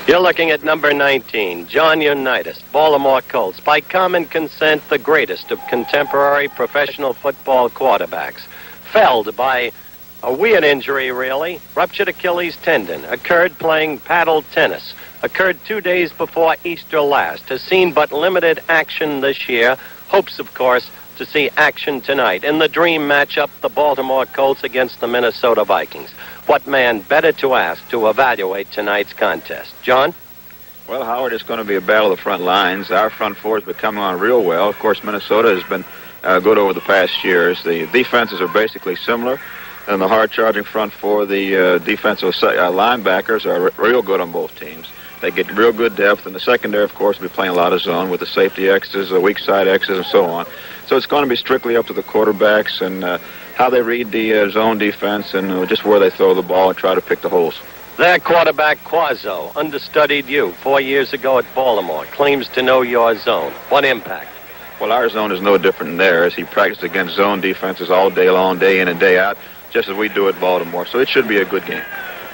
You're looking at number 19, John Unitas, Baltimore Colts. By common consent, the greatest of contemporary professional football quarterbacks. Felled by a weird injury, really. Ruptured Achilles tendon. Occurred playing paddle tennis. Occurred 2 days before Easter last. Has seen but limited action this year. Hopes, of course, to see action tonight in the dream matchup, the Baltimore Colts against the Minnesota Vikings. What man better to ask to evaluate tonight's contest? John? Well, Howard, it's going to be a battle of the front lines. Our front four has been coming on real well. Of course, Minnesota has been good over the past years. The defenses are basically similar, and the hard-charging front four, the defensive linebackers are real good on both teams. They get real good depth, and the secondary, of course, will be playing a lot of zone with the safety X's, the weak side X's, and so on. So it's going to be strictly up to the quarterbacks and how they read the zone defense and just where they throw the ball and try to pick the holes. Their quarterback, Quazzo, understudied you 4 years ago at Baltimore, claims to know your zone. What impact? Well, our zone is no different than theirs. He practiced against zone defenses all day long, day in and day out, just as we do at Baltimore. So it should be a good game.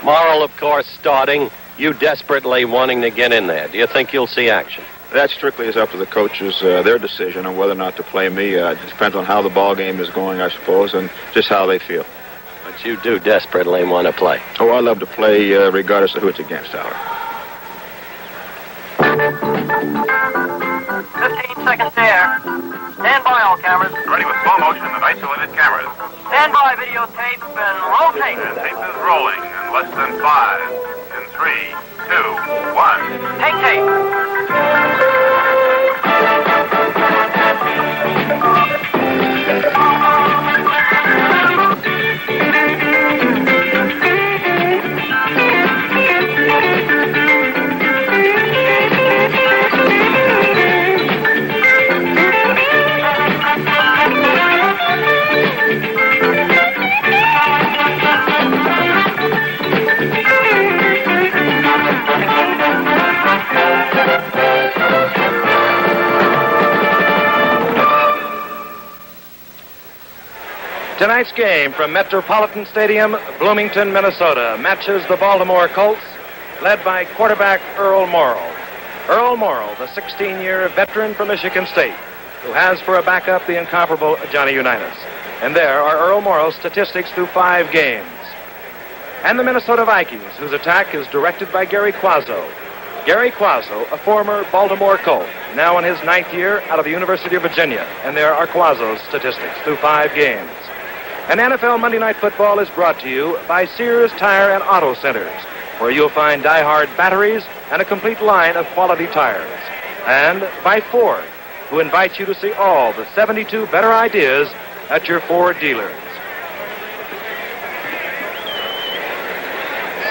Morrill, of course, starting. You desperately wanting to get in there. Do you think you'll see action? That strictly is up to the coaches, their decision on whether or not to play me. It depends on how the ball game is going, I suppose, and just how they feel. But you do desperately want to play. Oh, I love to play regardless of who it's against, Howard. 15 seconds there. Stand by, all cameras. Ready with slow motion and isolated cameras. Stand by, videotape, and rotate. And tape is rolling in less than 5, in 3, 2, 1. Take tape. Tonight's game from Metropolitan Stadium, Bloomington, Minnesota, matches the Baltimore Colts, led by quarterback Earl Morrill. Earl Morrill, the 16-year veteran from Michigan State, who has for a backup the incomparable Johnny Unitas. And there are Earl Morrill's statistics through 5 games. And the Minnesota Vikings, whose attack is directed by Gary Quazzo. Gary Quazzo, a former Baltimore Colt, now in his 9th year out of the University of Virginia. And there are Quazzo's statistics through 5 games. And NFL Monday Night Football is brought to you by Sears Tire and Auto Centers, where you'll find die-hard batteries and a complete line of quality tires. And by Ford, who invites you to see all the 72 better ideas at your Ford dealers.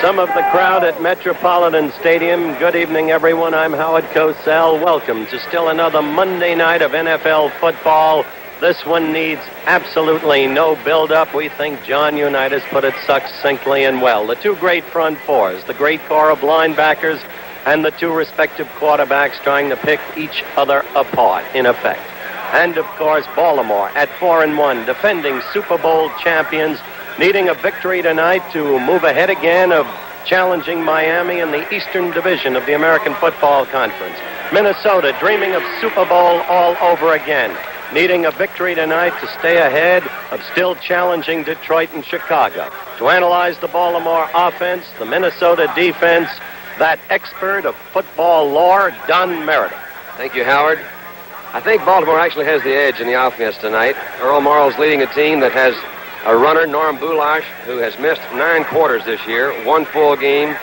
Some of the crowd at Metropolitan Stadium. Good evening, everyone. I'm Howard Cosell. Welcome to still another Monday night of NFL football. This one needs absolutely no build-up. We think John Unitas put it succinctly and well. The 2 great front fours, the great core of linebackers, and the 2 respective quarterbacks trying to pick each other apart, in effect. And, of course, Baltimore at 4-1, defending Super Bowl champions, needing a victory tonight to move ahead again of challenging Miami in the Eastern Division of the American Football Conference. Minnesota dreaming of Super Bowl all over again, needing a victory tonight to stay ahead of still challenging Detroit and Chicago. To analyze the Baltimore offense, the Minnesota defense, that expert of football lore, Don Meredith. Thank you, Howard. I think Baltimore actually has the edge in the offense tonight. Earl Morrill's leading a team that has a runner, Norm Boulash, who has missed 9 quarters this year, 1 full game,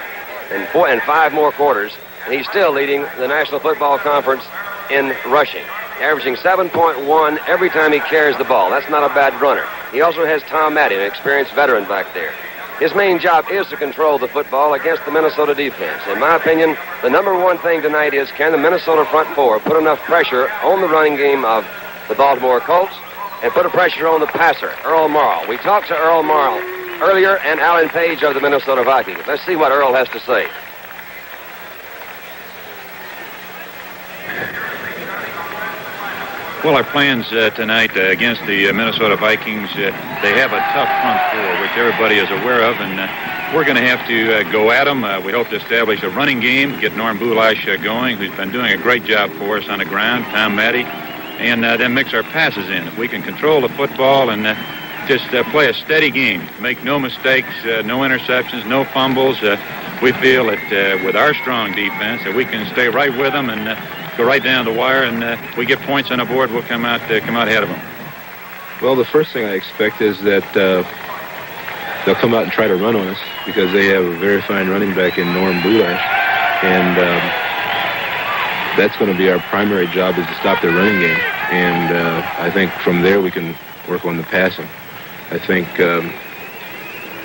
and 5 more quarters. And he's still leading the National Football Conference in rushing, averaging 7.1 every time he carries the ball. That's not a bad runner. He also has Tom Maddy, an experienced veteran back there. His main job is to control the football against the Minnesota defense. In my opinion, the number one thing tonight is, can the Minnesota front four put enough pressure on the running game of the Baltimore Colts and put a pressure on the passer, Earl Morrill. We talked to Earl Morrill earlier and Alan Page of the Minnesota Vikings. Let's see what Earl has to say. Well, our plans tonight against the Minnesota Vikings, they have a tough front four, which everybody is aware of, and we're going to have to go at them. We hope to establish a running game, get Norm Bulash going, who's been doing a great job for us on the ground, Tom Matty, and then mix our passes in. If we can control the football and just play a steady game, make no mistakes, no interceptions, no fumbles, we feel that with our strong defense that we can stay right with them and go right down the wire, and we get points on the board, we'll come out ahead of them. Well, the first thing I expect is that they'll come out and try to run on us because they have a very fine running back in Norm Bulash, and that's going to be our primary job, is to stop their running game. And I think from there we can work on the passing. I think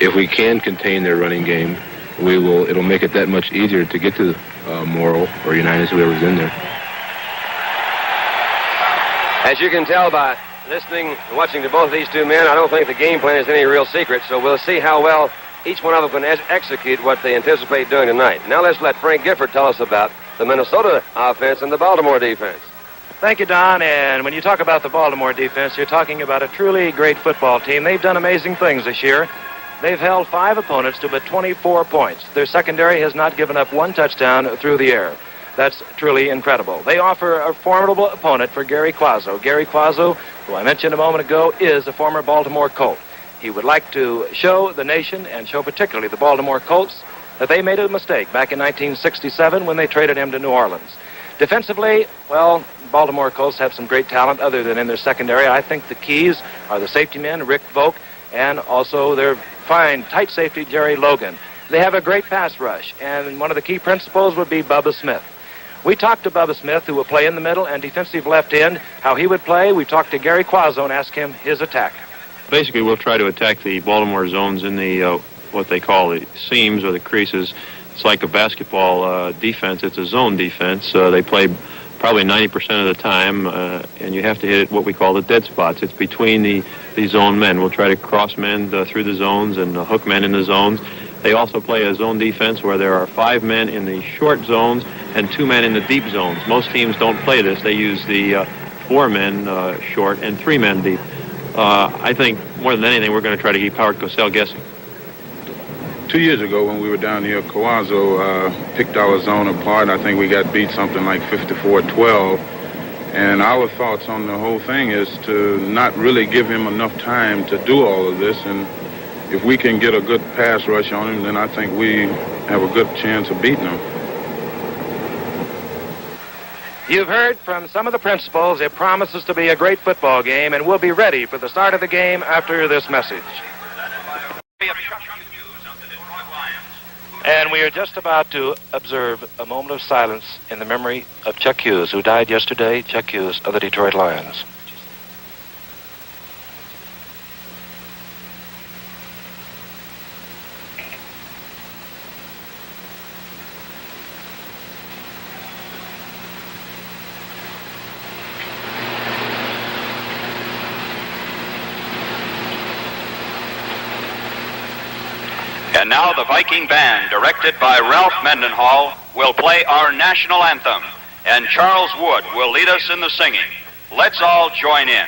if we can contain their running game, it'll make it that much easier to get to Morrill or Unitas, whoever's in there. As you can tell by listening and watching to both of these two men, I don't think the game plan is any real secret, so we'll see how well each one of them can execute what they anticipate doing tonight. Now let's let Frank Gifford tell us about the Minnesota offense and the Baltimore defense. Thank you, Don. And when you talk about the Baltimore defense, you're talking about a truly great football team. They've done amazing things this year. They've held 5 opponents to but 24 points. Their secondary has not given up 1 touchdown through the air. That's truly incredible. They offer a formidable opponent for Gary Quazzo. Gary Quazzo, who I mentioned a moment ago, is a former Baltimore Colt. He would like to show the nation, and show particularly the Baltimore Colts, that they made a mistake back in 1967 when they traded him to New Orleans. Defensively, well, Baltimore Colts have some great talent other than in their secondary. I think the keys are the safety men, Rick Volk, and also their fine tight safety, Jerry Logan. They have a great pass rush, and one of the key principles would be Bubba Smith. We talked to Bubba Smith, who will play in the middle and defensive left end, how he would play. We talked to Gary Quazzo and asked him his attack. Basically, we'll try to attack the Baltimore zones in the what they call the seams or the creases. It's like a basketball defense. It's a zone defense. They play probably 90% of the time, and you have to hit what we call the dead spots. It's between the zone men. We'll try to cross men through the zones and hook men in the zones. They also play a zone defense where there are 5 men in the short zones and 2 men in the deep zones. Most teams don't play this. They use the 4 men short and 3 men deep. I think more than anything, we're going to try to keep Howard Cosell guessing. 2 years ago when we were down here, Coazzo picked our zone apart. I think we got beat something like 54-12. And our thoughts on the whole thing is to not really give him enough time to do all of this. And if we can get a good pass rush on him, then I think we have a good chance of beating him. You've heard from some of the principals. It promises to be a great football game, and we'll be ready for the start of the game after this message. And we are just about to observe a moment of silence in the memory of Chuck Hughes, who died yesterday, Chuck Hughes of the Detroit Lions. And now the Viking Band, directed by Ralph Mendenhall, will play our national anthem, and Charles Wood will lead us in the singing. Let's all join in.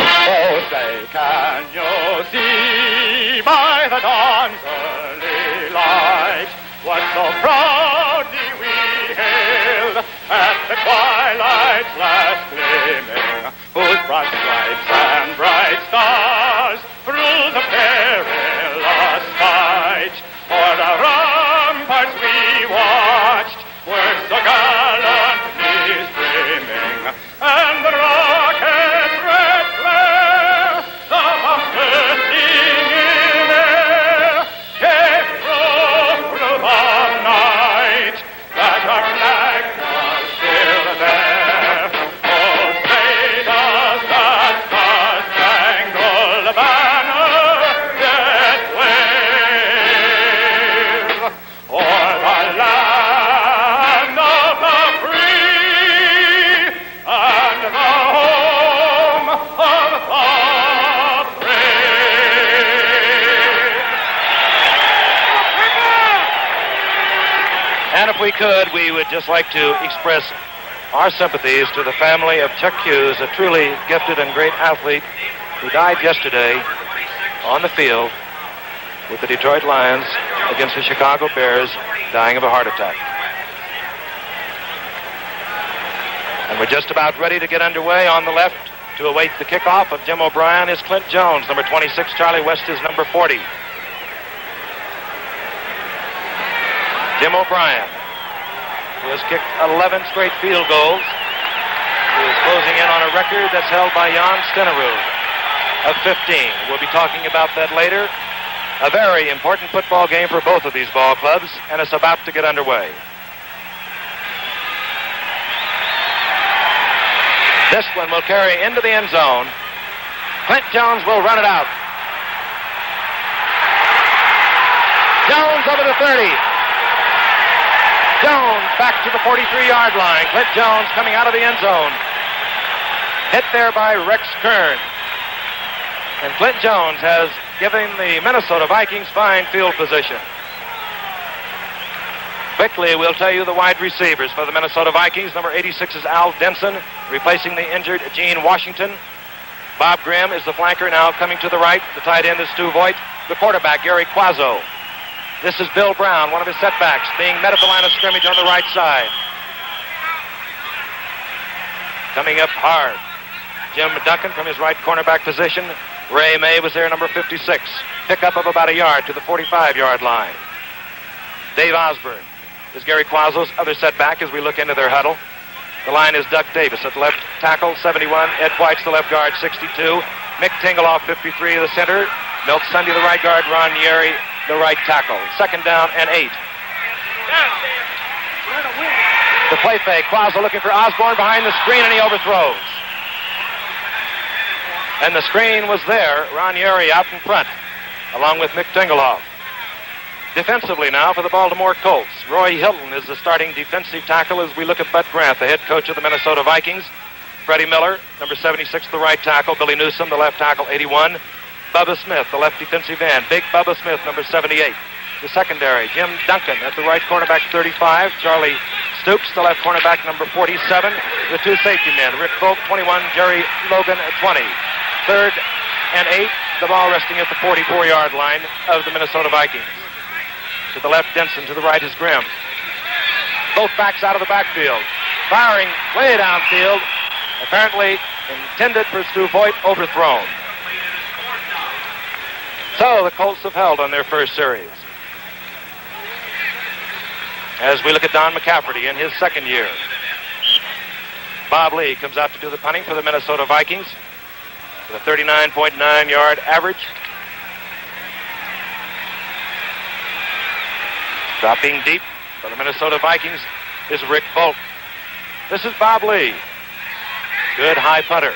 Oh, say, can you see by the dawn's early light what so proudly we hailed at the twilight's last gleaming, whose broad stripes and bright stars through the perilous fight o'er the ramparts we watched were so gallantly streaming, and the rocket's red flare, the bursting in air, gave proof through the night that our flag was still there. Oh, say does that star-spangled banner yet wave o'er the land of the free and the home of the brave. And if we could, we would just like to express our sympathies to the family of Chuck Hughes, a truly gifted and great athlete who died yesterday on the field with the Detroit Lions against the Chicago Bears dying of a heart attack. And we're just about ready to get underway. On the left to await the kickoff of Jim O'Brien is Clint Jones, number 26. Charlie West is number 40. Jim O'Brien, who has kicked 11 straight field goals, who is closing in on a record that's held by Jan Stenerud of 15. We'll be talking about that later. A very important football game for both of these ball clubs, and it's about to get underway. This one will carry into the end zone. Clint Jones will run it out. Jones over the 30. Jones back to the 43-yard line. Clint Jones coming out of the end zone. Hit there by Rex Kern. And Clint Jones has given the Minnesota Vikings fine field position. Quickly, we'll tell you the wide receivers for the Minnesota Vikings. Number 86 is Al Denson, replacing the injured Gene Washington. Bob Grimm is the flanker, now coming to the right. The tight end is Stu Voigt. The quarterback, Gary Quazzo. This is Bill Brown, one of his setbacks, being met at the line of scrimmage on the right side. Coming up hard, Jim Duncan from his right cornerback position. Ray May was there, number 56. Pickup of about a yard to the 45-yard line. Dave Osborne is Gary Quazzo's other setback as we look into their huddle. The line is Doug Davis at the left tackle, 71. Ed White's the left guard, 62. Mick Tingeloff, 53, the center. Milt Sunday, the right guard. Ron Yeri, the right tackle. Second down and 8. The play fake. Quazzo looking for Osborne behind the screen, and he overthrows. And the screen was there. Ron Yeri out in front, along with Mick Tingeloff. Defensively now for the Baltimore Colts. Roy Hilton is the starting defensive tackle as we look at Bud Grant, the head coach of the Minnesota Vikings. Freddie Miller, number 76, the right tackle. Billy Newsome, the left tackle, 81. Bubba Smith, the left defensive end. Big Bubba Smith, number 78. The secondary, Jim Duncan at the right cornerback, 35. Charlie Stoops, the left cornerback, number 47. The two safety men, Rick Volk, 21. Jerry Logan, 20. Third and 8. The ball resting at the 44-yard line of the Minnesota Vikings. To the left, Denson. To the right is Grimm. Both backs out of the backfield. Firing way downfield. Apparently intended for Stu Voigt, overthrown. So the Colts have held on their first series. As we look at Don McCafferty in his second year. Bob Lee comes out to do the punting for the Minnesota Vikings with a 39.9-yard average. Dropping deep for the Minnesota Vikings is Rick Volk. This is Bob Lee. Good high punter.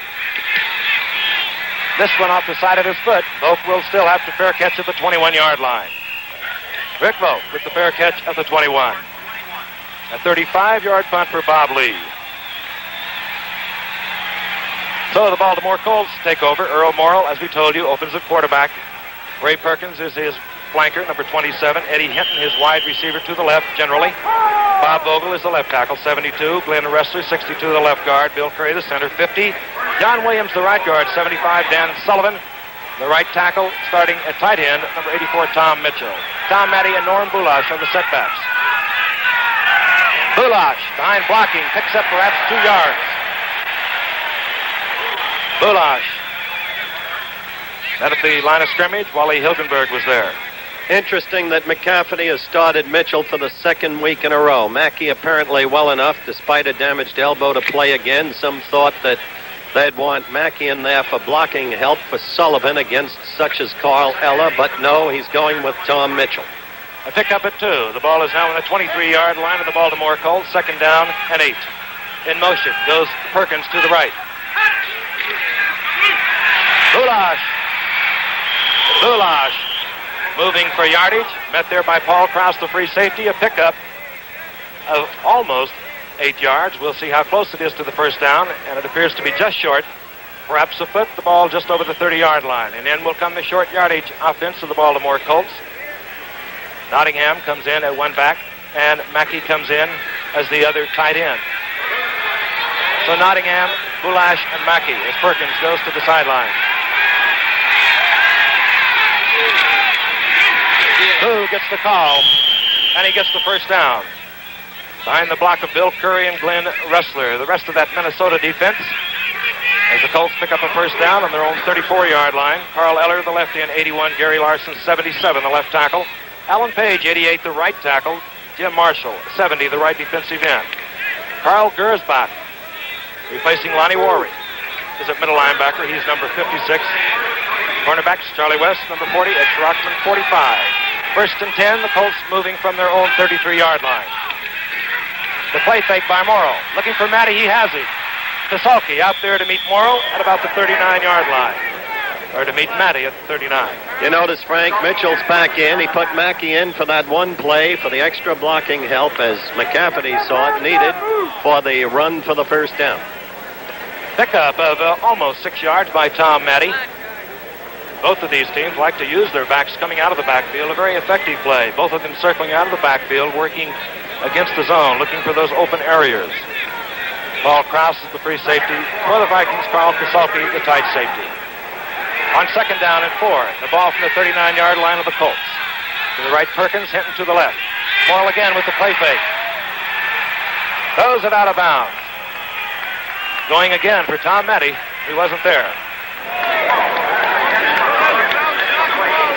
This one off the side of his foot. Volk will still have to fair catch at the 21-yard line. Rick Volk with the fair catch at the 21. A 35-yard punt for Bob Lee. So the Baltimore Colts take over. Earl Morrill, as we told you, opens at quarterback. Ray Perkins is his flanker, number 27. Eddie Hinton, his wide receiver to the left, generally. Bob Vogel is the left tackle, 72. Glenn Ressler, 62, the left guard. Bill Curry, the center, 50. John Williams, the right guard, 75. Dan Sullivan, the right tackle, starting at tight end, number 84, Tom Mitchell. Tom Matty and Norm Bulash are the setbacks. Bulash, behind blocking, picks up perhaps 2 yards. Bulash. That at the line of scrimmage, Wally Hilgenberg was there. Interesting that McCafferty has started Mitchell for the second week in a row. Mackey apparently well enough, despite a damaged elbow, to play again. Some thought that they'd want Mackey in there for blocking help for Sullivan against such as Carl Eller, but no, he's going with Tom Mitchell. A pickup at 2. The ball is now on the 23-yard line of the Baltimore Colts. Second down and 8. In motion goes Perkins to the right. Bulash moving for yardage. Met there by Paul Krause, the free safety. A pickup of almost 8 yards. We'll see how close it is to the first down, and it appears to be just short. Perhaps a foot. The ball just over the 30-yard line. And in will come the short yardage offense of the Baltimore Colts. Nottingham comes in at one back, and Mackey comes in as the other tight end. So Nottingham, Bulash, and Mackey as Perkins goes to the sideline. gets the call, and he gets the first down. Behind the block of Bill Curry and Glenn Ressler. The rest of that Minnesota defense, as the Colts pick up a first down on their own 34-yard line. Carl Eller, the lefty, and 81. Gary Larson, 77, the left tackle. Alan Page, 88, the right tackle. Jim Marshall, 70, the right defensive end. Carl Gersbach, replacing Lonnie Warwick, is at middle linebacker. He's number 56. Cornerbacks, Charlie West, number 40. Ed Schrockman, 45. First and 10, the Colts moving from their own 33-yard line. The play fake by Morrow. Looking for Matty, he has it. Kasalki out there to meet Morrow at about the 39-yard line. Or to meet Matty at the 39. You notice Frank Mitchell's back in. He put Mackey in for that one play for the extra blocking help as McCafferty saw it needed for the run for the first down. Pickup of almost 6 yards by Tom Matty. Both of these teams like to use their backs coming out of the backfield. A very effective play. Both of them circling out of the backfield, working against the zone, looking for those open areas. Paul Krause is the free safety. For the Vikings, Carl Kasalki, the tight safety. On second down and 4, the ball from the 39-yard line of the Colts. To the right, Perkins, Hinton to the left. Morrill again with the play fake. Throws it out of bounds. Going again for Tom Matty. He wasn't there.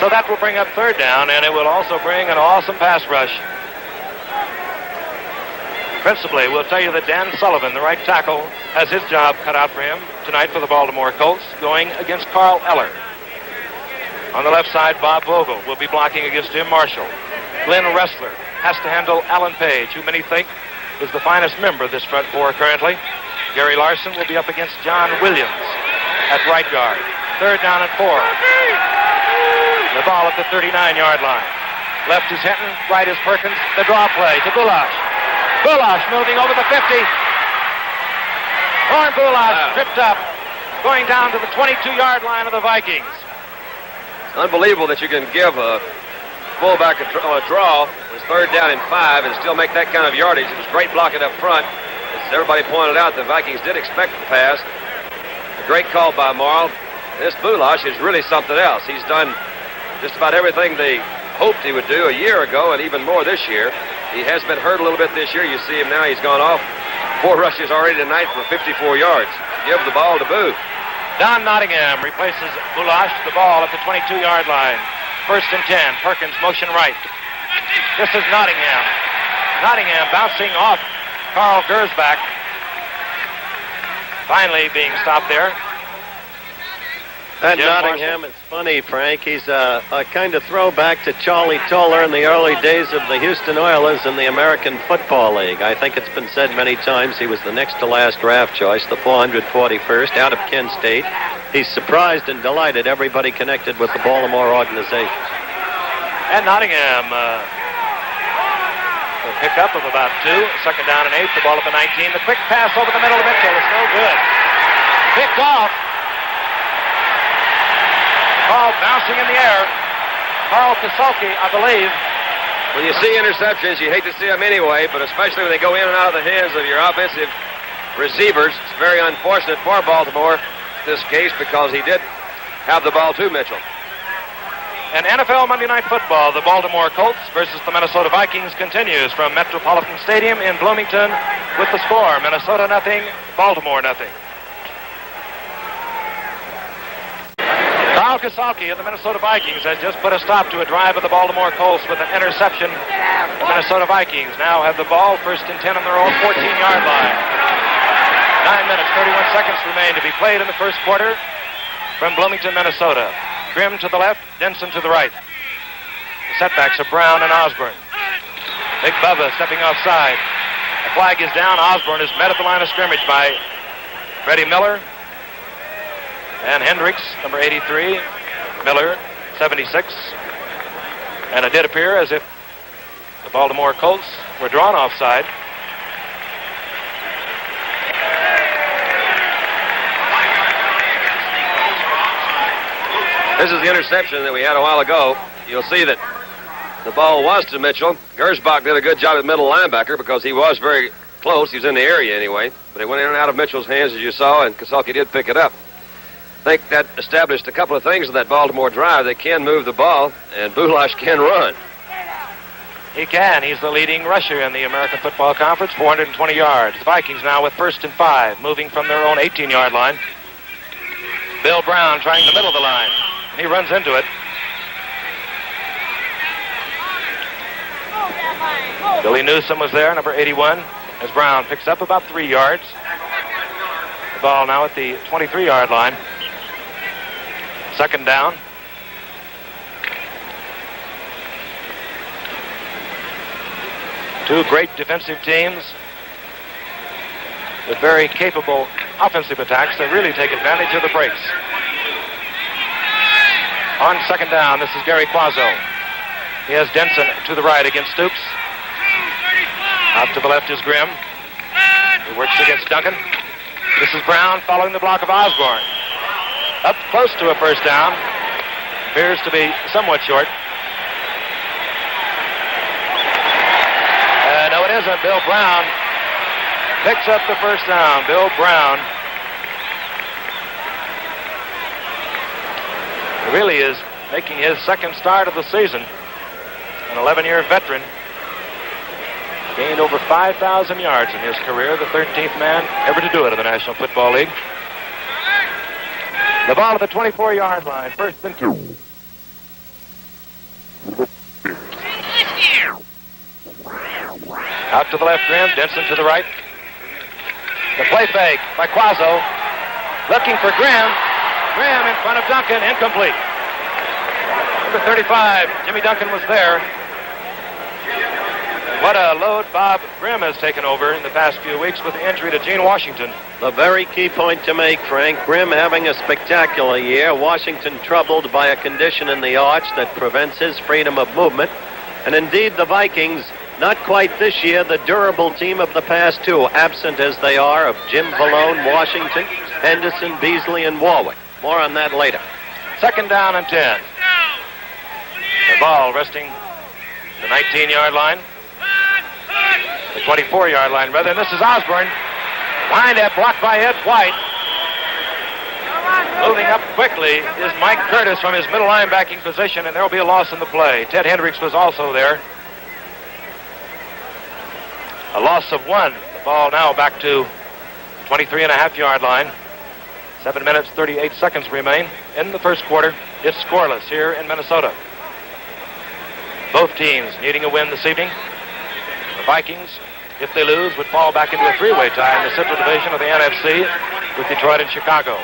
So that will bring up third down, and it will also bring an awesome pass rush. Principally, we'll tell you that Dan Sullivan, the right tackle, has his job cut out for him tonight for the Baltimore Colts, going against Carl Eller. On the left side, Bob Vogel will be blocking against Jim Marshall. Glenn Ressler has to handle Alan Page, who many think is the finest member of this front four currently. Gary Larson will be up against John Williams at right guard. Third down and 4. The ball at the 39-yard line. Left is Hinton, right is Perkins. The draw play to Bulash. Bulash moving over the 50. Norm Bulash tripped up, going down to the 22-yard line of the Vikings. It's unbelievable that you can give a fullback a draw when it's third down and 5 and still make that kind of yardage. It was great blocking up front. As everybody pointed out, the Vikings did expect the pass. A great call by Morrill. This Bulash is really something else. He's done just about everything they hoped he would do a year ago and even more this year. He has been hurt a little bit this year. You see him now. He's gone off 4 rushes already tonight for 54 yards. Give the ball to Booth. Don Nottingham replaces Bulash. The ball at the 22-yard line. First and 10. Perkins motion right. This is Nottingham. Nottingham bouncing off Carl Gersbach. Finally being stopped there. That Nottingham is funny, Frank. He's a kind of throwback to Charlie Toller in the early days of the Houston Oilers in the American Football League. I think it's been said many times he was the next to last draft choice, the 441st out of Kent State. He's surprised and delighted everybody connected with the Baltimore organization. And Nottingham, a pickup of about 2. Second down and 8. The ball at the 19. The quick pass over the middle of Mitchell is no good. Picked off. Ball bouncing in the air. Carl Kasalki, I believe. When you see interceptions, you hate to see them anyway, but especially when they go in and out of the hands of your offensive receivers. It's very unfortunate for Baltimore in this case because he did have the ball too, Mitchell. And NFL Monday Night Football, the Baltimore Colts versus the Minnesota Vikings continues from Metropolitan Stadium in Bloomington with the score, Minnesota 0, Baltimore 0. Carl Kasalki of the Minnesota Vikings has just put a stop to a drive of the Baltimore Colts with an interception. The Minnesota Vikings now have the ball, first and 10 on their own 14-yard line. 9 minutes, 31 seconds remain to be played in the first quarter from Bloomington, Minnesota. Grimm to the left, Denson to the right. The setbacks are Brown and Osborne. Big Bubba stepping offside. The flag is down. Osborne is met at the line of scrimmage by Freddie Miller and Hendricks, number 83, Miller, 76. And it did appear as if the Baltimore Colts were drawn offside. This is the interception that we had a while ago. You'll see that the ball was to Mitchell. Gersbach did a good job at middle linebacker because he was very close. He was in the area anyway. But it went in and out of Mitchell's hands, as you saw, and Kasalki did pick it up. I think that established a couple of things in that Baltimore drive. They can move the ball, and Bulash can run. He can. He's the leading rusher in the American Football Conference, 420 yards. The Vikings now with 1st and 5, moving from their own 18-yard line. Bill Brown trying the middle of the line. And he runs into it. Billy Newsom was there, number 81, as Brown picks up about 3 yards. The ball now at the 23-yard line. 2nd down. Two great defensive teams with very capable offensive attacks that really take advantage of the breaks. On 2nd down, this is Gary Quazzo. He has Denson to the right against Stoops. Out to the left is Grimm. He works against Duncan. This is Brown following the block of Osborne. Up close to a 1st down. Appears to be somewhat short. No, it isn't. Bill Brown picks up the 1st down. Bill Brown really is making his 2nd start of the season. An 11-year veteran. Gained over 5,000 yards in his career. The 13th man ever to do it in the National Football League. The ball at the 24-yard line. 1st and 2. Out to the left rim, Denson to the right. The play fake by Quazzo. Looking for Grimm. Grimm in front of Duncan, incomplete. Number 35, Jimmy Duncan was there. What a load Bob Grimm has taken over in the past few weeks with the injury to Gene Washington. The very key point to make, Frank. Grimm having a spectacular year. Washington troubled by a condition in the arch that prevents his freedom of movement. And indeed, the Vikings, not quite this year, the durable team of the past two, absent as they are of Jim Valone, Washington, Henderson, Beasley, and Warwick. More on that later. 2nd down and 10. The ball resting the 19-yard line. The 24-yard line, rather. And this is Osborne. Wind up, blocked by Ed White. Moving up quickly is Mike Curtis from his middle linebacking position, and there will be a loss in the play. Ted Hendricks was also there. A loss of 1. The ball now back to 23.5-yard line. 7 minutes, 38 seconds remain in the 1st quarter. It's scoreless here in Minnesota. Both teams needing a win this evening. The Vikings, if they lose, would fall back into a 3-way tie in the Central Division of the NFC with Detroit and Chicago.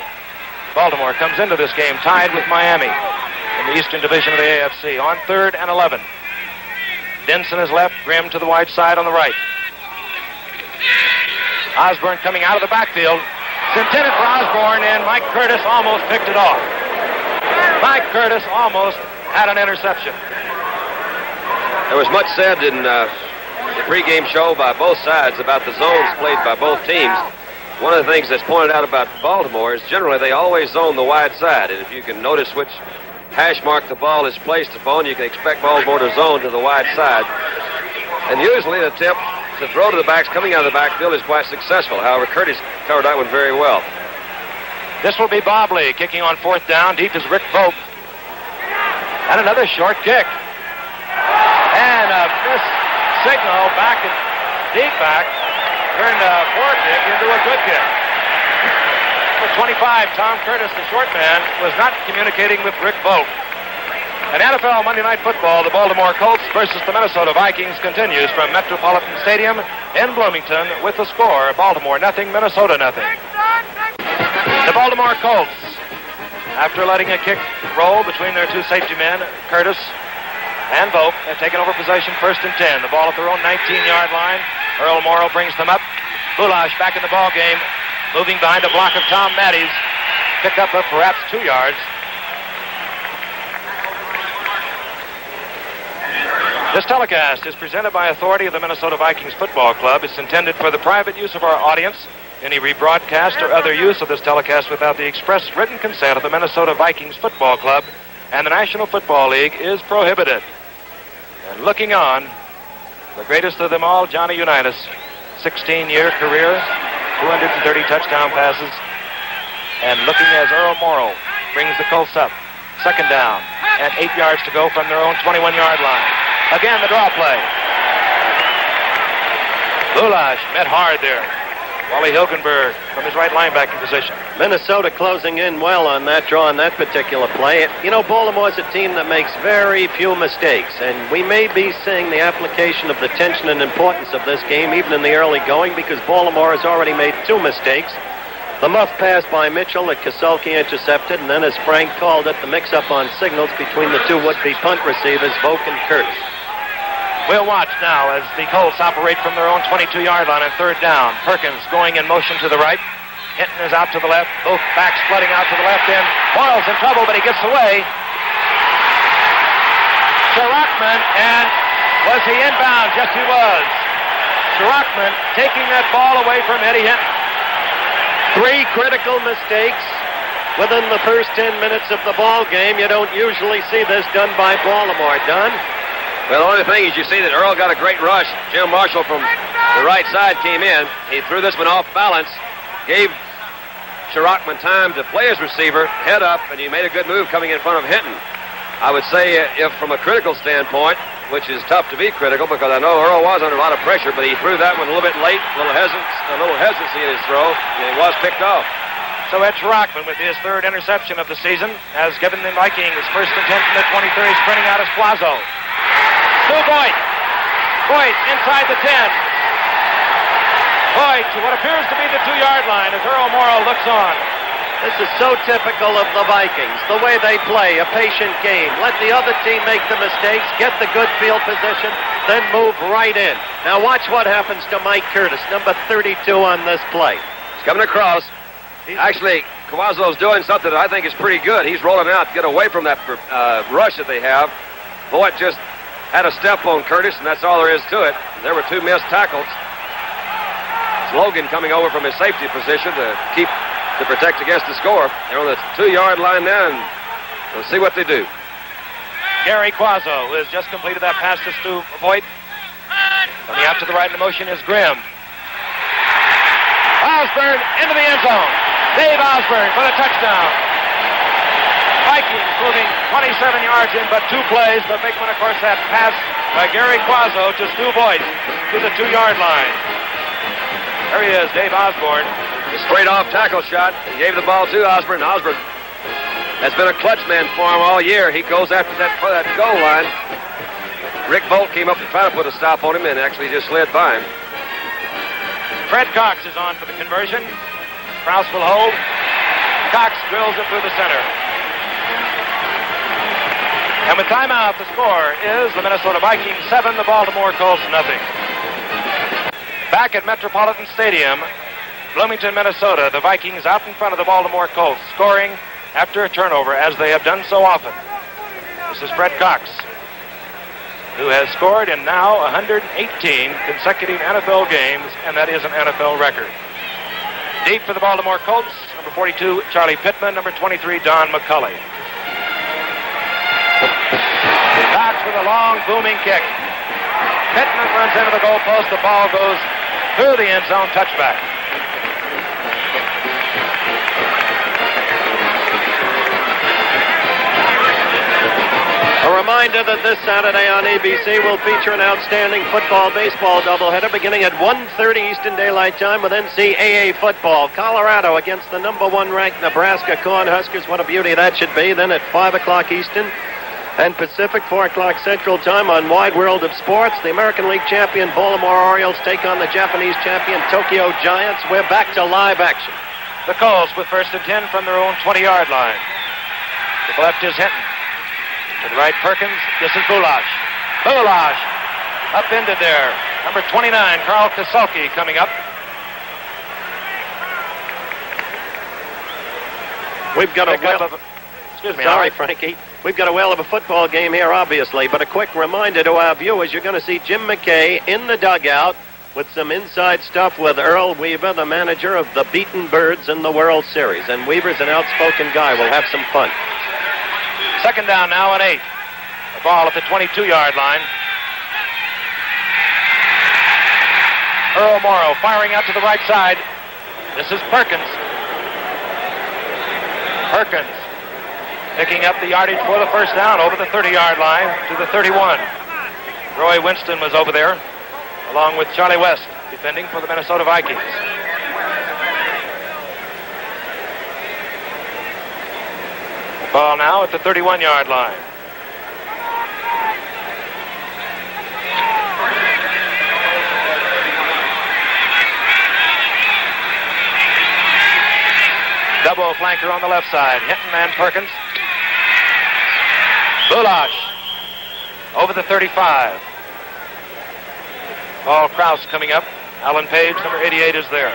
Baltimore comes into this game tied with Miami in the Eastern Division of the AFC on 3rd and 11. Denson is left, Grimm to the wide side on the right. Osborne coming out of the backfield. It's intended for Osborne, and Mike Curtis almost picked it off. Mike Curtis almost had an interception. There was much said in the pregame show by both sides about the zones played by both teams. One of the things that's pointed out about Baltimore is generally they always zone the wide side, and if you can notice which hash mark the ball is placed upon, you can expect Baltimore to zone to the wide side. And usually the attempt to throw to the backs coming out of the backfield is quite successful. However, Curtis covered that one very well. This will be Bob Lee kicking on 4th down. Deep is Rick Vogt. And another short kick. And a missed signal back at deep back. Turned a poor kick into a good kick. Number 25, Tom Curtis, the short man, was not communicating with Rick Vogt. And NFL Monday Night Football, the Baltimore Colts versus the Minnesota Vikings continues from Metropolitan Stadium in Bloomington with the score, Baltimore nothing, Minnesota nothing. The Baltimore Colts, after letting a kick roll between their two safety men, Curtis and Vogt, have taken over possession 1st and 10. The ball at their own 19-yard line. Earl Morrow brings them up. Bulash back in the ball game, moving behind a block of Tom Matty's. Pick up of perhaps 2 yards. This telecast is presented by authority of the Minnesota Vikings Football Club. It's intended for the private use of our audience. Any rebroadcast or other use of this telecast without the express written consent of the Minnesota Vikings Football Club and the National Football League is prohibited. And looking on, the greatest of them all, Johnny Unitas, 16-year career, 230 touchdown passes. And looking as Earl Morrow brings the Colts up. 2nd down and 8 yards to go from their own 21-yard line. Again, the draw play. Bulash met hard there. Wally Hilgenberg from his right linebacking position. Minnesota closing in well on that draw on that particular play. You know, Baltimore's a team that makes very few mistakes, and we may be seeing the application of the tension and importance of this game even in the early going, because Baltimore has already made 2 mistakes. The muff pass by Mitchell that Kasulki intercepted, and then as Frank called it, the mix-up on signals between the 2 would-be punt receivers, Volk and Curtis. We'll watch now as the Colts operate from their own 22-yard line on 3rd down. Perkins going in motion to the right. Hinton is out to the left. Both backs flooding out to the left end. Boyle's in trouble, but he gets away. Sherachman, and was he inbound? Yes, he was. Sherachman taking that ball away from Eddie Hinton. 3 critical mistakes within the first 10 minutes of the ball game. You don't usually see this done by Baltimore. Don? Well, the only thing is you see that Earl got a great rush. Jim Marshall from the right side came in. He threw this one off balance, gave Sherachman time to play his receiver, head up, and he made a good move coming in front of Hinton. I would say if from a critical standpoint, which is tough to be critical because I know Earl was under a lot of pressure, but he threw that one a little bit late, a little hesitancy in his throw, and it was picked off. So Ed Sherachman, with his 3rd interception of the season, has given the Vikings first and 10 from the 23, sprinting out as Plazo. To Boyd. Boyd inside the 10. Boyd to what appears to be the 2-yard line as Earl Morrow looks on. This is so typical of the Vikings, the way they play, a patient game. Let the other team make the mistakes, get the good field position, then move right in. Now watch what happens to Mike Curtis, number 32 on this play. He's coming across. Actually, Cavazzo's doing something that I think is pretty good. He's rolling out to get away from that rush that they have. Boyd just had a step on Curtis, and that's all there is to it. There were 2 missed tackles. It's Logan coming over from his safety position to protect against the score. They're on the 2-yard line now, and we'll see what they do. Gary Quazzo, who has just completed that pass to Stu Voigt. Coming out to the right in the motion is Grimm. Osborne into the end zone. Dave Osborne for the touchdown. Vikings moving 27 yards in, but 2 plays. The big one, of course, that pass by Gary Quazzo to Stu Voigt to the 2-yard line. There he is, Dave Osborne. A straight-off tackle shot. He gave the ball to Osborne. Osborne has been a clutch man for him all year. He goes after that goal line. Rick Bolt came up to try to put a stop on him and actually just slid by him. Fred Cox is on for the conversion. Krause will hold. Cox drills it through the center. And with timeout, the score is the Minnesota Vikings 7, the Baltimore Colts nothing. Back at Metropolitan Stadium, Bloomington, Minnesota, the Vikings out in front of the Baltimore Colts, scoring after a turnover, as they have done so often. This is Fred Cox, who has scored in now 118 consecutive NFL games, and that is an NFL record. Deep for the Baltimore Colts, number 42, Charlie Pittman, number 23, Don McCulley. Cox with a long, booming kick. Pittman runs into the goalpost. The ball goes through the end zone, touchback. A reminder that this Saturday on ABC will feature an outstanding football-baseball doubleheader beginning at 1:30 Eastern Daylight Time with NCAA football. Colorado against the number 1 ranked Nebraska Cornhuskers. What a beauty that should be. Then at 5 o'clock Eastern and Pacific, 4 o'clock Central Time on Wide World of Sports, the American League champion Baltimore Orioles take on the Japanese champion Tokyo Giants. We're back to live action. The Colts with first and 10 from their own 20-yard line. To the left is Hinton. To the right, Perkins. This is Bulash. Bulash upended there. Number 29, Carl Kasulki, coming up. We've got Excuse me. Sorry, Frankie. We've got a whale of a football game here, obviously, but a quick reminder to our viewers, you're going to see Jim McKay in the dugout with some inside stuff with Earl Weaver, the manager of the Beaten Birds in the World Series. And Weaver's an outspoken guy. We'll have some fun. Second down now and 8. The ball at the 22-yard line. Earl Morrow firing out to the right side. This is Perkins. Perkins picking up the yardage for the first down over the 30-yard line to the 31. Roy Winston was over there, along with Charlie West. defending for the Minnesota Vikings. Ball now at the 31-yard line. Double flanker on the left side. Hinton and Perkins. Bulash over the 35. Paul Krause coming up. Alan Page, number 88, is there.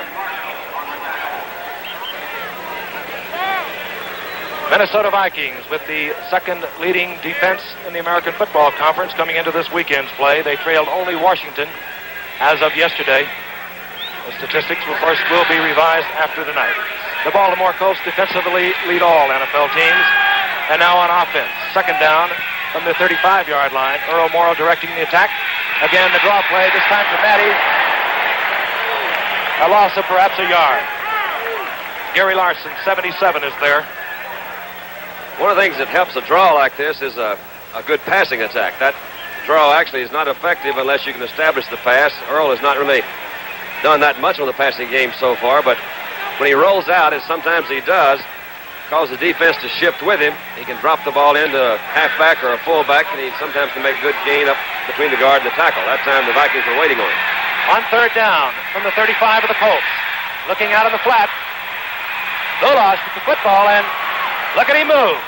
Minnesota Vikings with the second leading defense in the American Football Conference coming into this weekend's play. They trailed only Washington as of yesterday. The statistics, of course, will be revised after tonight. The Baltimore Colts defensively lead all NFL teams. And now on offense, second down from the 35-yard line. Earl Morrow directing the attack. Again, the draw play, this time to Matty. A loss of perhaps a yard. Gary Larson, 77, is there. One of the things that helps a draw like this is a good passing attack. That draw actually is not effective unless you can establish the pass. Earl has not really done that much on the passing game so far, but when he rolls out, as sometimes he does, cause the defense to shift with him, he can drop the ball into a halfback or a fullback, and he sometimes can make good gain up between the guard and the tackle. That time the Vikings were waiting on him. On third down from the 35 of the Colts. Looking out of the flat. Bulash with the football, and look at him move.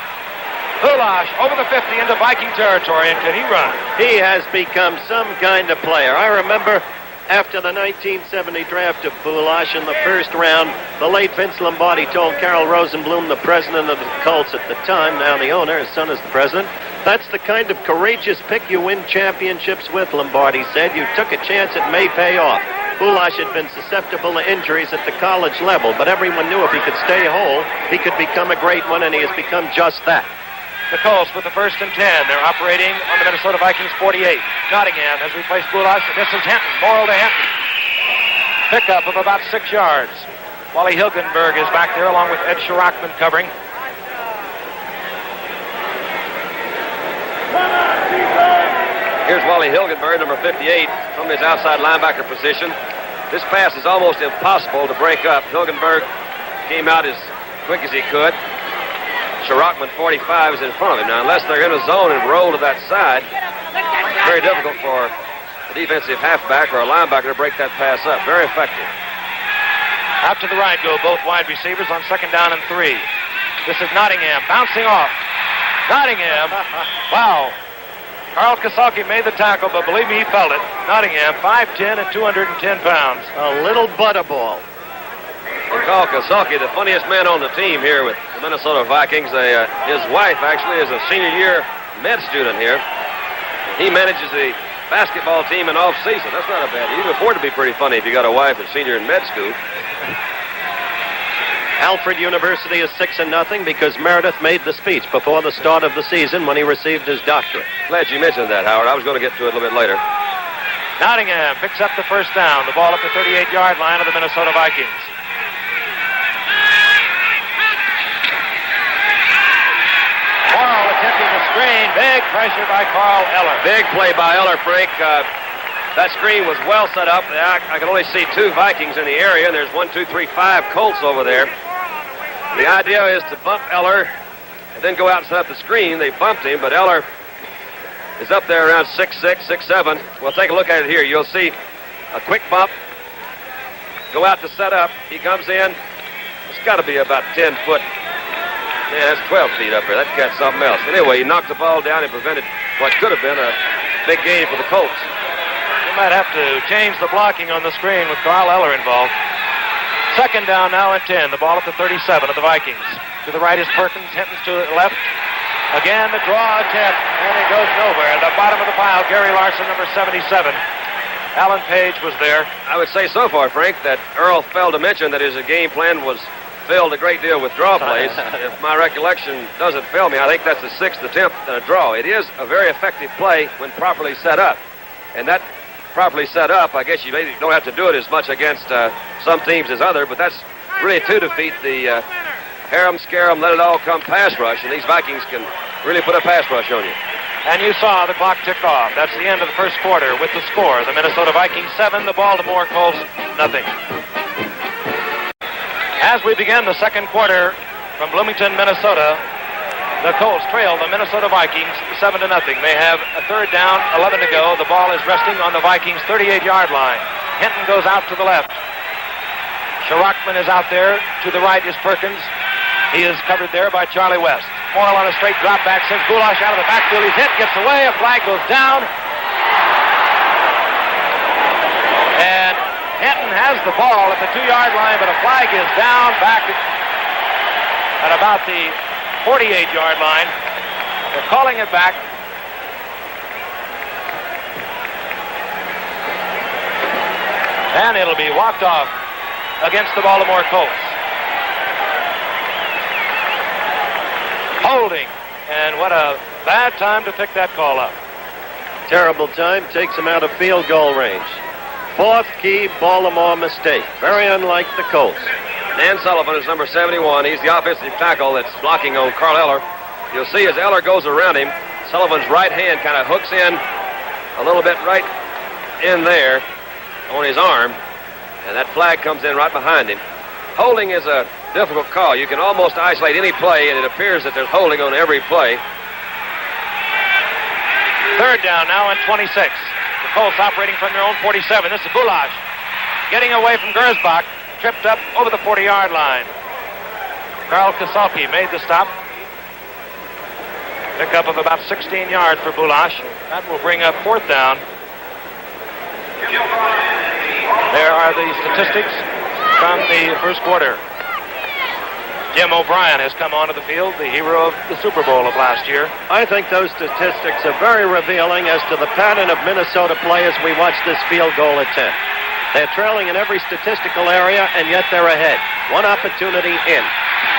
Bulash over the 50 into Viking territory, and can he run? He has become some kind of player. I remember after the 1970 draft of Bulash in the first round, the late Vince Lombardi told Carol Rosenblum, the president of the Colts at the time, now the owner, his son is the president, that's the kind of courageous pick you win championships with, Lombardi said. You took a chance, it may pay off. Bulash had been susceptible to injuries at the college level, but everyone knew if he could stay whole, he could become a great one, and he has become just that. The Colts with the 1st and 10. They're operating on the Minnesota Vikings 48. Nottingham has replaced Bulash. This is Hinton. Morrill to Hinton. Pickup of about 6 yards. Wally Hilgenberg is back there along with Ed Schirachman covering. Here's Wally Hilgenberg, number 58, from his outside linebacker position. This pass is almost impossible to break up. Hilgenberg came out as quick as he could. Schirachman, 45, is in front of him. Now, unless they're in a zone and roll to that side, it's very difficult for a defensive halfback or a linebacker to break that pass up. Very effective. Out to the right go both wide receivers on 2nd down and 3. This is Nottingham bouncing off. Nottingham, wow. Carl Kasaki made the tackle, but believe me, he felt it. Nottingham, 5'10" and 210 pounds. A little butterball. And Carl Kasaki, the funniest man on the team here with the Minnesota Vikings. His wife actually is a senior year med student here. He manages the basketball team in off-season. That's not a bad. You can afford to be pretty funny if you got a wife that's senior in med school. Alfred University is 6-0 because Meredith made the speech before the start of the season when he received his doctorate. Glad you mentioned that, Howard. I was going to get to it a little bit later. Nottingham picks up the 1st down. The ball at the 38-yard line of the Minnesota Vikings. Morrow attempting the screen. Big pressure by Carl Eller. Big play by Eller, Frank. That screen was well set up. I can only see 2 Vikings in the area, and there's 1, 2, 3, 5 Colts over there. The idea is to bump Eller and then go out and set up the screen. They bumped him, but Eller is up there around 6'6", 6'7". We'll take a look at it here. You'll see a quick bump. Go out to set up. He comes in. It's got to be about 10 foot. Yeah, that's 12 feet up there. That cat's something else. Anyway, he knocked the ball down and prevented what could have been a big gain for the Colts. They might have to change the blocking on the screen with Carl Eller involved. 2nd down now and 10. The ball at the 37 of the Vikings. To the right is Perkins. Hinton's to the left. Again, the draw attempt, and it goes nowhere. At the bottom of the pile, Gary Larson, number 77. Alan Page was there. I would say so far, Frank, that Earl failed to mention that his game plan was filled a great deal with draw plays. If my recollection doesn't fail me, I think that's the 6th attempt at a draw. It is a very effective play when properly set up. And that properly set up, I guess you maybe don't have to do it as much against some teams as other, but that's really to defeat the harem, scare 'em, let it all come pass rush, and these Vikings can really put a pass rush on you. And you saw the clock tick off. That's the end of the first quarter with the score. The Minnesota Vikings 7, the Baltimore Colts nothing. As we begin the second quarter from Bloomington, Minnesota, the Colts trail the Minnesota Vikings 7-0. They have a third down, 11 to go. The ball is resting on the Vikings' 38-yard line. Hinton goes out to the left. Sherrockman is out there. To the right is Perkins. He is covered there by Charlie West. Morrill on a straight drop back, sends Goulash out of the backfield. He's hit, gets away, a flag goes down. And Hinton has the ball at the 2-yard line, but a flag is down back at about the 48-yard line. They're calling it back. And it'll be walked off against the Baltimore Colts. Holding, and what a bad time to pick that call up. Terrible time, takes him out of field goal range. Fourth key Baltimore mistake, very unlike the Colts. Dan Sullivan is number 71. He's the offensive tackle that's blocking on Carl Eller. You'll see as Eller goes around him, Sullivan's right hand kind of hooks in a little bit right in there on his arm, and that flag comes in right behind him. Holding is a difficult call. You can almost isolate any play, and it appears that there's holding on every play. Third down now and 26. The Colts operating from their own 47. This is Goulash getting away from Gersbach, tripped up over the 40-yard line. Carl Kasalki made the stop. Pickup of about 16 yards for Goulash. That will bring up fourth down. There are the statistics from the first quarter. Jim O'Brien has come onto the field, the hero of the Super Bowl of last year. I think those statistics are very revealing as to the pattern of Minnesota play as we watch this field goal attempt. They're trailing in every statistical area, and yet they're ahead. One opportunity in.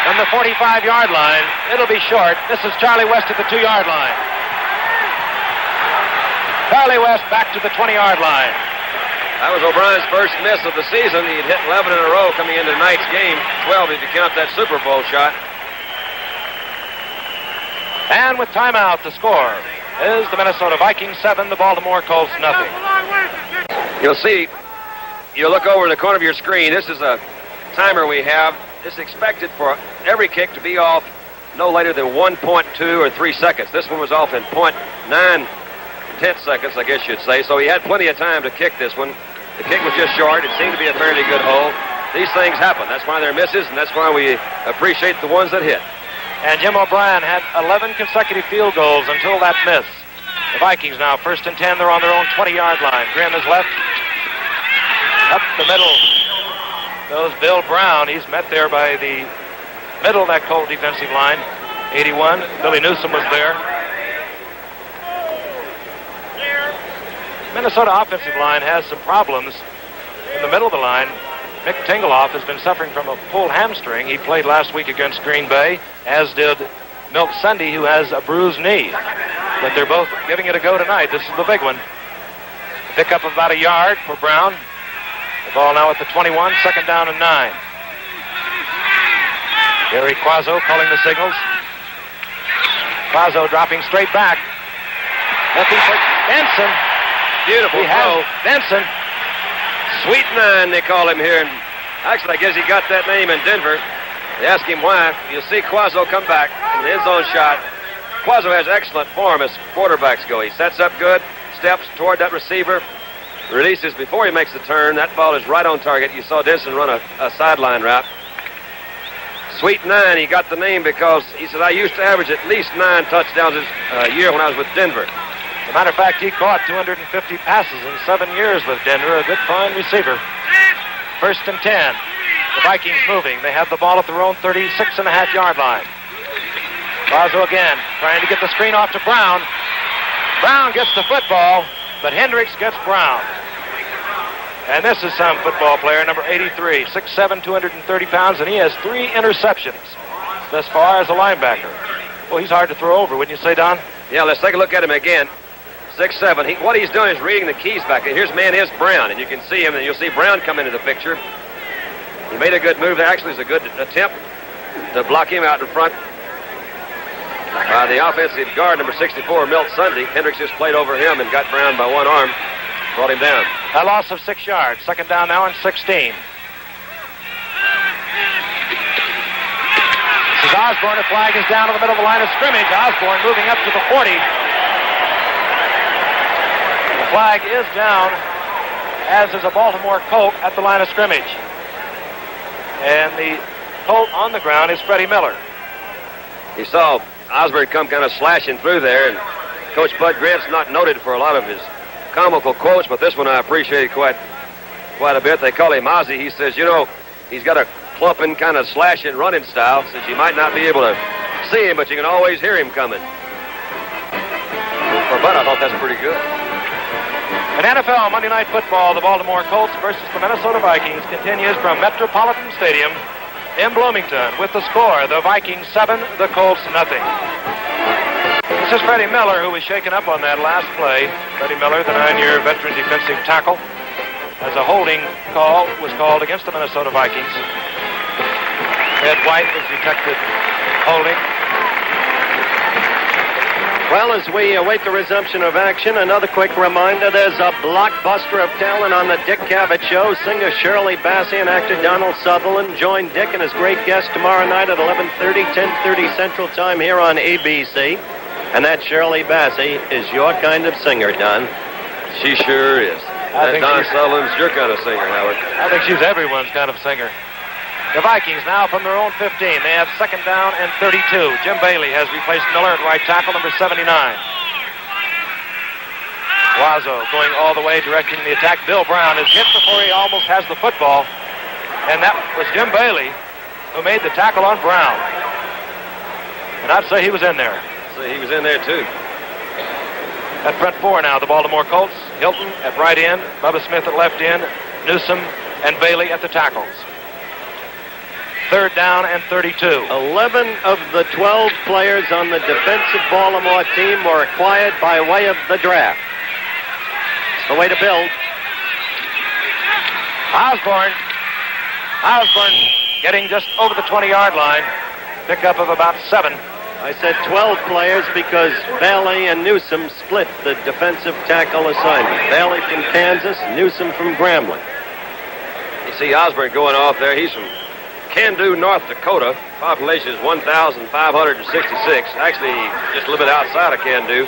From the 45-yard line, it'll be short. This is Charlie West at the 2-yard line. Charlie West back to the 20-yard line. That was O'Brien's first miss of the season. He'd hit 11 in a row coming into tonight's game. 12 if you count that Super Bowl shot. And with timeout, the score is the Minnesota Vikings 7, the Baltimore Colts nothing. You'll see, you look over in the corner of your screen, this is a timer we have. It's expected for every kick to be off no later than 1.2 or 3 seconds. This one was off in 0.9 seconds, I guess you'd say. So he had plenty of time to kick this one. The kick was just short. It seemed to be a fairly good hole. These things happen. That's why they're misses, and that's why we appreciate the ones that hit. And Jim O'Brien had 11 consecutive field goals until that miss. The Vikings now, 1st and 10. They're on their own 20-yard line. Grimm is left. Up the middle goes Bill Brown. He's met there by the middle of that Colt defensive line. 81. Billy Newsom was there. Minnesota offensive line has some problems in the middle of the line. Mick Tingeloff has been suffering from a pulled hamstring. He played last week against Green Bay, as did Milt Sunday, who has a bruised knee. But they're both giving it a go tonight. This is the big one. A pickup of about a yard for Brown. The ball now at the 21, 2nd down and 9. Gary Quazzo calling the signals. Quazzo dropping straight back. Looking for Benson. Beautiful throw. Benson. Sweet 9, they call him here. And actually, I guess he got that name in Denver. They ask him why. You'll see Quazzo come back in the end zone shot. Quazzo has excellent form as quarterbacks go. He sets up good, steps toward that receiver, releases before he makes the turn. That ball is right on target. You saw Denson run a sideline route. Sweet 9, he got the name because he said, I used to average at least 9 touchdowns a year when I was with Denver. As a matter of fact, he caught 250 passes in 7 years with Denver. A good, fine receiver. 1st and 10. The Vikings moving. They have the ball at their own 36.5-yard line. Quazzo again, trying to get the screen off to Brown. Brown gets the football, but Hendricks gets Brown. And this is some football player, number 83, 6'7", 230 pounds, and he has 3 interceptions thus far as a linebacker. Well, he's hard to throw over, wouldn't you say, Don? Yeah, let's take a look at him again. 6'7". What he's doing is reading the keys back. Here's man is Brown, and you can see him, and you'll see Brown come into the picture. He made a good move there. Actually, it's a good attempt to block him out in front. by the offensive guard, number 64, Milt Sunday. Hendricks just played over him and got Brown by one arm, brought him down. A loss of 6 yards. Second down now and 16. This is Osborne. The flag is down in the middle of the line of scrimmage. Osborne moving up to the 40. The flag is down, as is a Baltimore Colt at the line of scrimmage. And the Colt on the ground is Freddie Miller. He saw Osborne come kind of slashing through there, and Coach Bud Grant's not noted for a lot of his comical quotes, but this one I appreciate quite a bit. They call him Ozzy. He says, you know, he's got a clumping, kind of slashing, running style, since you might not be able to see him, but you can always hear him coming. For Bud, I thought that's pretty good. In NFL Monday Night Football, the Baltimore Colts versus the Minnesota Vikings continues from Metropolitan Stadium in Bloomington with the score, the Vikings 7, the Colts nothing. This is Freddie Miller, who was shaken up on that last play. Freddie Miller, the 9-year veteran defensive tackle, as a holding call was called against the Minnesota Vikings. Ed White was detected holding. Well, as we await the resumption of action, another quick reminder, there's a blockbuster of talent on the Dick Cavett Show. Singer Shirley Bassey and actor Donald Sutherland join Dick and his great guest tomorrow night at 11:30, 10:30 Central Time here on ABC. And that Shirley Bassey is your kind of singer, Don. She sure is. That Don Sutherland's your kind of singer, Howard. I think she's everyone's kind of singer. The Vikings now from their own 15. They have second down and 32. Jim Bailey has replaced Miller at right tackle, number 79. Wazo going all the way, directing the attack. Bill Brown is hit before he almost has the football. And that was Jim Bailey who made the tackle on Brown. And I'd say he was in there. He was in there, too. At front four now, the Baltimore Colts. Hilton at right end, Bubba Smith at left end, Newsom and Bailey at the tackles. Third down and 32. 11 of the 12 players on the defensive Baltimore team were acquired by way of the draft. It's the way to build. Osborne getting just over the 20-yard line. Pickup of about 7. I said 12 players because Bailey and Newsom split the defensive tackle assignment. Bailey from Kansas, Newsom from Grambling. You see Osborne going off there. He's from Candu, North Dakota. Population is 1,566. Actually, just a little bit outside of Candu.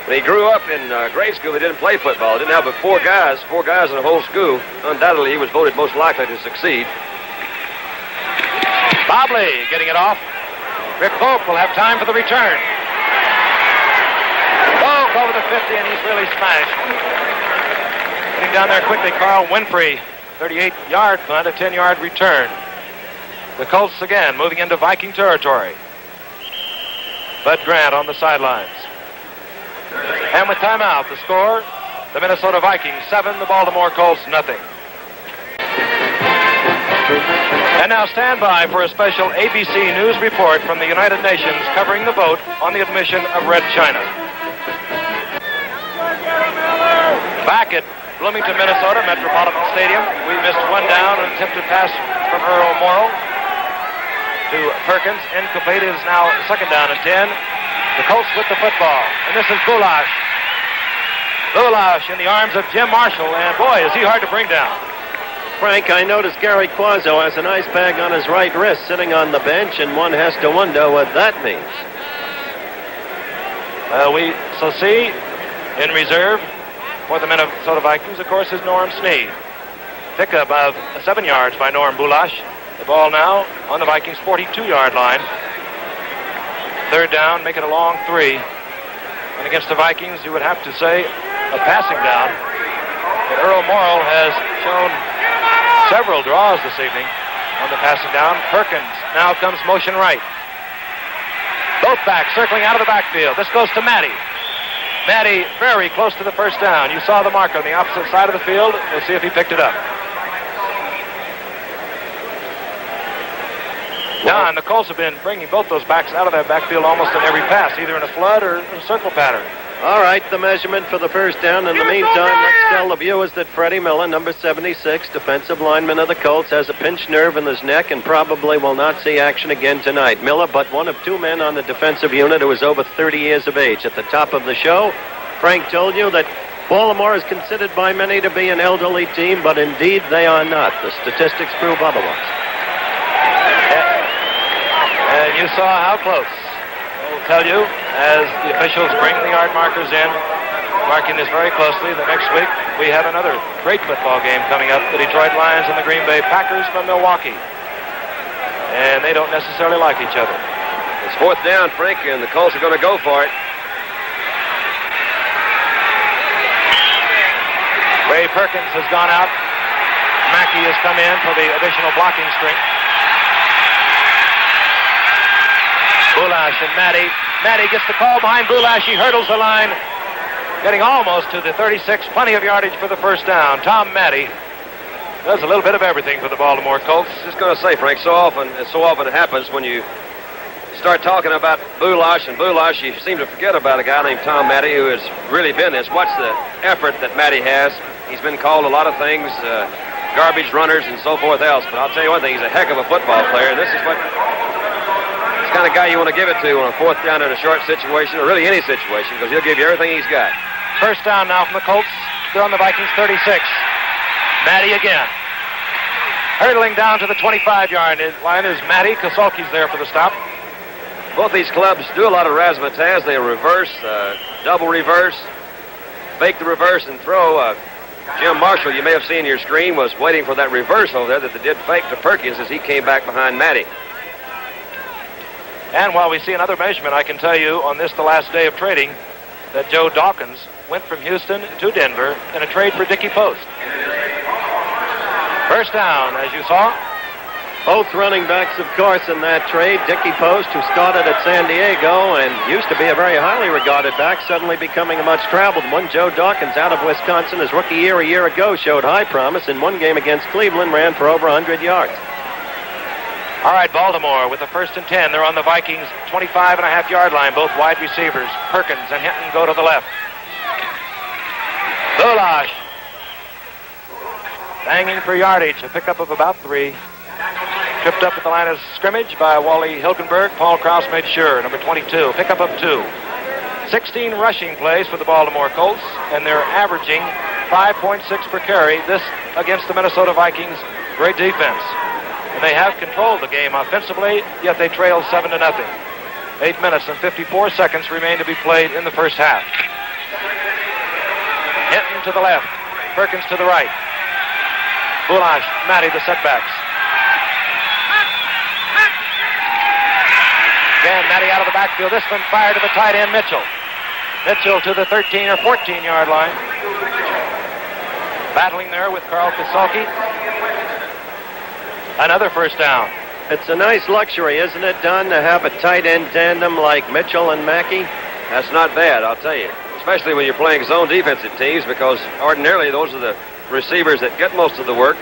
When he grew up in grade school, he didn't play football. He didn't have but four guys in the whole school. Undoubtedly, he was voted most likely to succeed. Bobley getting it off. Rick Volk will have time for the return. Volk over the 50, and he's really smashed. Getting down there quickly, Carl Winfrey. 38-yard punt, a 10-yard return. The Colts again moving into Viking territory. Bud Grant on the sidelines. And with timeout, the score, the Minnesota Vikings 7, the Baltimore Colts nothing. And now stand by for a special ABC News report from the United Nations covering the vote on the admission of Red China. Back at Bloomington, Minnesota, Metropolitan Stadium, we missed one down, an attempted pass from Earl Morrill to Perkins. Incomplete. It is now second down and 10. The Colts with the football. And this is Bulash. Bulash in the arms of Jim Marshall, and boy, is he hard to bring down. Frank, I noticed Gary Quazzo has an ice bag on his right wrist sitting on the bench, and one has to wonder what that means. We shall see in reserve for the Minnesota Vikings, of course, is Norm Snee. Pickup of 7 yards by Norm Bulash. The ball now on the Vikings' 42-yard line. Third down, make it a long 3. And against the Vikings, you would have to say a passing down. But Earl Morrill has shown several draws this evening on the passing down. Perkins now comes motion right. Both backs circling out of the backfield. This goes to Matty. Matty very close to the first down. You saw the marker on the opposite side of the field. We'll see if he picked it up. Don, the Colts have been bringing both those backs out of that backfield almost in every pass, either in a flood or in a circle pattern. All right, the measurement for the first down. In the meantime, let's tell the viewers that Freddie Miller, number 76, defensive lineman of the Colts, has a pinched nerve in his neck and probably will not see action again tonight. Miller, but one of two men on the defensive unit who is over 30 years of age. At the top of the show, Frank told you that Baltimore is considered by many to be an elderly team, but indeed they are not. The statistics prove otherwise. And you saw how close. I'll tell you, as the officials bring the yard markers in, marking this very closely, the next week we have another great football game coming up, the Detroit Lions and the Green Bay Packers from Milwaukee. And they don't necessarily like each other. It's fourth down, Frank, and the Colts are going to go for it. Ray Perkins has gone out. Mackey has come in for the additional blocking string. Bulash and Matty. Matty gets the call behind Bulash. He hurdles the line, getting almost to the 36. Plenty of yardage for the first down. Tom Matty does a little bit of everything for the Baltimore Colts. Just going to say, Frank, so often it happens when you start talking about Bulash and Bulash, you seem to forget about a guy named Tom Matty who has really been this. Watch the effort that Matty has. He's been called a lot of things, garbage runners and so forth else. But I'll tell you one thing, he's a heck of a football player, and this is what the kind of guy you want to give it to on a fourth down in a short situation, or really any situation, because he'll give you everything he's got. First down now from the Colts. They're on the Vikings 36. Matty again. Hurdling down to the 25-yard line is Matty. Kosolki's there for the stop. Both these clubs do a lot of razzmatazz. They reverse, double reverse, fake the reverse and throw. Jim Marshall, you may have seen your screen, was waiting for that reverse over there that they did fake to Perkins as he came back behind Matty. And while we see another measurement, I can tell you on this, the last day of trading, that Joe Dawkins went from Houston to Denver in a trade for Dickie Post. First down, as you saw. Both running backs, of course, in that trade. Dickie Post, who started at San Diego and used to be a very highly regarded back, suddenly becoming a much traveled one. Joe Dawkins, out of Wisconsin, his rookie year a year ago, showed high promise. In one game against Cleveland, ran for over 100 yards. All right, Baltimore with the first and 10. They're on the Vikings' 25.5-yard line. Both wide receivers, Perkins and Hinton, go to the left. Bulash banging for yardage, a pickup of about 3. Tripped up at the line of scrimmage by Wally Hilgenberg. Paul Krause made sure. Number 22, pickup of 2. 16 rushing plays for the Baltimore Colts, and they're averaging 5.6 per carry. This against the Minnesota Vikings' great defense. And they have controlled the game offensively, yet they trailed 7-0. 8 minutes and 54 seconds remain to be played in the first half. Hinton to the left, Perkins to the right. Bulash, Matty, the setbacks. Again, Matty out of the backfield. This one fired to the tight end, Mitchell. Mitchell to the 13 or 14-yard line. Battling there with Carl Kosolki. Another first down. It's a nice luxury, isn't it, Don, to have a tight end tandem like Mitchell and Mackey? That's not bad, I'll tell you. Especially when you're playing zone defensive teams, because ordinarily those are the receivers that get most of the work.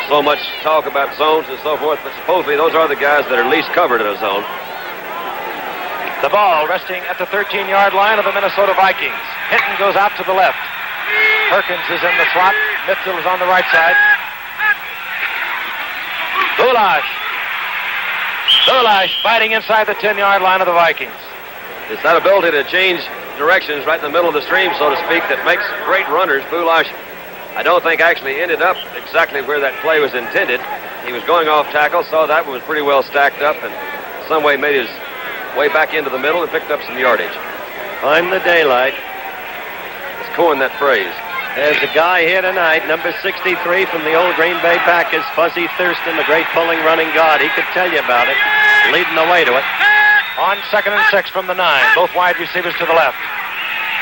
So much talk about zones and so forth, but supposedly those are the guys that are least covered in a zone. The ball resting at the 13-yard line of the Minnesota Vikings. Hinton goes out to the left. Perkins is in the slot. Mitchell is on the right side. Bulash fighting inside the 10-yard line of the Vikings. It's that ability to change directions right in the middle of the stream, so to speak, that makes great runners. Bulash, I don't think actually ended up exactly where that play was intended. He was going off tackle, saw that one was pretty well stacked up, and some way made his way back into the middle and picked up some yardage. Find the daylight. Let's coin that phrase. There's a guy here tonight, number 63 from the old Green Bay Packers, Fuzzy Thurston, the great pulling running guard. He could tell you about it, leading the way to it. On 2nd and 6 from the 9, both wide receivers to the left.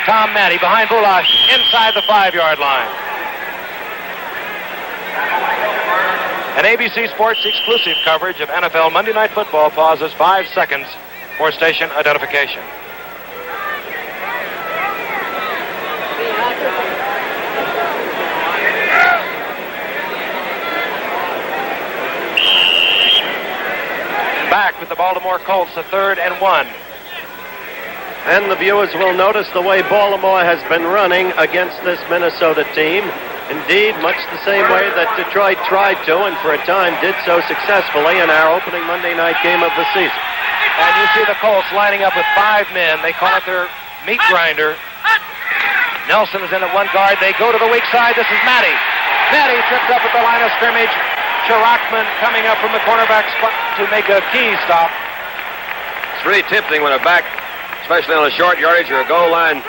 Tom Matty behind Bulash, inside the 5-yard line. An ABC Sports exclusive coverage of NFL Monday Night Football pauses 5 seconds for station identification. Back with the Baltimore Colts, a 3rd and 1. And the viewers will notice the way Baltimore has been running against this Minnesota team. Indeed, much the same way that Detroit tried to, and for a time did so successfully in our opening Monday night game of the season. And you see the Colts lining up with 5 men. They call it their meat grinder. Nelson is in at one guard. They go to the weak side. This is Matty. Matty tripped up at the line of scrimmage. Chirackman coming up from the cornerback spot to make a key stop. It's really tempting when a back, especially on a short yardage or a goal line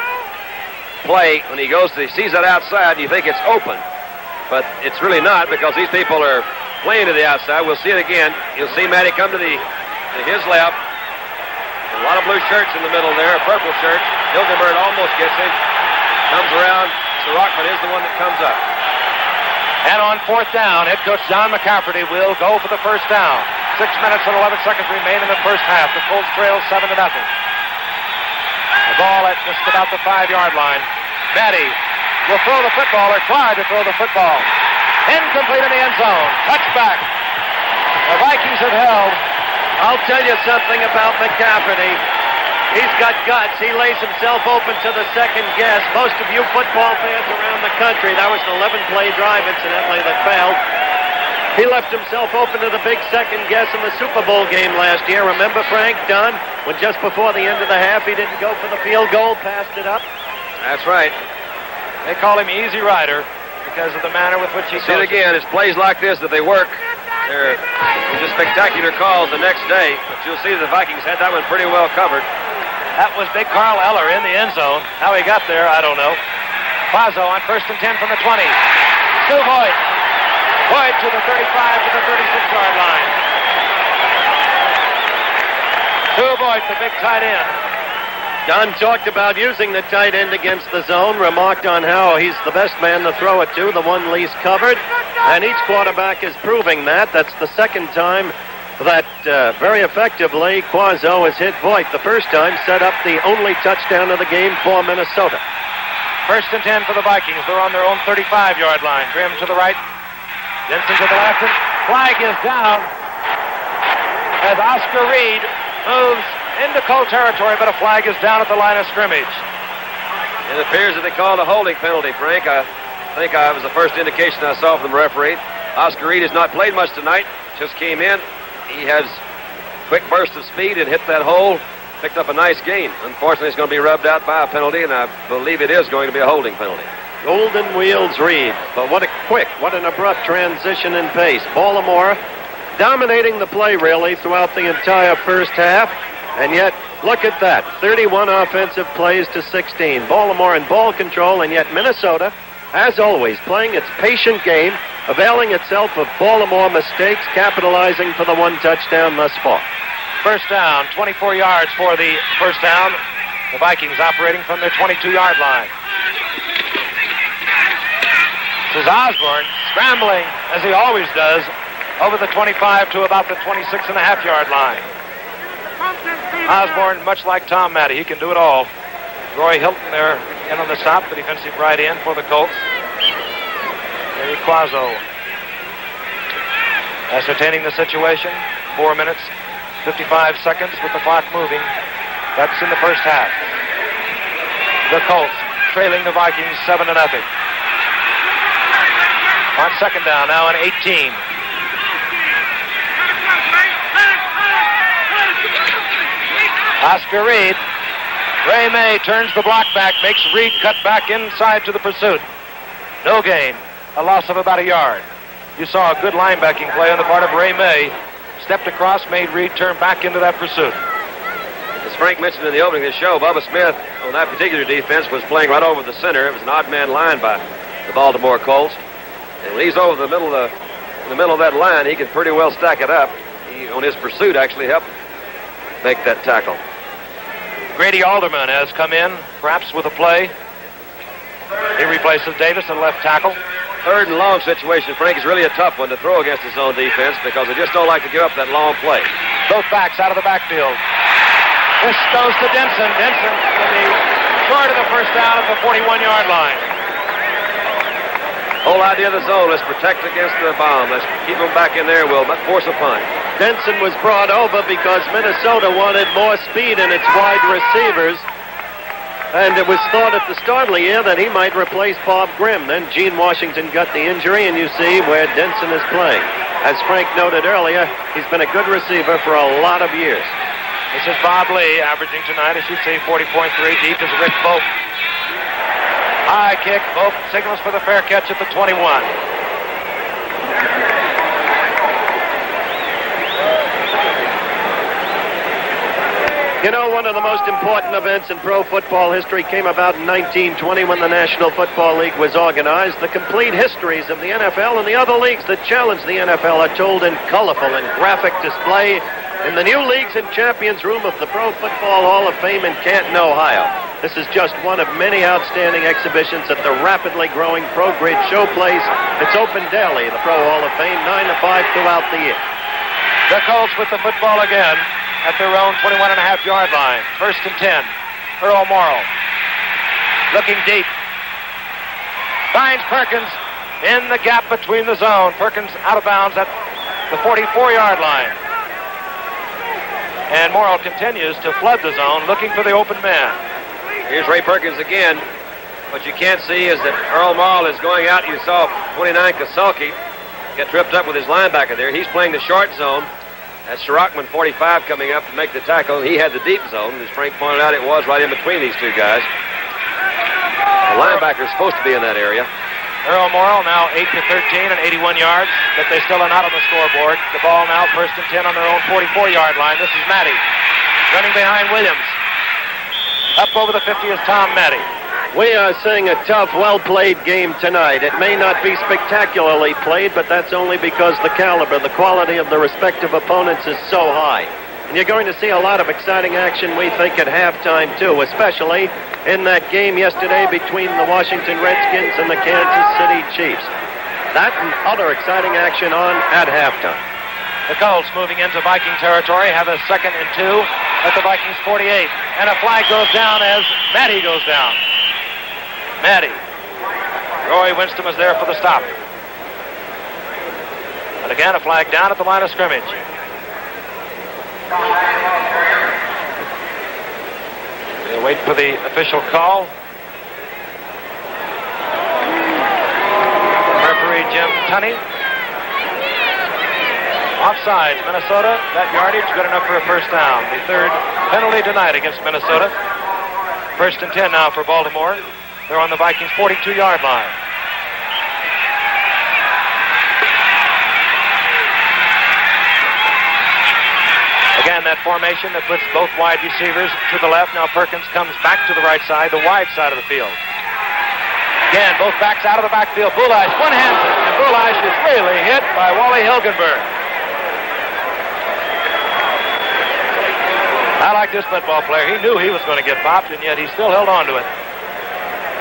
play, when he goes to, he sees that outside, and you think it's open. But it's really not, because these people are playing to the outside. We'll see it again. You'll see Matty come to his left. A lot of blue shirts in the middle there, a purple shirt. Hilgenberg almost gets him. Comes around. Chirackman is the one that comes up. And on 4th down, head coach John McCafferty will go for the first down. 6 minutes and 11 seconds remain in the first half. The Colts trail 7-0. The ball at just about the 5-yard line. Matty will throw the football, or try to throw the football. Incomplete in the end zone. Touchback. The Vikings have held. I'll tell you something about McCafferty. He's got guts. He lays himself open to the second guess. Most of you football fans around the country, that was an 11-play drive, incidentally, that failed. He left himself open to the big second guess in the Super Bowl game last year. Remember, Frank Dunn, when just before the end of the half he didn't go for the field goal, passed it up? That's right. They call him Easy Rider because of the manner with which he See it again. It's plays like this that they work. They're just spectacular calls the next day. But you'll see the Vikings had that one pretty well covered. That was big Carl Eller in the end zone. How he got there, I don't know. Pazzo on 1st and 10 from the 20. Stu Voigt. Voigt to the 35 to the 36-yard line. Stu Voigt, the big tight end. Don talked about using the tight end against the zone, remarked on how he's the best man to throw it to, the one least covered, and each quarterback is proving that. That's the second time that very effectively Quazzo has hit Voigt. The first time set up the only touchdown of the game for Minnesota. 1st and 10 for the Vikings. They're on their own 35-yard line. Grimm to the right. Jensen to the left. Flag is down as Oscar Reed moves into Colt territory, but a flag is down at the line of scrimmage. It appears that they called a holding penalty, Frank. I think that was the first indication I saw from the referee. Oscar Reed has not played much tonight. Just came in. He has quick burst of speed and hit that hole. Picked up a nice gain. Unfortunately, it's going to be rubbed out by a penalty, and I believe it is going to be a holding penalty. Golden wheels Reed. But what an abrupt transition in pace. Baltimore dominating the play, really, throughout the entire first half. And yet, look at that. 31 offensive plays to 16. Baltimore in ball control, and yet Minnesota, as always, playing its patient game, availing itself of Baltimore mistakes, capitalizing for the one touchdown thus far. First down, 24 yards for the first down. The Vikings operating from their 22-yard line. This is Osborne scrambling, as he always does, over the 25 to about the 26.5-yard line. Osborne, much like Tom Matty, he can do it all. Roy Hilton there in on the stop, the defensive right end for the Colts. Jerry Quazzo ascertaining the situation. 4 minutes, 55 seconds with the clock moving. That's in the first half. The Colts trailing the Vikings 7-0. On second down, now on 18. Oscar Reed. Ray May turns the block back, makes Reed cut back inside to the pursuit. No gain. A loss of about a yard. You saw a good linebacking play on the part of Ray May. Stepped across, made Reed turn back into that pursuit. As Frank mentioned in the opening of the show, Bubba Smith on that particular defense was playing right over the center. It was an odd man line by the Baltimore Colts. And when he's over in the middle of that line, he can pretty well stack it up. He, on his pursuit, actually helped make that tackle. Grady Alderman has come in, perhaps with a play. He replaces Davis in left tackle. Third and long situation, Frank, is really a tough one to throw against his own defense because they just don't like to give up that long play. Both backs out of the backfield. This goes to Denson. Denson will be short of the first down at the 41-yard line. Whole idea of the zone, let's protect against the bomb. Let's keep them back in there. We'll force a punt. Denson was brought over because Minnesota wanted more speed in its wide receivers. And it was thought at the start of the year that he might replace Bob Grimm. Then Gene Washington got the injury, and you see where Denson is playing. As Frank noted earlier, he's been a good receiver for a lot of years. This is Bob Lee, averaging tonight, as you see, 40.3. Deep is Rick Vogt. High kick. Vogt signals for the fair catch at the 21. You know, one of the most important events in pro football history came about in 1920 when the National Football League was organized. The complete histories of the NFL and the other leagues that challenge the NFL are told in colorful and graphic display in the new Leagues and Champions Room of the Pro Football Hall of Fame in Canton, Ohio. This is just one of many outstanding exhibitions at the rapidly growing Pro Grid Showplace. It's open daily, the Pro Hall of Fame, 9 to 5 throughout the year. The Colts with the football again at their own 21.5-yard line. 1st and 10. Earl Morrill looking deep. Finds Perkins in the gap between the zone. Perkins out of bounds at the 44-yard line. And Morrill continues to flood the zone looking for the open man. Here's Ray Perkins again. What you can't see is that Earl Morrill is going out. You saw 29 Kasulke get tripped up with his linebacker there. He's playing the short zone. That's Shirachman, 45, coming up to make the tackle. He had the deep zone. As Frank pointed out, it was right in between these two guys. The linebacker is supposed to be in that area. Earl Morrill now 8 to 13 and 81 yards, but they still are not on the scoreboard. The ball now 1st and 10 on their own 44-yard line. This is Matty running behind Williams. Up over the 50 is Tom Matty. We are seeing a tough, well-played game tonight. It may not be spectacularly played, but that's only because the caliber, the quality of the respective opponents is so high. And you're going to see a lot of exciting action, we think, at halftime, too, especially in that game yesterday between the Washington Redskins and the Kansas City Chiefs. That and other exciting action on at halftime. The Colts moving into Viking territory have a 2nd and 2 at the Vikings 48. And a flag goes down as Matty goes down. Matty. Roy Winston was there for the stop. And again, a flag down at the line of scrimmage. We'll wait for the official call. Referee Jim Tunney. Offsides, Minnesota. That yardage good enough for a first down. The 3rd penalty tonight against Minnesota. 1st and 10 now for Baltimore. They're on the Vikings' 42-yard line. Again, that formation that puts both wide receivers to the left. Now Perkins comes back to the right side, the wide side of the field. Again, both backs out of the backfield. Boulash one-hands it, and Boulash is really hit by Wally Hilgenberg. I like this football player. He knew he was going to get popped, and yet he still held on to it.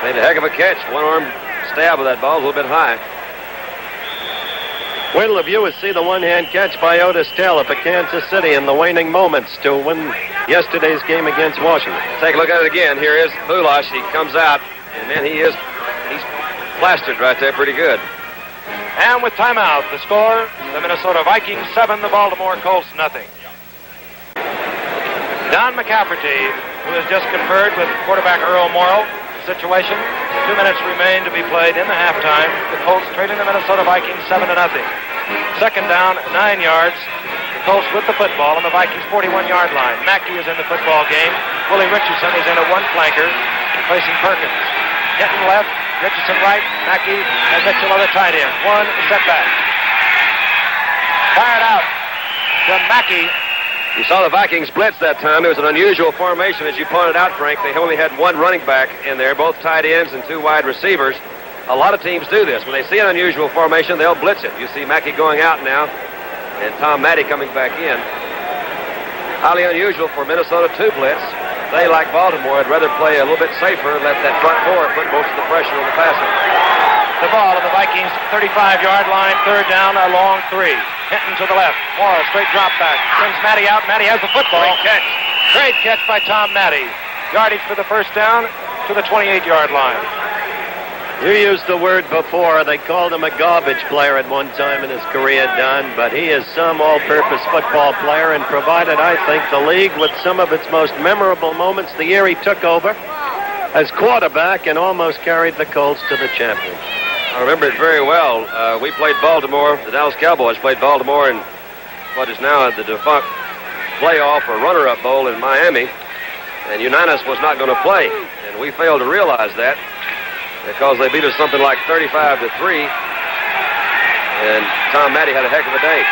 Made a heck of a catch. One-arm stab of that ball, a little bit high. Wait till the viewers see the one-hand catch by Otis Taylor for Kansas City in the waning moments to win yesterday's game against Washington. Take a look at it again. Here is Boulash. He comes out, and man, he's plastered right there pretty good. And with timeout, the score, the Minnesota Vikings 7, the Baltimore Colts nothing. Don McCafferty, who has just conferred with quarterback Earl Morrill. Situation. 2 minutes remain to be played in the halftime. The Colts trailing the Minnesota Vikings 7-0. 2nd down, 9 yards. The Colts with the football on the Vikings' 41-yard line. Mackey is in the football game. Willie Richardson is in at one flanker, replacing Perkins. Hinton left, Richardson right, Mackey and Mitchell are the tight end. One setback. Fired out to Mackey. You saw the Vikings blitz that time. It was an unusual formation, as you pointed out, Frank. They only had one running back in there, both tight ends and 2 wide receivers. A lot of teams do this. When they see an unusual formation, they'll blitz it. You see Mackey going out now, and Tom Matty coming back in. Highly unusual for Minnesota to blitz. They, like Baltimore, would rather play a little bit safer, let that front four put most of the pressure on the passer. The ball on the Vikings' 35-yard line, 3rd down, a long 3. Hinton to the left. Morrill, straight drop back. Sends Matty out. Matty has the football. Great catch. Great catch by Tom Matty. Yardage for the first down to the 28-yard line. You used the word before. They called him a garbage player at one time in his career, Don, but he is some all-purpose football player and provided, I think, the league with some of its most memorable moments the year he took over. as quarterback and almost carried the Colts to the championship. I remember it very well. We played Baltimore. The Dallas Cowboys played Baltimore in what is now the defunct playoff or runner-up bowl in Miami. And Unitas was not going to play. And we failed to realize that because they beat us something like 35-3. And Tom Matty had a heck of a day.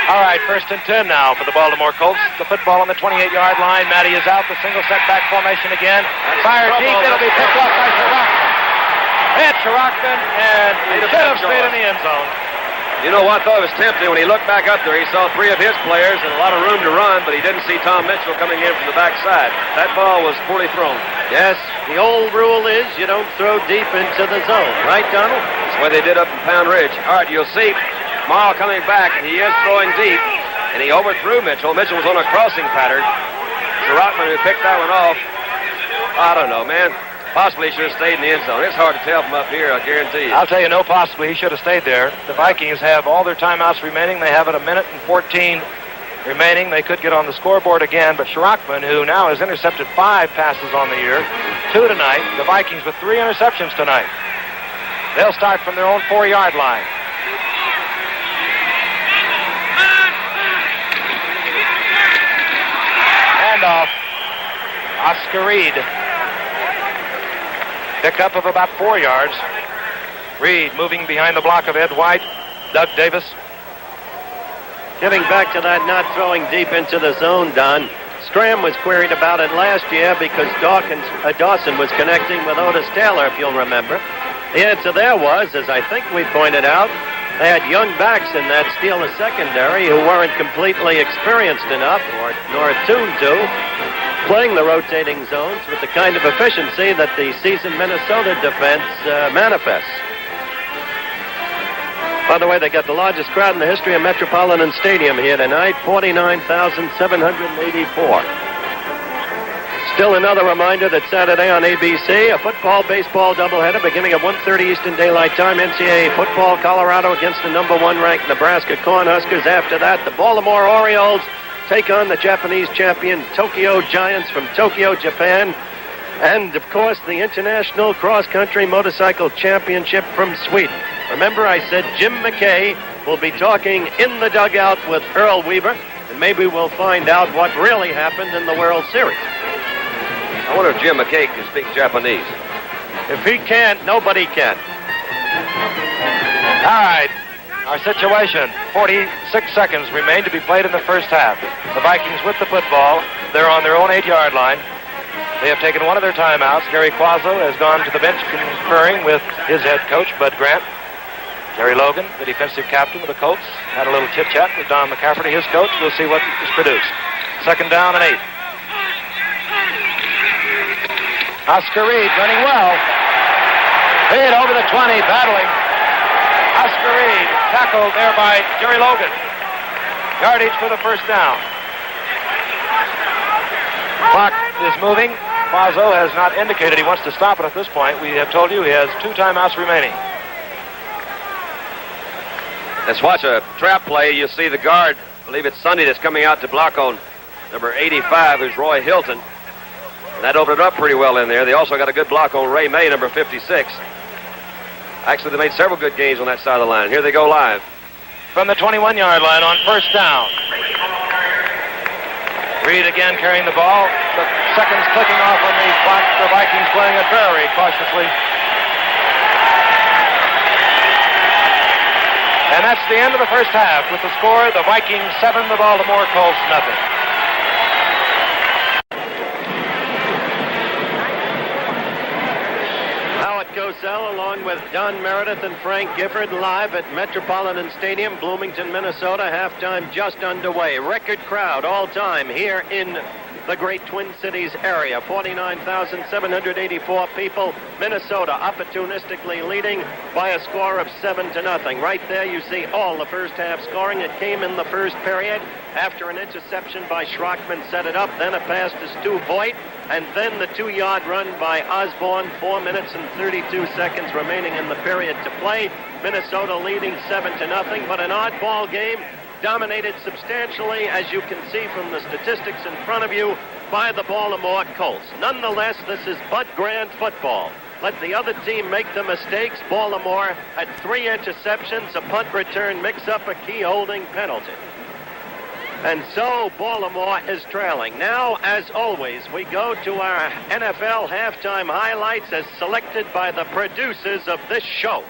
All right, 1st and 10 now for the Baltimore Colts. The football on the 28-yard line. Matty is out. The single setback formation again. Fire deep. It'll be picked off by Sherrockman. Hit Sherrockman, and he should have stayed in the end zone. You know what, though? It was tempting. When he looked back up there, he saw 3 of his players and a lot of room to run, but he didn't see Tom Mitchell coming in from the backside. That ball was poorly thrown. Yes, the old rule is you don't throw deep into the zone. Right, Donald? That's what they did up in Pound Ridge. All right, you'll see Morrow coming back, and he is throwing deep, and he overthrew Mitchell. Mitchell was on a crossing pattern. Sherrockman, who picked that one off, I don't know, man. Possibly he should have stayed in the end zone. It's hard to tell from up here, I guarantee you. I'll tell you, no, possibly he should have stayed there. The Vikings have all their timeouts remaining. They have it 1 minute and 14 remaining. They could get on the scoreboard again, but Sherrockman, who now has intercepted 5 passes on the year, 2 tonight. The Vikings with 3 interceptions tonight. They'll start from their own 4-yard line. Handoff. Oscar Reed. Pickup of about 4 yards. Reed moving behind the block of Ed White. Doug Davis. Getting back to that not throwing deep into the zone, Don. Scram was queried about it last year because Dawson was connecting with Otis Taylor, if you'll remember. The answer there was, as I think we pointed out, they had young backs in that Steelers secondary who weren't completely experienced enough nor attuned to playing the rotating zones with the kind of efficiency that the seasoned Minnesota defense manifests. By the way, they got the largest crowd in the history of Metropolitan Stadium here tonight, 49,784. Still another reminder that Saturday on ABC, a football-baseball doubleheader beginning at 1:30 Eastern Daylight Time. NCAA football, Colorado against the number 1 ranked Nebraska Cornhuskers. After that, the Baltimore Orioles take on the Japanese champion Tokyo Giants from Tokyo, Japan. And, of course, the International Cross-Country Motorcycle Championship from Sweden. Remember, I said Jim McKay will be talking in the dugout with Earl Weaver, and maybe we'll find out what really happened in the World Series. I wonder if Jim McKay can speak Japanese. If he can't, nobody can. All right. Our situation, 46 seconds remain to be played in the first half. The Vikings with the football. They're on their own 8-yard line. They have taken one of their timeouts. Gary Quazzo has gone to the bench conferring with his head coach, Bud Grant. Jerry Logan, the defensive captain of the Colts, had a little chit-chat with Don McCafferty, his coach. We'll see what is produced. 2nd down and 8. Oscar Reed running well. Reed over the 20, battling. Oscar Reed tackled there by Jerry Logan. Yardage for the first down. Clock is moving. Quazzo has not indicated he wants to stop it at this point. We have told you he has 2 timeouts remaining. Let's watch a trap play. You see the guard, I believe it's Sunday, that's coming out to block on number 85, who's Roy Hilton. That opened it up pretty well in there. They also got a good block on Ray May, number 56. Actually, they made several good games on that side of the line. Here they go live. From the 21-yard line on first down. Reed again carrying the ball. The seconds clicking off on the clock. The Vikings playing it very cautiously. And that's the end of the first half with the score, the Vikings 7, the Baltimore Colts nothing. Cosell, along with Don Meredith and Frank Gifford, live at Metropolitan Stadium, Bloomington, Minnesota. Halftime just underway. Record crowd all time here in the great Twin Cities area. 49,784 people. Minnesota opportunistically leading by a score of 7-0. Right there you see all the first half scoring. It came in the first period after an interception by Schrockman set it up, then a pass to Stu Voigt, and then the 2-yard run by Osborne. 4 minutes and 32 seconds remaining in the period to play. Minnesota leading 7-0, but an oddball game. dominated substantially, as you can see from the statistics in front of you, by the Baltimore Colts. Nonetheless, this is Bud Grant football. Let the other team make the mistakes. Baltimore had 3 interceptions, a punt return mix-up, a key holding penalty. And so Baltimore is trailing. Now, as always, we go to our NFL halftime highlights as selected by the producers of this show.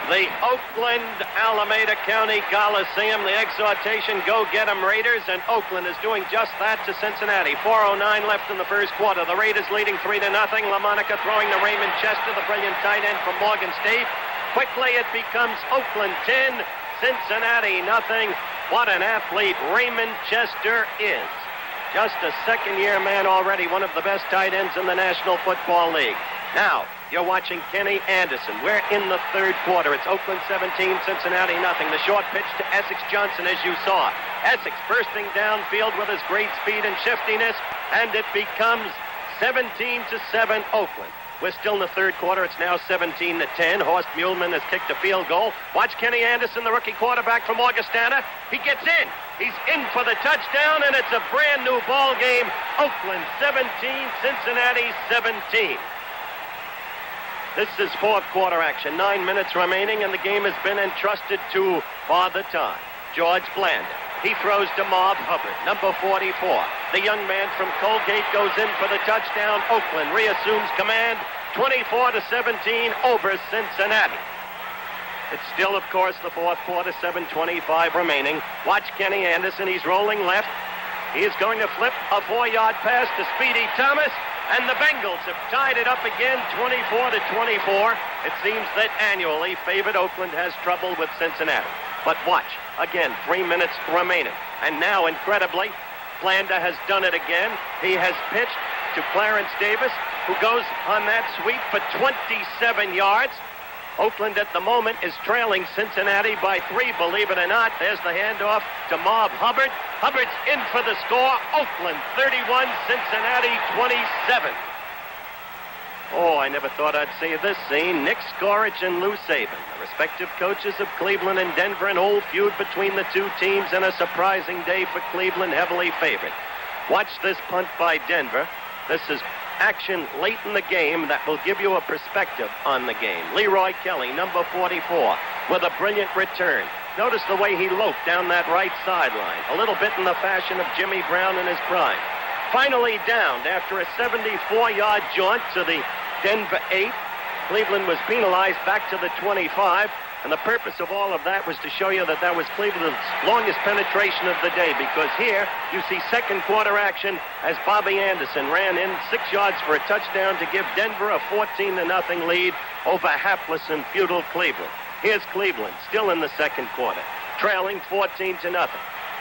The Oakland Alameda County Coliseum, the exhortation, go get 'em Raiders, and Oakland is doing just that to Cincinnati. 4:09 left in the first quarter. The Raiders leading 3-0. LaMonica throwing to Raymond Chester, the brilliant tight end from Morgan State. Quickly it becomes Oakland 10, Cincinnati nothing. What an athlete Raymond Chester is. Just a second-year man already, one of the best tight ends in the National Football League. Now, you're watching Kenny Anderson. We're in the third quarter. It's Oakland 17, Cincinnati nothing. The short pitch to Essex Johnson, as you saw. Essex bursting downfield with his great speed and shiftiness, and it becomes 17-7 Oakland. We're still in the third quarter. It's now 17-10. Horst Muhlman has kicked a field goal. Watch Kenny Anderson, the rookie quarterback from Augustana. He gets in. He's in for the touchdown, and it's a brand new ball game. Oakland 17, Cincinnati 17. This is fourth quarter action. 9 minutes remaining, and the game has been entrusted to Father Time, George Blanda. He throws to Marv Hubbard, number 44. The young man from Colgate goes in for the touchdown. Oakland reassumes command, 24-17 over Cincinnati. It's still, of course, the fourth quarter, 7:25 remaining. Watch Kenny Anderson. He's rolling left. He is going to flip a 4-yard pass to Speedy Thomas, and the Bengals have tied it up again, 24-24. It seems that annually favored Oakland has trouble with Cincinnati. But watch, again, 3 minutes remaining. And now, incredibly, Blanda has done it again. He has pitched to Clarence Davis, who goes on that sweep for 27 yards. Oakland at the moment is trailing Cincinnati by 3, believe it or not. There's the handoff to Marv Hubbard. Hubbard's in for the score. Oakland 31, Cincinnati 27. Oh, I never thought I'd see this scene. Nick Skorich and Lou Saban, the respective coaches of Cleveland and Denver, an old feud between the two teams, and a surprising day for Cleveland, heavily favored. Watch this punt by Denver. This is action late in the game that will give you a perspective on the game. Leroy Kelly, number 44, with a brilliant return. Notice the way he loped down that right sideline, a little bit in the fashion of Jimmy Brown in his prime. Finally downed after a 74-yard jaunt to the Denver 8. Cleveland was penalized back to the 25. And the purpose of all of that was to show you that that was Cleveland's longest penetration of the day, because here you see second quarter action as Bobby Anderson ran in 6 yards for a touchdown to give Denver a 14-0 lead over hapless and futile Cleveland. Here's Cleveland still in the second quarter, trailing 14-0.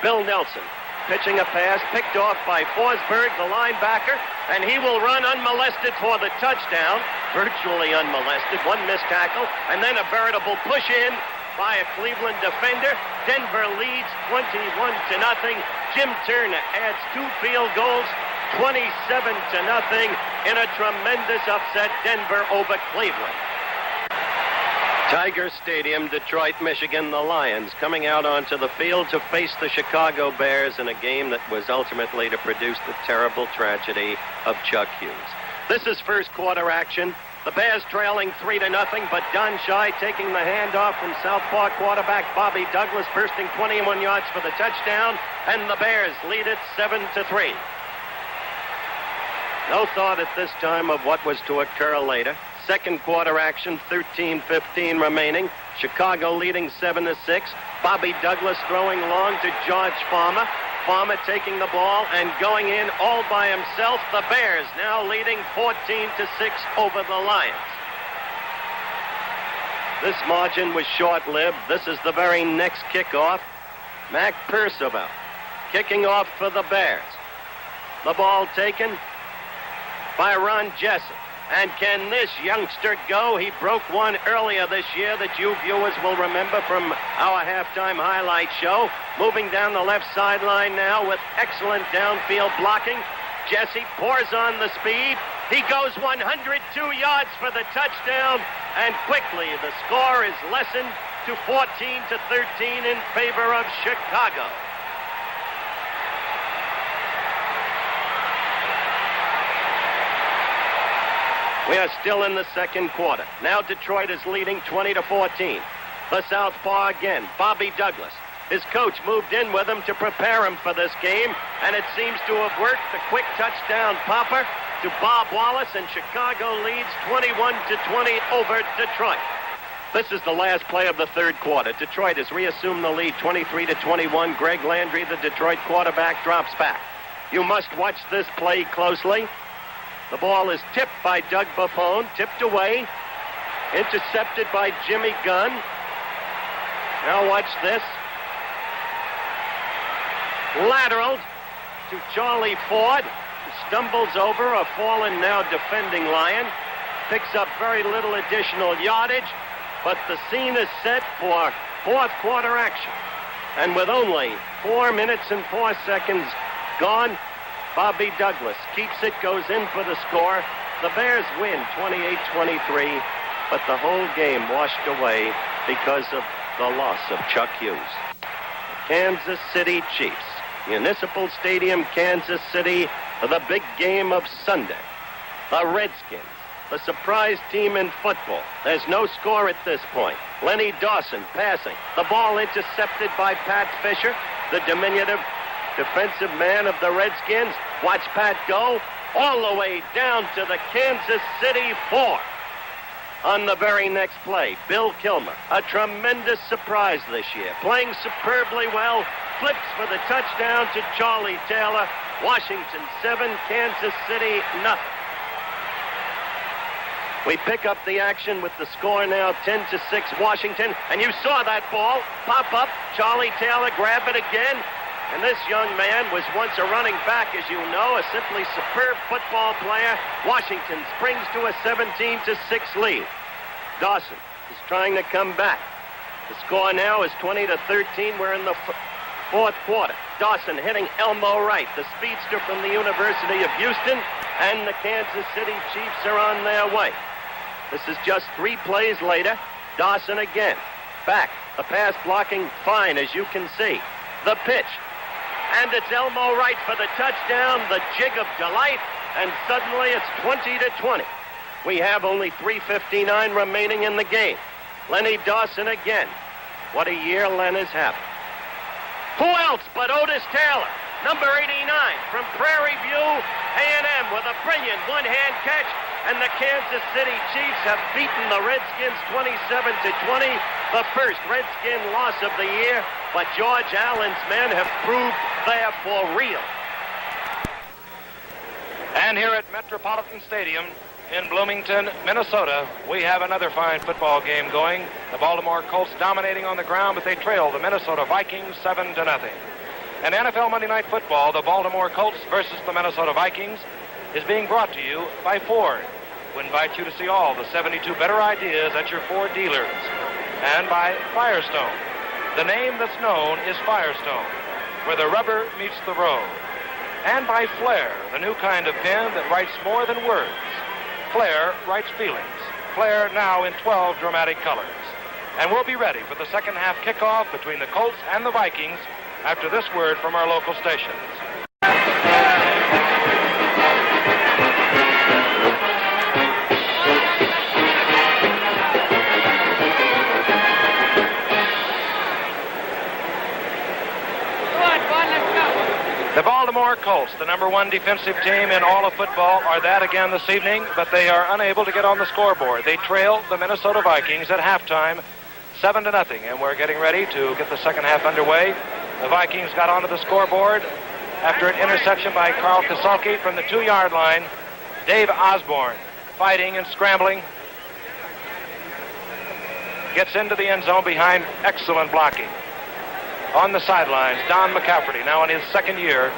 Bill Nelson pitching a pass, picked off by Forsberg, the linebacker, and he will run unmolested for the touchdown, virtually unmolested, one missed tackle, and then a veritable push-in by a Cleveland defender. Denver leads 21-0. Jim Turner adds 2 field goals, 27-0 in a tremendous upset, Denver over Cleveland. Tiger Stadium, Detroit, Michigan, the Lions coming out onto the field to face the Chicago Bears in a game that was ultimately to produce the terrible tragedy of Chuck Hughes. This is first quarter action. The Bears trailing 3-0, but Don Shai taking the handoff from Southpaw quarterback Bobby Douglas, bursting 21 yards for the touchdown, and the Bears lead it 7-3. No thought at this time of what was to occur later. Second quarter action, 13:15 remaining. Chicago leading 7-6. Bobby Douglas throwing long to George Farmer. Farmer taking the ball and going in all by himself. The Bears now leading 14-6 over the Lions. This margin was short-lived. This is the very next kickoff. Mac Percival kicking off for the Bears. The ball taken by Ron Jessup. And can this youngster go? He broke one earlier this year that you viewers will remember from our halftime highlight show. Moving down the left sideline now with excellent downfield blocking. Jesse pours on the speed. He goes 102 yards for the touchdown. And quickly the score is lessened to 14-13 in favor of Chicago. We are still in the second quarter. Now Detroit is leading 20-14. The southpaw again, Bobby Douglas. His coach moved in with him to prepare him for this game, and it seems to have worked. The quick touchdown popper to Bob Wallace, and Chicago leads 21-20 over Detroit. This is the last play of the third quarter. Detroit has reassumed the lead 23-21. Greg Landry, the Detroit quarterback, drops back. You must watch this play closely. The ball is tipped by Doug Buffone, tipped away, intercepted by Jimmy Gunn. Now watch this. Lateral to Charlie Ford, who stumbles over a fallen now defending Lion, picks up very little additional yardage, but the scene is set for fourth quarter action. And with only 4 minutes and 4 seconds gone, Bobby Douglas keeps it, goes in for the score. The Bears win 28-23, but the whole game washed away because of the loss of Chuck Hughes. Kansas City Chiefs, Municipal Stadium, Kansas City, the big game of Sunday. The Redskins, the surprise team in football. There's no score at this point. Lenny Dawson passing. The ball intercepted by Pat Fisher, the diminutive defensive man of the Redskins. Watch Pat go all the way down to the Kansas City 4. On the very next play, Bill Kilmer, a tremendous surprise this year, playing superbly well, flips for the touchdown to Charlie Taylor. Washington 7, Kansas City nothing. We pick up the action with the score now 10-6 Washington, and you saw that ball pop up. Charlie Taylor grab it again. And this young man was once a running back, as you know, a simply superb football player. Washington springs to a 17-6 lead. Dawson is trying to come back. The score now is 20-13. We're in the fourth quarter. Dawson hitting Elmo Wright, the speedster from the University of Houston, and the Kansas City Chiefs are on their way. This is just 3 plays later. Dawson again. Back. The pass blocking fine, as you can see. The pitch. And it's Elmo Wright for the touchdown, the jig of delight, and suddenly it's 20-20. We have only 3:59 remaining in the game. Lenny Dawson again. What a year Len has had. Who else but Otis Taylor, number 89 from Prairie View, A&M, with a brilliant one-hand catch, and the Kansas City Chiefs have beaten the Redskins 27-20, the first Redskin loss of the year, but George Allen's men have proved they're for real. And here at Metropolitan Stadium in Bloomington, Minnesota, we have another fine football game going. The Baltimore Colts dominating on the ground, but they trail the Minnesota Vikings 7-0. And NFL Monday Night Football, the Baltimore Colts versus the Minnesota Vikings, is being brought to you by Ford, who invite you to see all the 72 better ideas at your Ford dealers. And by Firestone. The name that's known is Firestone, where the rubber meets the road. And by Flair, the new kind of pen that writes more than words. Flair writes feelings. Flair now in 12 dramatic colors. And we'll be ready for the second half kickoff between the Colts and the Vikings after this word from our local stations. The Baltimore Colts, the number 1 defensive team in all of football, are that again this evening, but they are unable to get on the scoreboard. They trail the Minnesota Vikings at halftime 7-0, and we're getting ready to get the second half underway. The Vikings got onto the scoreboard after an interception by Carl Kasalki from the 2-yard line. Dave Osborne, fighting and scrambling, gets into the end zone behind excellent blocking. On the sidelines, Don McCafferty, now in his second year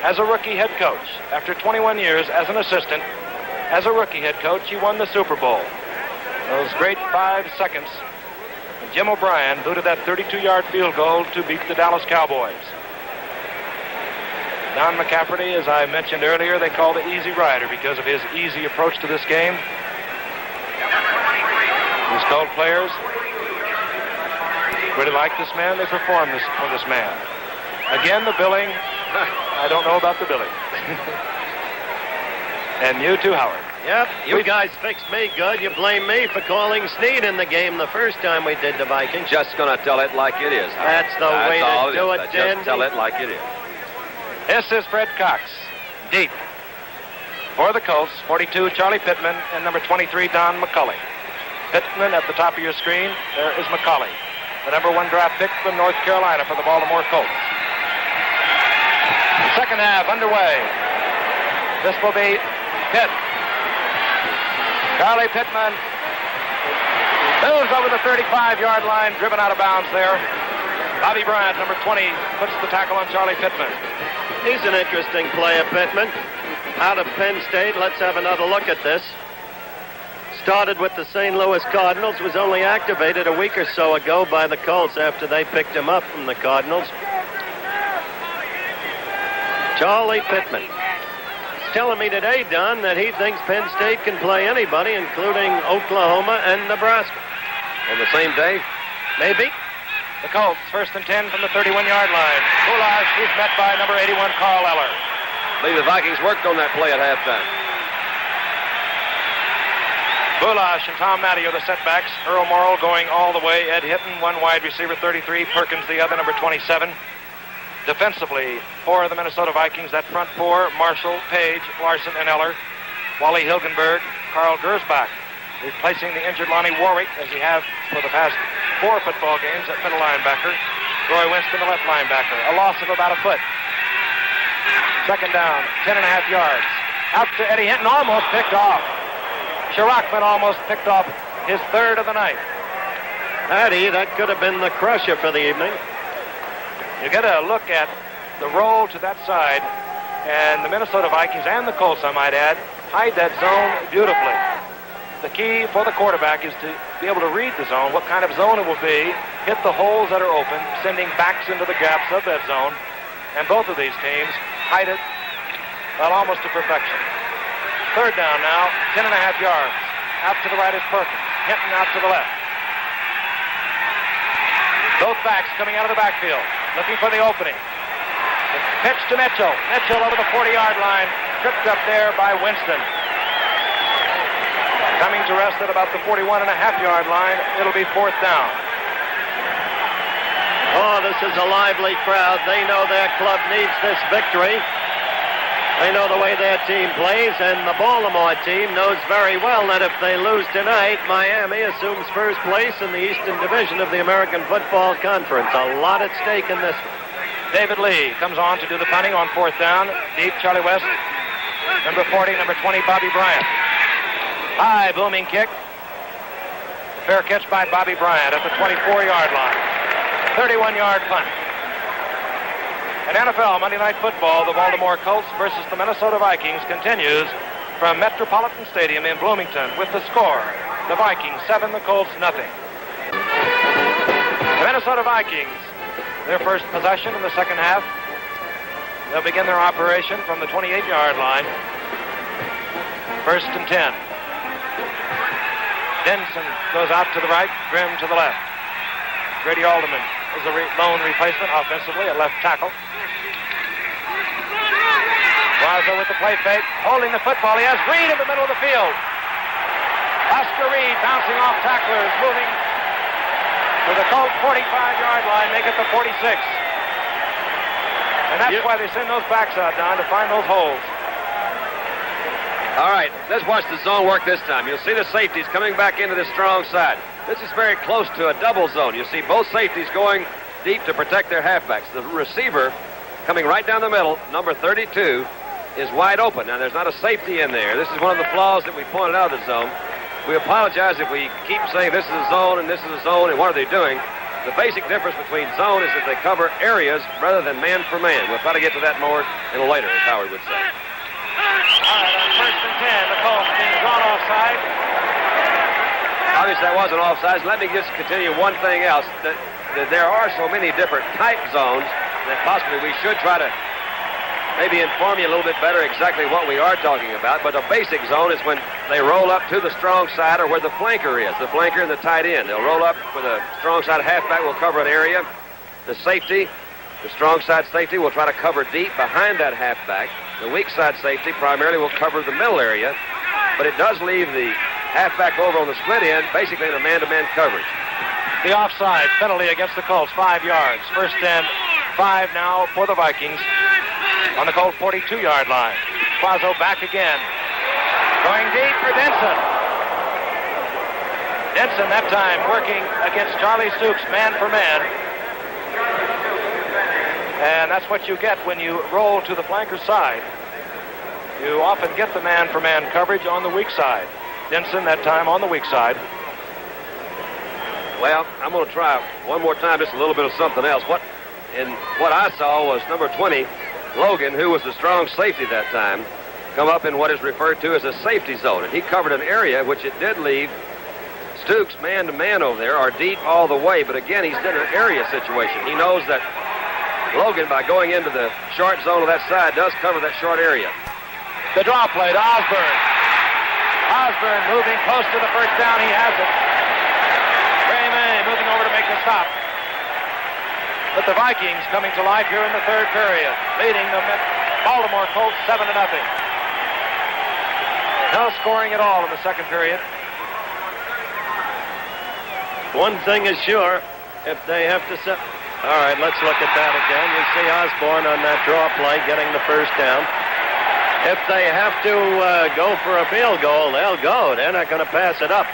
as a rookie head coach. After 21 years as an assistant, as a rookie head coach, he won the Super Bowl. Those great 5 seconds. And Jim O'Brien booted that 32-yard field goal to beat the Dallas Cowboys. Don McCafferty, as I mentioned earlier, they call the Easy Rider because of his easy approach to this game. He's called players Really like this man. They perform this for this man. Again, the billing. I don't know about the billing. And you too, Howard. Yep, you guys fixed me good. You blame me for calling Snead in the game the first time we did the Vikings. Just going to tell it like it is. That's the way to do it, Dan. Just tell it like it is. This is Fred Cox. Deep. For the Colts, 42, Charlie Pittman, and number 23, Don McCulley. Pittman at the top of your screen. There is McCulley, the number 1 draft pick from North Carolina for the Baltimore Colts. The second half underway. This will be Pitt. Charlie Pittman moves over the 35-yard line, driven out of bounds there. Bobby Bryant, number 20, puts the tackle on Charlie Pittman. He's an interesting player, Pittman. Out of Penn State, let's have another look at this. Started with the St. Louis Cardinals, was only activated a week or so ago by the Colts after they picked him up from the Cardinals. Charlie Pittman. He's telling me today, Don, that he thinks Penn State can play anybody, including Oklahoma and Nebraska. On the same day? Maybe. The Colts, 1st and 10 from the 31-yard line. Goulash, he's met by number 81, Carl Eller. I believe the Vikings worked on that play at halftime. Goulash and Tom Matty are the setbacks. Earl Morrill going all the way. Ed Hitton, 1 wide receiver, 33. Perkins, the other, number 27. Defensively, for the Minnesota Vikings, that front 4, Marshall, Page, Larson, and Eller. Wally Hilgenberg, Carl Gersbach, replacing the injured Lonnie Warwick, as he has for the past 4 football games at middle linebacker. Roy Winston, the left linebacker. A loss of about a foot. Second down, 10.5 yards. Out to Eddie Hinton, almost picked off. Sherrockman almost picked off his 3rd of the night. Eddie, that could have been the crusher for the evening. You get a look at the roll to that side, and the Minnesota Vikings and the Colts, I might add, hide that zone beautifully. The key for the quarterback is to be able to read the zone, what kind of zone it will be, hit the holes that are open, sending backs into the gaps of that zone, and both of these teams hide it, well, almost to perfection. 3rd down now, 10.5 yards. Out to the right is Perkins. Hinton out to the left. Both backs coming out of the backfield, looking for the opening. The pitch to Mitchell. Mitchell over the 40-yard line, tripped up there by Winston. Coming to rest at about the 41.5-yard line. It'll be 4th down. Oh, this is a lively crowd. They know their club needs this victory. They know the way their team plays, and the Baltimore team knows very well that if they lose tonight, Miami assumes first place in the Eastern Division of the American Football Conference. A lot at stake in this one. David Lee comes on to do the punting on 4th down. Deep, Charlie West. Number 40, number 20, Bobby Bryant. High, booming kick. Fair catch by Bobby Bryant at the 24-yard line. 31-yard punt. In NFL Monday Night Football, the Baltimore Colts versus the Minnesota Vikings continues from Metropolitan Stadium in Bloomington with the score. The Vikings 7, the Colts nothing. The Minnesota Vikings, their first possession in the second half. They'll begin their operation from the 28-yard line. 1st and 10. Denson goes out to the right, Grimm to the left. Grady Alderman is a lone replacement offensively at left tackle. Raza with the play fake, holding the football. He has Reed in the middle of the field. Oscar Reed bouncing off tacklers, moving to the Colt 45-yard line, make it the 46. And that's why they send those backs out, Don, to find those holes. All right, let's watch the zone work this time. You'll see the safeties coming back into the strong side. This is very close to a double zone. You see both safeties going deep to protect their halfbacks. The receiver coming right down the middle, number 32, is wide open. Now, there's not a safety in there. This is one of the flaws that we pointed out of the zone. We apologize if we keep saying this is a zone and this is a zone and what are they doing. The basic difference between zone is that they cover areas rather than man for man. We'll try to get to that more in a later, as Howard would say. All right, on 1st and 10, the Colts being drawn offside. Obviously, that wasn't offside. Let me just continue one thing else. That there are so many different type zones that possibly we should try to maybe inform you a little bit better exactly what we are talking about. But a basic zone is when they roll up to the strong side or where the flanker is, the flanker and the tight end. They'll roll up with a strong side halfback will cover an area. The safety, the strong side safety will try to cover deep behind that halfback. The weak side safety primarily will cover the middle area, but it does leave the halfback over on the split end basically in a man-to-man coverage. The offside penalty against the Colts, 5 yards. First and 5 now for the Vikings on the Colts 42-yard line. Quazzo back again. Going deep for Denson. Denson that time working against Charlie Stooks man for man. And that's what you get when you roll to the flanker side. You often get the man for man coverage on the weak side. Denson that time on the weak side. Well, I'm going to try one more time just a little bit of something else. What I saw was number 20, Logan, who was the strong safety that time, come up in what is referred to as a safety zone. And he covered an area which it did leave Stooks man-to-man over there, or deep all the way. But again, he's in an area situation. He knows that Logan, by going into the short zone of that side, does cover that short area. The draw play to Osborne. Osborne moving close to the first down. He has it. Ray May moving over to make the stop. But the Vikings coming to life here in the third period, leading the Baltimore Colts 7-0. No scoring at all in the second period. One thing is sure, if they have to set... All right, let's look at that again. You see Osborne on that draw play getting the first down. If they have to go for a field goal, they'll go. They're not going to pass it up.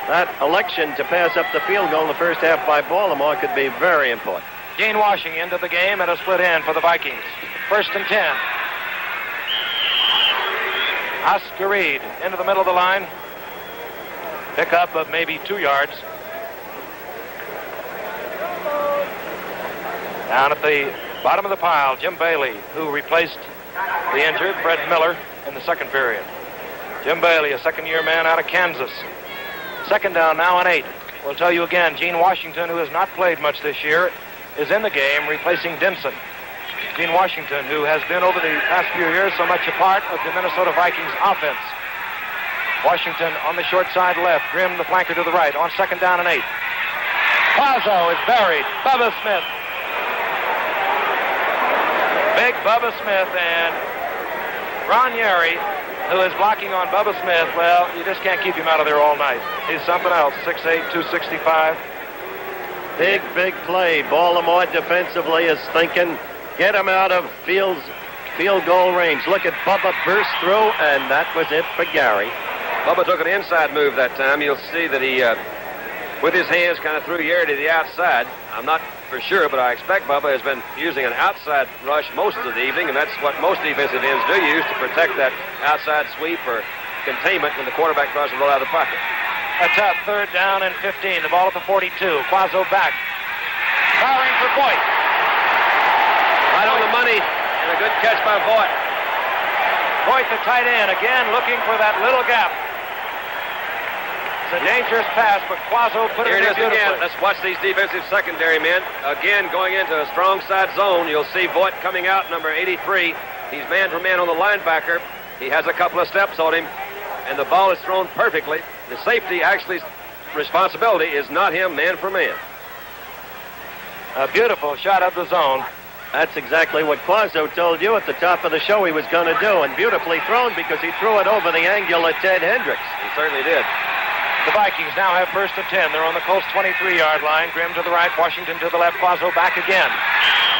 That election to pass up the field goal in the first half by Baltimore could be very important. Gene Washing into the game and a split end for the Vikings. First and 10. Oscar Reed into the middle of the line. Pickup of maybe 2 yards. Down at the bottom of the pile, Jim Bailey, who replaced the injured Fred Miller in the second period. Jim Bailey, a second-year man out of Kansas. Second down now and 8. We'll tell you again, Gene Washington, who has not played much this year, is in the game replacing Denson. Gene Washington, who has been over the past few years so much a part of the Minnesota Vikings offense. Washington on the short side left, Grimm the flanker to the right on second down and 8. Quazzo is buried. Bubba Smith. Big Bubba Smith and Ron Yeri, who is blocking on Bubba Smith. Well, you just can't keep him out of there all night. He's something else. 6'8", 265. Big play. Baltimore defensively is thinking, get him out of field goal range. Look at Bubba burst through, and that was it for Gary. Bubba took an inside move that time. You'll see that he, with his hands, kind of threw Yeri to the outside. I'm not for sure, but I expect Bubba has been using an outside rush most of the evening, and that's what most defensive ends do use to protect that outside sweep or containment when the quarterback tries to roll out of the pocket. A tough third down and 15. The ball at the 42. Quazzo back. Firing for Voigt. Right on the money, and a good catch by Voigt. Voigt, the tight end, again looking for that little gap. It's a dangerous pass, but Quazzo put it in beautifully. Again. Let's watch these defensive secondary men. Again, going into a strong side zone. You'll see Voigt coming out, number 83. He's man for man on the linebacker. He has a couple of steps on him, and the ball is thrown perfectly. The safety actually responsibility is not him man for man. A beautiful shot of the zone. That's exactly what Quazzo told you at the top of the show he was going to do, and beautifully thrown because he threw it over the angle of Ted Hendricks. He certainly did. The Vikings now have first and 10. They're on the Colts 23-yard line. Grimm to the right, Washington to the left, Quazzo back again.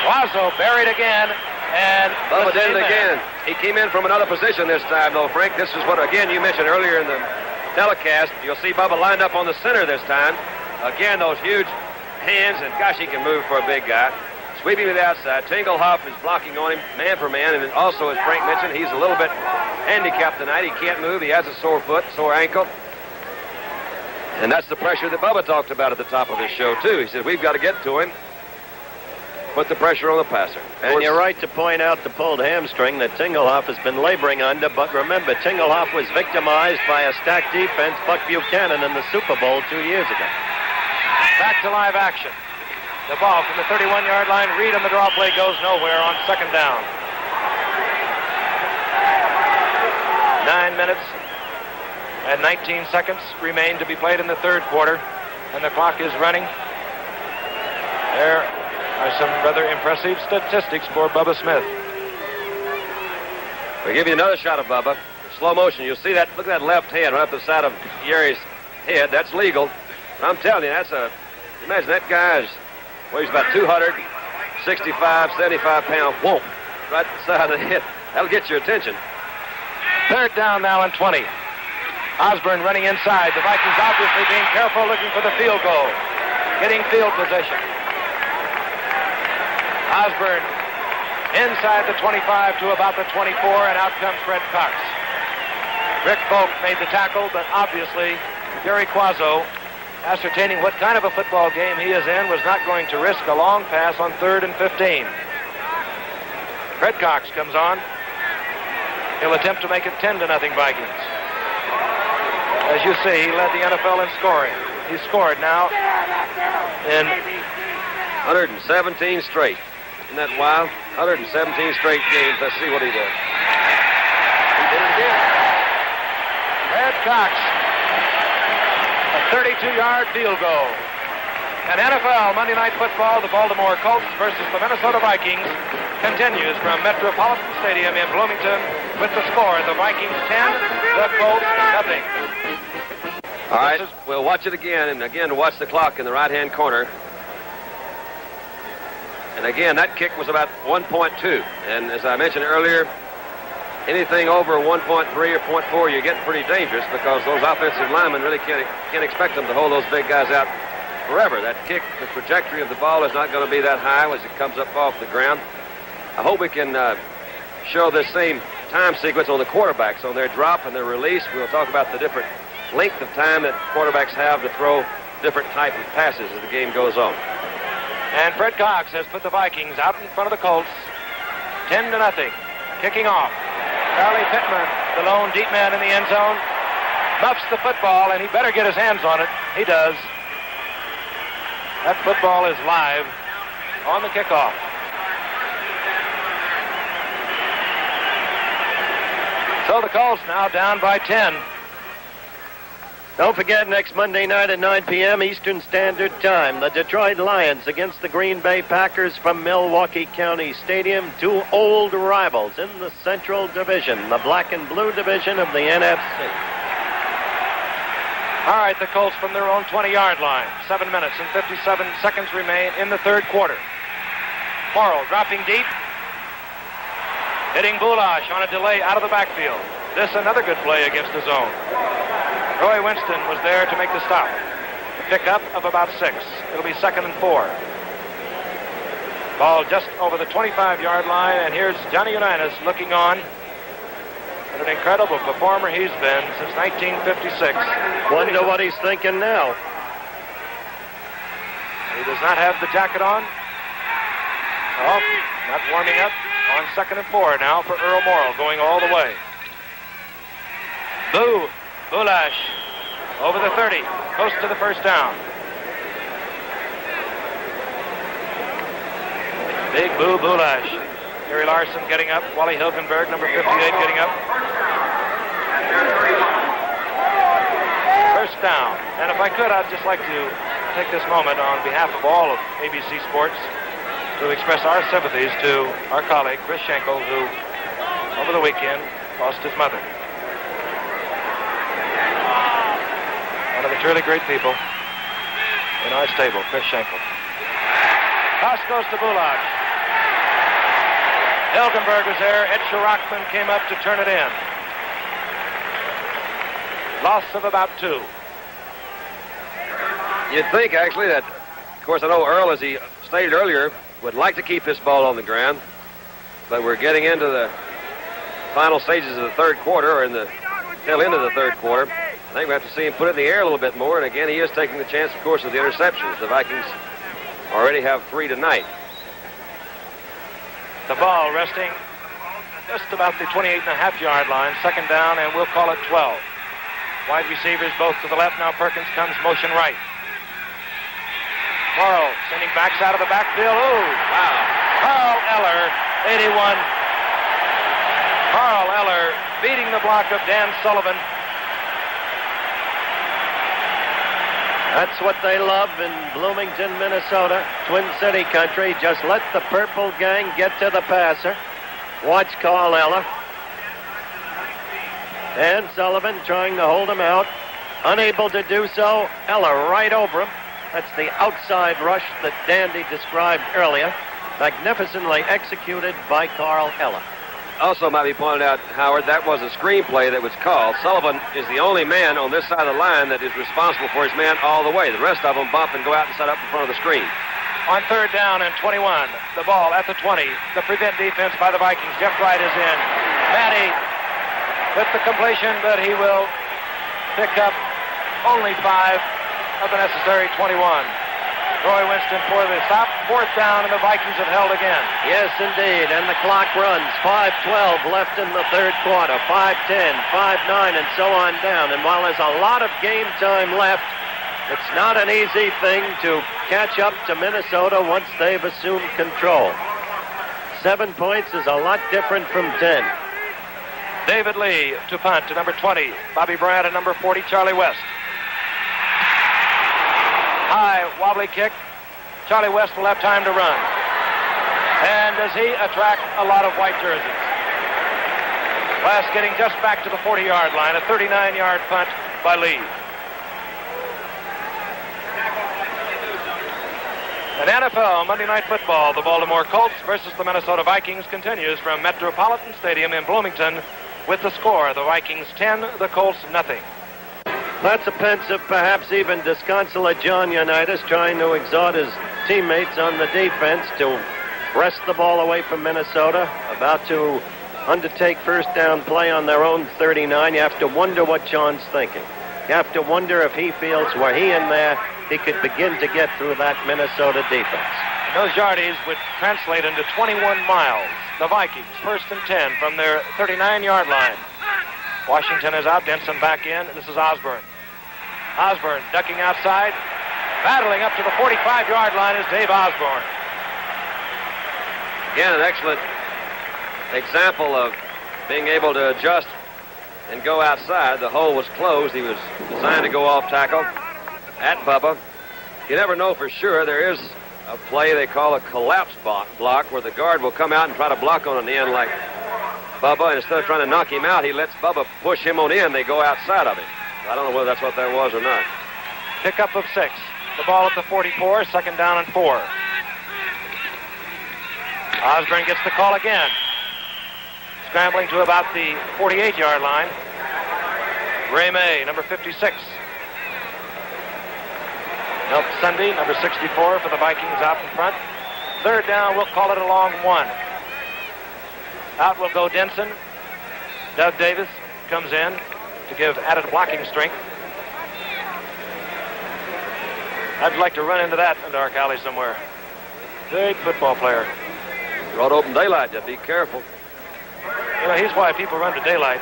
Quazzo buried again, and Bubba did it again. He came in from another position this time, though, Frank. This is what, again, you mentioned earlier in the telecast. You'll see Bubba lined up on the center this time. Again, those huge hands, and gosh, he can move for a big guy. Sweeping to the outside. Tingelhoff is blocking on him, man for man, and also, as Frank mentioned, he's a little bit handicapped tonight. He can't move. He has a sore foot, sore ankle. And that's the pressure that Bubba talked about at the top of his show, too. He said, we've got to get to him. Put the pressure on the passer. And you're right to point out the pulled hamstring that Tingelhoff has been laboring under, but remember, Tingelhoff was victimized by a stacked defense, Buck Buchanan, in the Super Bowl 2 years ago. Back to live action. The ball from the 31-yard line. Reed on the draw play goes nowhere on second down. 9 minutes And 19 seconds remain to be played in the third quarter. And the clock is running. There are some rather impressive statistics for Bubba Smith. We'll give you another shot of Bubba. In slow motion, you'll see that. Look at that left hand right up the side of Gary's head. That's legal. But I'm telling you, imagine that guy weighs about 265, 75-pound whoop right at the side of the head. That'll get your attention. Third down now and 20. Osborne running inside. The Vikings obviously being careful, looking for the field goal. Getting field position. Osborne inside the 25 to about the 24, and out comes Fred Cox. Rick Volk made the tackle, but obviously Gary Quazzo, ascertaining what kind of a football game he is in, was not going to risk a long pass on 3rd and 15. Fred Cox comes on. He'll attempt to make it 10-0 Vikings. As you see, he led the NFL in scoring. He scored now in 117 straight. Isn't that wild? 117 straight games. Let's see what he does. He did it again. Fred Cox, a 32-yard field goal. And NFL Monday Night Football, the Baltimore Colts versus the Minnesota Vikings, continues from Metropolitan Stadium in Bloomington with the score: the Vikings 10, the Colts nothing. All right, we'll watch it again, and again watch the clock in the right-hand corner. And again, that kick was about 1.2. And as I mentioned earlier, anything over 1.3 or 0.4, you're getting pretty dangerous because those offensive linemen really can't expect them to hold those big guys out forever. That kick, the trajectory of the ball is not going to be that high as it comes up off the ground. I hope we can show this same time sequence on the quarterbacks, on their drop and their release. We'll talk about the different length of time that quarterbacks have to throw different type of passes as the game goes on. And Fred Cox has put the Vikings out in front of the Colts, 10-0. Kicking off. Charlie Pittman, the lone deep man in the end zone, muffs the football, and he better get his hands on it. He does. That football is live on the kickoff. So the Colts now down by 10. Don't forget, next Monday night at 9 p.m. Eastern Standard Time, the Detroit Lions against the Green Bay Packers from Milwaukee County Stadium. Two old rivals in the Central Division, the black and blue division of the NFC. All right, the Colts from their own 20-yard line. 7 minutes and 57 seconds remain in the third quarter. Morrow dropping deep. Hitting Bulash on a delay out of the backfield. This another good play against the zone. Roy Winston was there to make the stop. A pickup of about 6. It'll be 2nd and 4. Ball just over the 25-yard line, and here's Johnny Unitas looking on. What an incredible performer he's been since 1956. Wonder what he's thinking now. He does not have the jacket on. Oh, not warming up on 2nd and 4 now for Earl Morrill, going all the way. Bulash over the 30, close to the first down. Big Bulash. Gary Larson getting up. Wally Hilgenberg, number 58, getting up. First down. And if I could, I'd just like to take this moment on behalf of all of ABC Sports to express our sympathies to our colleague, Chris Schenkel, who over the weekend lost his mother. One of the truly great people in our stable, Chris Schenkel. Toss goes to Bulash. Hilgenberg was there. Ed Sharachman came up to turn it in. Loss of about 2. You'd think, actually, that, of course, I know Earl, as he stated earlier, would like to keep this ball on the ground, but we're getting into the final stages of the third quarter, or in the tail end of the third quarter. I think we have to see him put it in the air a little bit more, and again, he is taking the chance, of course, of the interceptions. The Vikings already have 3 tonight. The ball resting just about the 28.5-yard line, 2nd down, and we'll call it 12. Wide receivers both to the left. Now Perkins comes motion right. Morrow sending backs out of the backfield. Ooh, wow. Carl Eller, 81. Carl Eller beating the block of Dan Sullivan. That's what they love in Bloomington, Minnesota, Twin City country. Just let the purple gang get to the passer. Watch Carl Eller. And Sullivan trying to hold him out. Unable to do so. Eller right over him. That's the outside rush that Dandy described earlier. Magnificently executed by Carl Eller. Also might be pointed out, Howard, that was a screenplay that was called. Sullivan is the only man on this side of the line that is responsible for his man all the way. The rest of them bump and go out and set up in front of the screen. On 3rd down and 21, the ball at the 20. The prevent defense by the Vikings. Jeff Wright is in. Matty with the completion, but he will pick up only 5 of the necessary 21. Roy Winston for the stop. 4th down, and the Vikings have held again. Yes, indeed, and the clock runs. 5:12 left in the third quarter. 5:10, 5:9, and so on down. And while there's a lot of game time left, it's not an easy thing to catch up to Minnesota once they've assumed control. 7 points is a lot different from 10. David Lee to punt to number 20. Bobby Bryant at number 40, Charlie West. High, wobbly kick. Charlie West will have time to run. And does he attract a lot of white jerseys? West getting just back to the 40-yard line. A 39-yard punt by Lee. And NFL Monday Night Football, the Baltimore Colts versus the Minnesota Vikings, continues from Metropolitan Stadium in Bloomington with the score: the Vikings 10, the Colts nothing. That's a pensive, perhaps even disconsolate John Unitas trying to exhort his teammates on the defense to wrest the ball away from Minnesota, about to undertake first down play on their own 39. You have to wonder what John's thinking. You have to wonder if he feels were he in there, he could begin to get through that Minnesota defense. Those yardies would translate into 21 miles. The Vikings, 1st and 10 from their 39-yard line. Washington is out, Denson back in. This is Osborne. Osborne ducking outside. Battling up to the 45-yard line is Dave Osborne. Again, an excellent example of being able to adjust and go outside. The hole was closed. He was designed to go off tackle at Bubba. You never know for sure. There is a play they call a collapse block where the guard will come out and try to block on the end like Bubba, and instead of trying to knock him out, he lets Bubba push him on in. They go outside of him. I don't know whether that's what that was or not. Pickup of 6. The ball at the 44, 2nd down and 4. Osborne gets the call again. Scrambling to about the 48-yard line. Ray May, number 56. Milt Sunday, number 64 for the Vikings out in front. 3rd down, we'll call it a long 1. Out will go Denson. Doug Davis comes in to give added blocking strength. I'd like to run into that in a dark alley somewhere. Great football player. Broad open daylight, just be careful. You know, here's why people run to daylight.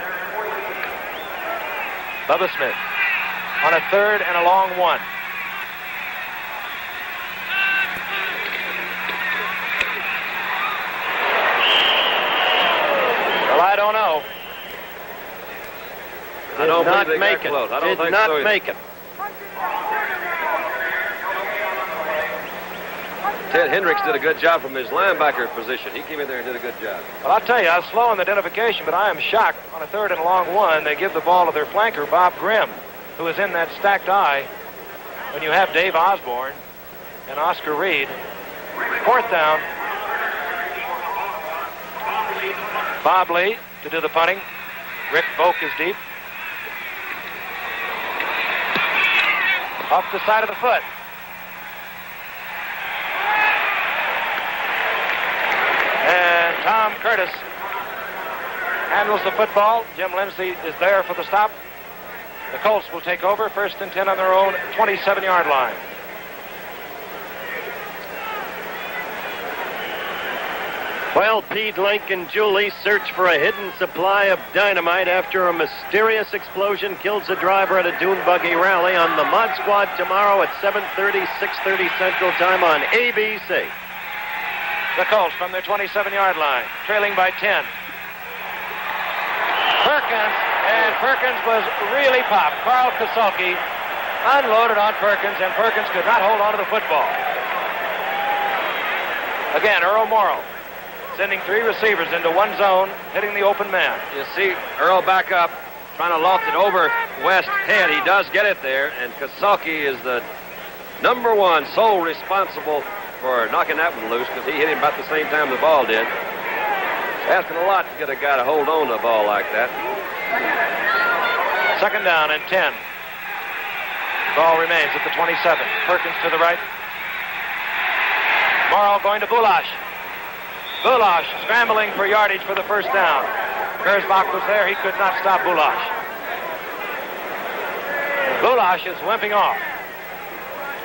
Bubba Smith on a 3rd and a long 1. Well, I don't know. I don't not believe they make got it. close. I don't Did think not so either. make it. Ted Hendricks did a good job from his linebacker position. He came in there and did a good job. Well, I'll tell you, I was slow in the identification, but I am shocked. On a 3rd and a long 1, they give the ball to their flanker, Bob Grimm, who is in that stacked eye when you have Dave Osborne and Oscar Reed. 4th down. Bob Lee to do the punting. Rick Volk is deep. Off the side of the foot. And Tom Curtis handles the football. Jim Lindsay is there for the stop. The Colts will take over, 1st and 10 on their own 27-yard line. Well, Pete, Link, and Julie search for a hidden supply of dynamite after a mysterious explosion kills a driver at a dune buggy rally on the Mod Squad tomorrow at 7:30, 6:30 Central Time on ABC. The Colts from their 27-yard line, trailing by 10. Perkins was really popped. Carl Kasulke unloaded on Perkins, and Perkins could not hold on to the football. Again, Earl Morrow sending 3 receivers into one zone, hitting the open man. You see Earl back up, trying to loft it over West's head. He does get it there, and Kasalki is the number 1 sole responsible for knocking that one loose, because he hit him about the same time the ball did. It's asking a lot to get a guy to hold on to a ball like that. Second down and 10. Ball remains at the 27. Perkins to the right. Morrow going to Bulash. Bulash scrambling for yardage for the first down. Gersbach was there. He could not stop Bulash. Bulash is limping off.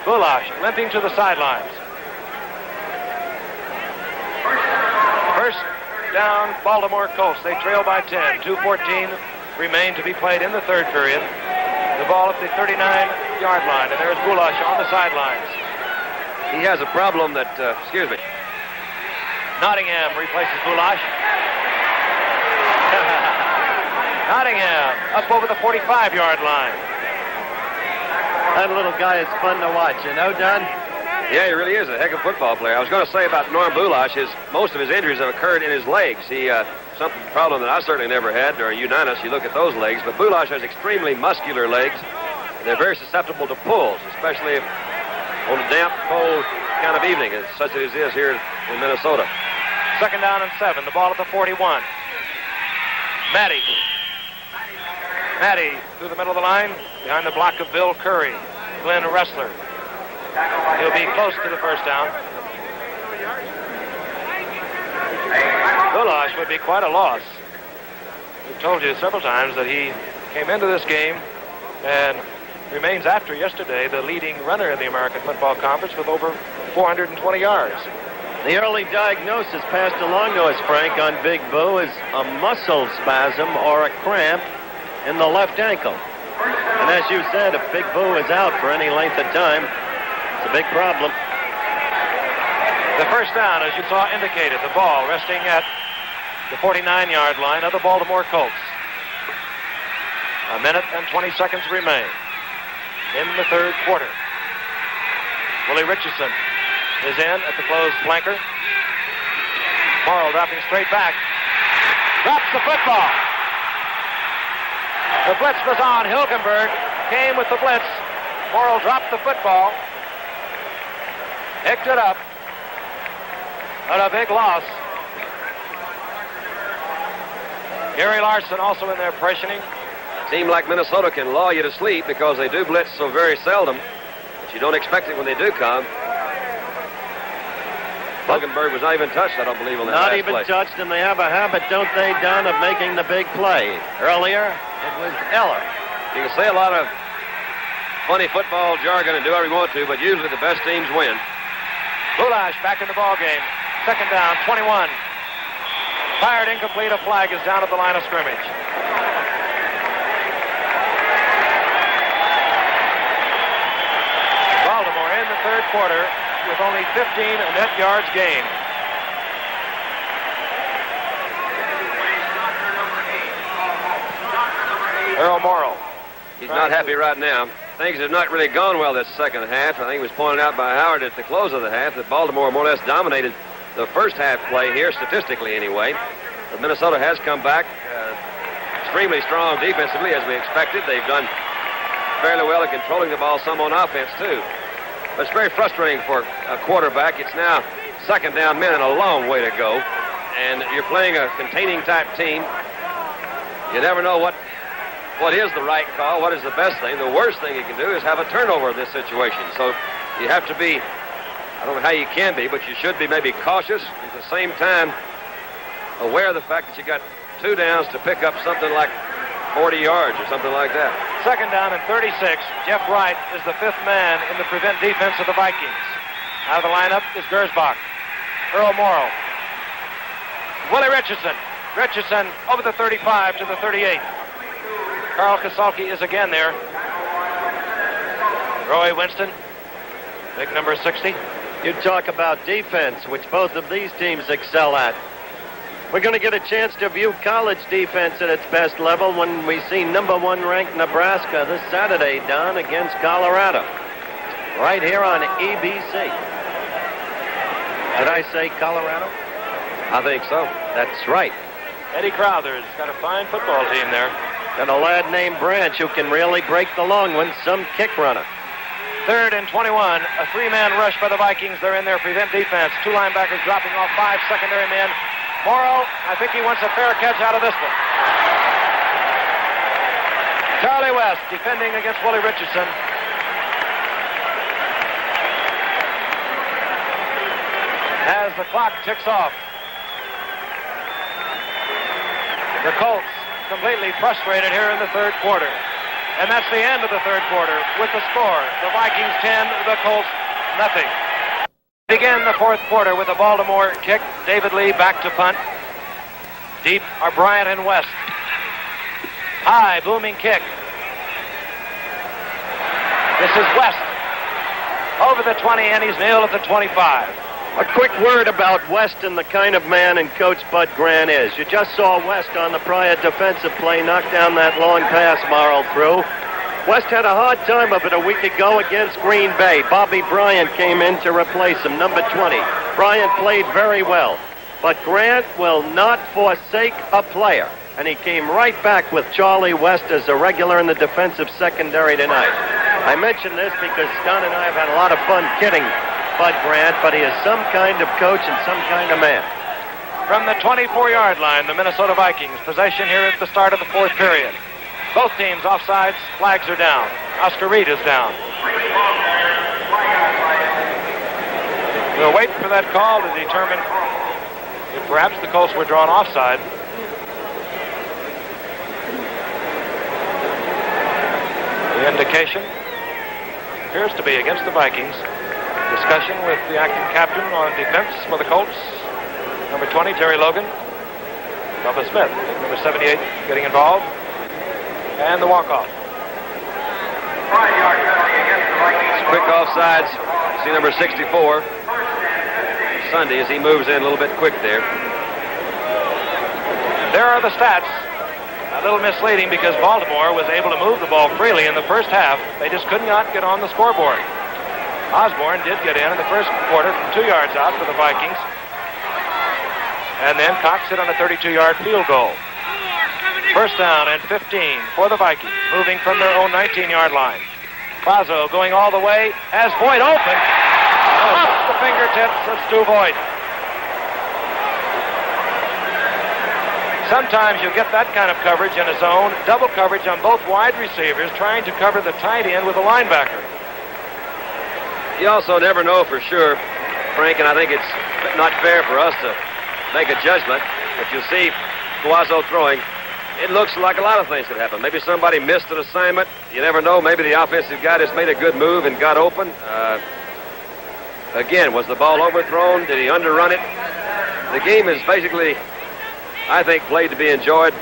Bulash limping to the sidelines. First down, Baltimore Colts. They trail by 10. 2:14 remain to be played in the third period. The ball at the 39-yard line, and there's Bulash on the sidelines. He has a problem that, Nottingham replaces Bulash. Nottingham up over the 45-yard line. That little guy is fun to watch, you know, Don? Yeah, he really is a heck of a football player. I was going to say about Norm Bulash, most of his injuries have occurred in his legs. He, some problem that I certainly never had during Unitas, you look at those legs, but Bulash has extremely muscular legs, and they're very susceptible to pulls, especially on a damp, cold kind of evening, such as it is here in Minnesota. Second down and 7. The ball at the 41. Matty through the middle of the line, behind the block of Bill Curry. Glenn Ressler. He'll be close to the first down. Bulash would be quite a loss. We've told you several times that he came into this game and remains after yesterday the leading runner in the American Football Conference with over 420 yards. The early diagnosis passed along to us, Frank, on Big Boo is a muscle spasm or a cramp in the left ankle. And as you said, if Big Boo is out for any length of time, it's a big problem. The first down, as you saw indicated, the ball resting at the 49-yard line of the Baltimore Colts. A minute and 20 seconds remain in the third quarter. Willie Richardson is in at the closed flanker. Morrow dropping straight back. Drops the football. The blitz was on. Hilgenberg came with the blitz. Morrow dropped the football. Picked it up. But a big loss. Gary Larson also in there pressuring. A team like Minnesota can lull you to sleep because they do blitz so very seldom. But you don't expect it when they do come. Hilgenberg was not even touched, I don't believe, on that Not last even play. touched, and they have a habit, don't they, Don, of making the big play. Earlier, it was Eller. You can say a lot of funny football jargon and do whatever you want to, but usually the best teams win. Bulash back in the ball game. Second down, 21. Fired incomplete. A flag is down at the line of scrimmage. Baltimore in the third quarter with only 15 net yards gained. Earl Morrow. He's not happy right now. Things have not really gone well this second half. I think it was pointed out by Howard at the close of the half that Baltimore more or less dominated the first half play here, statistically anyway. But Minnesota has come back extremely strong defensively, as we expected. They've done fairly well at controlling the ball some on offense, too. But it's very frustrating for a quarterback. It's now second down men and a long way to go. And you're playing a containing-type team. You never know what is the right call, what is the best thing. The worst thing you can do is have a turnover in this situation. So you have to be, I don't know how you can be, but you should be maybe cautious, at the same time aware of the fact that you got 2 downs to pick up something like 40 yards or something like that. Second down and 36. Jeff Wright is the 5th man in the prevent defense of the Vikings. Out of the lineup is Gersbach. Earl Morrow. Willie Richardson. Richardson over the 35 to the 38. Carl Kasalki is again there. Roy Winston, big number 60. You talk about defense, which both of these teams excel at. We're going to get a chance to view college defense at its best level when we see number 1 ranked Nebraska this Saturday, Don, against Colorado. Right here on ABC. Did I say Colorado? I think so. That's right. Eddie Crowther's got a fine football team there. Got a lad named Branch who can really break the long one, some kick runner. 3rd and 21, a 3-man rush by the Vikings. They're in their prevent defense. 2 linebackers dropping off 5 secondary men. Morrow, I think he wants a fair catch out of this one. Charlie West defending against Willie Richardson. As the clock ticks off, the Colts completely frustrated here in the 3rd quarter. And that's the end of the 3rd quarter with the score. The Vikings 10, the Colts nothing. Begin the 4th quarter with a Baltimore kick. David Lee back to punt. Deep are Bryant and West. High, booming kick. This is West. Over the 20, and he's nailed at the 25. A quick word about West and the kind of man and Coach Bud Grant is. You just saw West on the prior defensive play knock down that long pass Morrow threw. West had a hard time of it a week ago against Green Bay. Bobby Bryant came in to replace him, number 20. Bryant played very well. But Grant will not forsake a player. And he came right back with Charlie West as a regular in the defensive secondary tonight. I mention this because Don and I have had a lot of fun kidding Bud Grant, but he is some kind of coach and some kind of man. From the 24-yard line, the Minnesota Vikings. Possession here at the start of the 4th period. Both teams offsides, flags are down. Oscar Reed is down. We'll wait for that call to determine if perhaps the Colts were drawn offside. The indication appears to be against the Vikings. Discussion with the acting captain on defense for the Colts. Number 20, Terry Logan. Bubba Smith, number 78, getting involved. And the walk-off. Quick offsides. See number 64. Sunday as he moves in a little bit quick there. There are the stats. A little misleading because Baltimore was able to move the ball freely in the first half. They just could not get on the scoreboard. Osborne did get in the first quarter from 2 yards out for the Vikings. And then Cox hit on a 32-yard field goal. First down and 15 for the Vikings, moving from their own 19-yard line. Fazo going all the way, has Voigt open. Off the fingertips of Stu Voigt. Sometimes you get that kind of coverage in a zone, double coverage on both wide receivers, trying to cover the tight end with a linebacker. You also never know for sure, Frank, and I think it's not fair for us to make a judgment, but you see Coazo throwing. It looks like a lot of things could happen. Maybe somebody missed an assignment. You never know. Maybe the offensive guy just made a good move and got open. Again, was the ball overthrown? Did he underrun it? The game is basically, I think, played to be enjoyed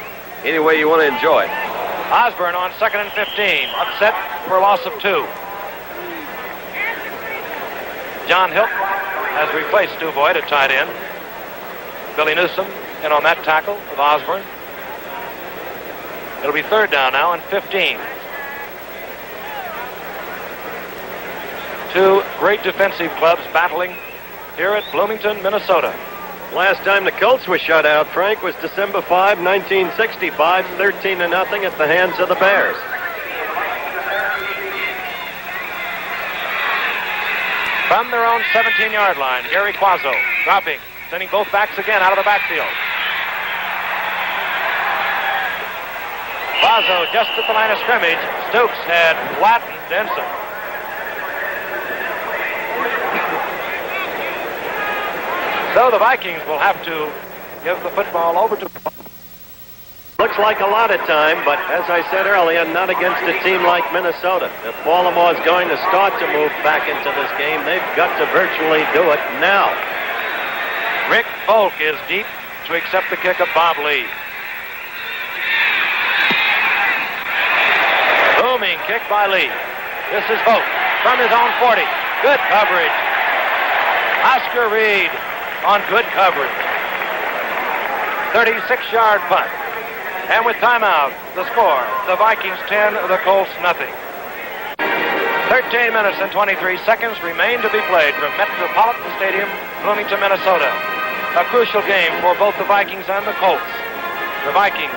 any way you want to enjoy it. Osborne on 2nd and 15. Upset for a loss of 2. John Hilt has replaced Stu Voigt at tight end. Billy Newsom in on that tackle with Osborne. It'll be 3rd down now and 15. 2 great defensive clubs battling here at Bloomington, Minnesota. Last time the Colts were shut out, Frank, was December 5, 1965, 13-0 at the hands of the Bears. From their own 17-yard line, Gary Quazzo dropping, sending both backs again out of the backfield. Quazzo just at the line of scrimmage. Stoops had flattened Denson. So the Vikings will have to give the football over to... Looks like a lot of time, but as I said earlier, not against a team like Minnesota. If Baltimore's going to start to move back into this game, they've got to virtually do it now. Rick Volk is deep to accept the kick of Bob Lee. Booming kick by Lee. This is Volk from his own 40. Good coverage. Oscar Reed on good coverage. 36-yard punt. And with timeout, the score, the Vikings 10, the Colts nothing. 13 minutes and 23 seconds remain to be played from Metropolitan Stadium, Bloomington, Minnesota. A crucial game for both the Vikings and the Colts. The Vikings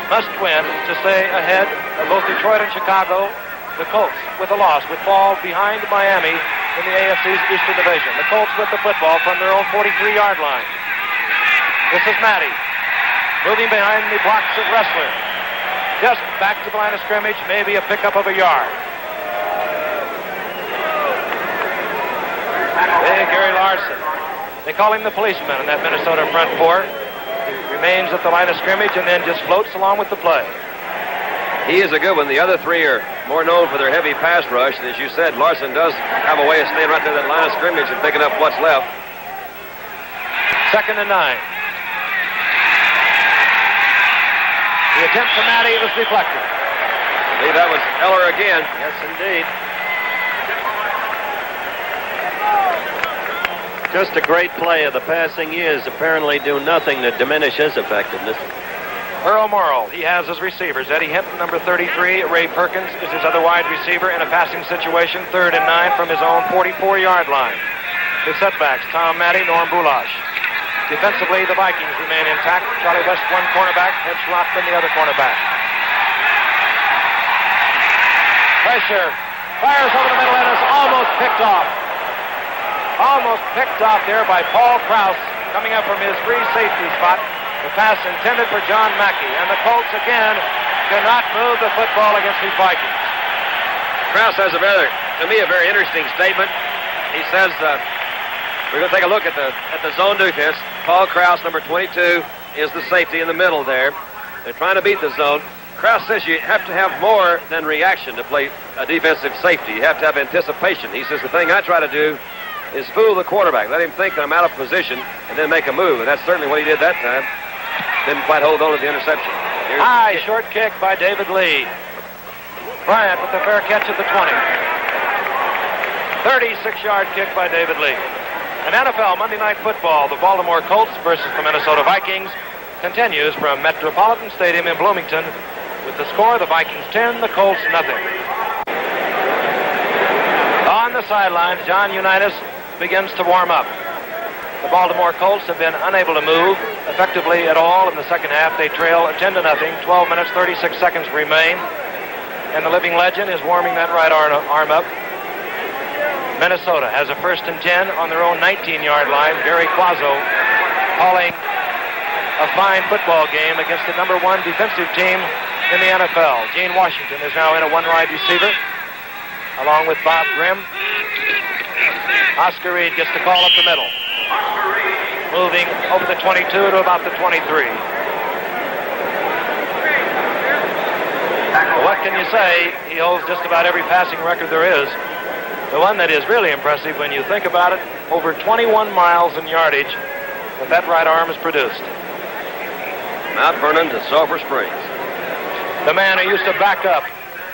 must win to stay ahead of both Detroit and Chicago. The Colts, with a loss, would fall behind Miami in the AFC's Eastern Division. The Colts with the football from their own 43-yard line. This is Matty, moving behind the blocks of Wrestler. Just back to the line of scrimmage, maybe a pickup of a yard. Big Gary Larson. They call him the policeman in that Minnesota front four. He remains at the line of scrimmage and then just floats along with the play. He is a good one. The other three are more known for their heavy pass rush. And as you said, Larson does have a way of staying right there at that line of scrimmage and picking up what's left. 2nd and 9. The attempt to Matty was deflected. I believe that was Eller again. Yes, indeed. Just a great play of the passing years apparently do nothing to diminish his effectiveness. Earl Morrill, he has his receivers. Eddie Hinton, number 33. Ray Perkins is his other wide receiver in a passing situation. 3rd and 9 from his own 44-yard line. His setbacks, Tom Matty, Norm Bulash. Defensively, the Vikings remain intact. Charlie West, one cornerback. Ed Schlottman, the other cornerback. Pressure. Fires over the middle and is almost picked off. Almost picked off there by Paul Krause, coming up from his free safety spot. The pass intended for John Mackey. And the Colts, again, cannot move the football against these Vikings. Krause has a very interesting statement. He says, we're going to take a look at the zone defense. Paul Krause, number 22, is the safety in the middle there. They're trying to beat the zone. Krause says you have to have more than reaction to play a defensive safety. You have to have anticipation. He says the thing I try to do is fool the quarterback. Let him think that I'm out of position and then make a move. And that's certainly what he did that time. Didn't quite hold on to the interception. High short kick by David Lee. Bryant with the fair catch at the 20. 36-yard kick by David Lee. An NFL Monday Night Football, the Baltimore Colts versus the Minnesota Vikings, continues from Metropolitan Stadium in Bloomington with the score, the Vikings 10, the Colts nothing. On the sidelines, John Unitas begins to warm up. The Baltimore Colts have been unable to move effectively at all in the second half. They trail 10-0. 12 minutes, 36 seconds remain. And the living legend is warming that right arm up. Minnesota has a 1st and 10 on their own 19-yard line. Gary Quazzo calling a fine football game against the number 1 defensive team in the NFL. Gene Washington is now in a one-wide receiver, along with Bob Grimm. Oscar Reed gets the call up the middle. Moving over the 22 to about the 23. Well, what can you say? He holds just about every passing record there is. The one that is really impressive when you think about it, over 21 miles in yardage that right arm has produced. Mount Vernon to Sulphur Springs. The man who used to back up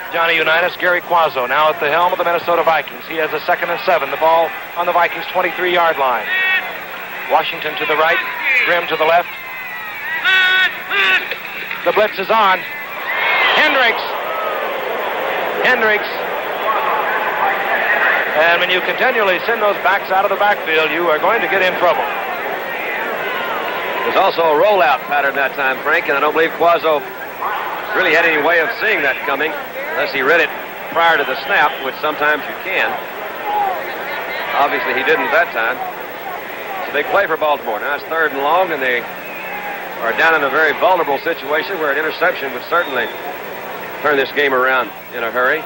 Johnny Unitas, Gary Quazzo, now at the helm of the Minnesota Vikings. He has a 2nd and 7. The ball on the Vikings' 23-yard line. Washington to the right, Grimm to the left. The blitz is on. Hendricks. And when you continually send those backs out of the backfield, you are going to get in trouble. There's also a rollout pattern that time, Frank, and I don't believe Quazzo really had any way of seeing that coming, unless he read it prior to the snap, which sometimes you can. Obviously, he didn't that time. It's a big play for Baltimore. Now it's 3rd and long, and they are down in a very vulnerable situation where an interception would certainly turn this game around in a hurry.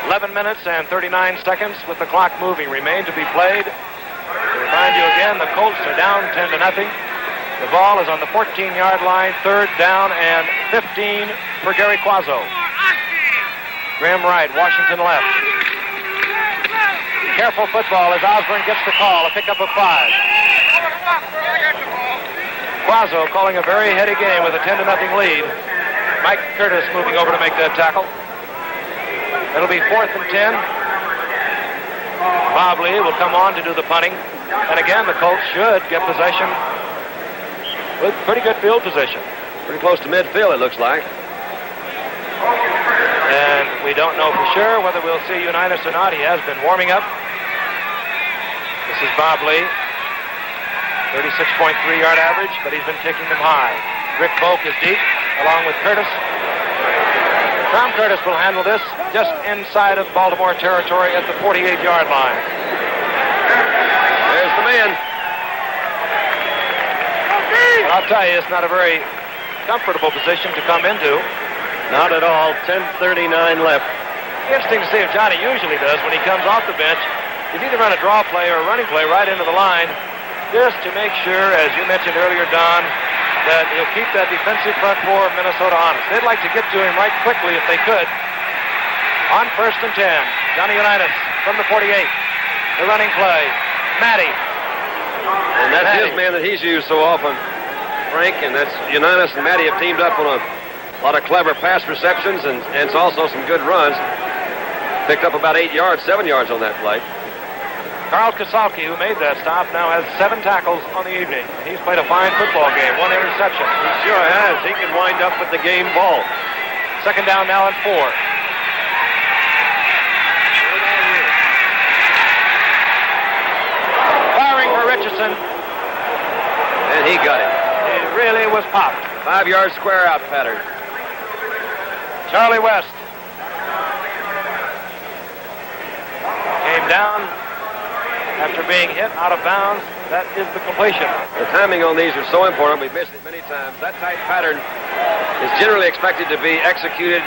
11 minutes and 39 seconds with the clock moving remain to be played. To remind you again, the Colts are down 10-0. The ball is on the 14-yard line, 3rd down and 15 for Gary Quazzo. Grimm right, Washington left. Careful football as Osborne gets the call, a pickup of 5. Quazzo calling a very heady game with a 10-0 lead. Mike Curtis moving over to make that tackle. It'll be 4th and 10. Bob Lee will come on to do the punting. And again, the Colts should get possession with pretty good field position. Pretty close to midfield, it looks like. And we don't know for sure whether we'll see Unitas or not. He has been warming up. This is Bob Lee. 36.3-yard average, but he's been kicking them high. Rick Volk is deep, along with Curtis. Tom Curtis will handle this just inside of Baltimore territory at the 48-yard line. There's the man. But I'll tell you, it's not a very comfortable position to come into. Not at all. 10:39 left. Interesting to see if Johnny usually does when he comes off the bench. He's either run a draw play or a running play right into the line, just to make sure, as you mentioned earlier, Don, that he'll keep that defensive front four of Minnesota honest. They'd like to get to him right quickly if they could. On 1st and 10, Johnny Unitas from the 48. The running play. Matty. And that's his man that he's used so often, Frank, and that's Unitas and Matty have teamed up on a lot of clever pass receptions, and it's also some good runs. Picked up about 8 yards, 7 yards on that play. Carl Kasalki, who made that stop, now has 7 tackles on the evening. He's played a fine football game, 1 interception. He sure has. He can wind up with the game ball. Second down now and 4. Firing for Richardson. And he got it. It really was popped. 5-yard square out pattern. Charlie West came down after being hit out of bounds. That is the completion. The timing on these are so important. We've mentioned it many times. That type pattern is generally expected to be executed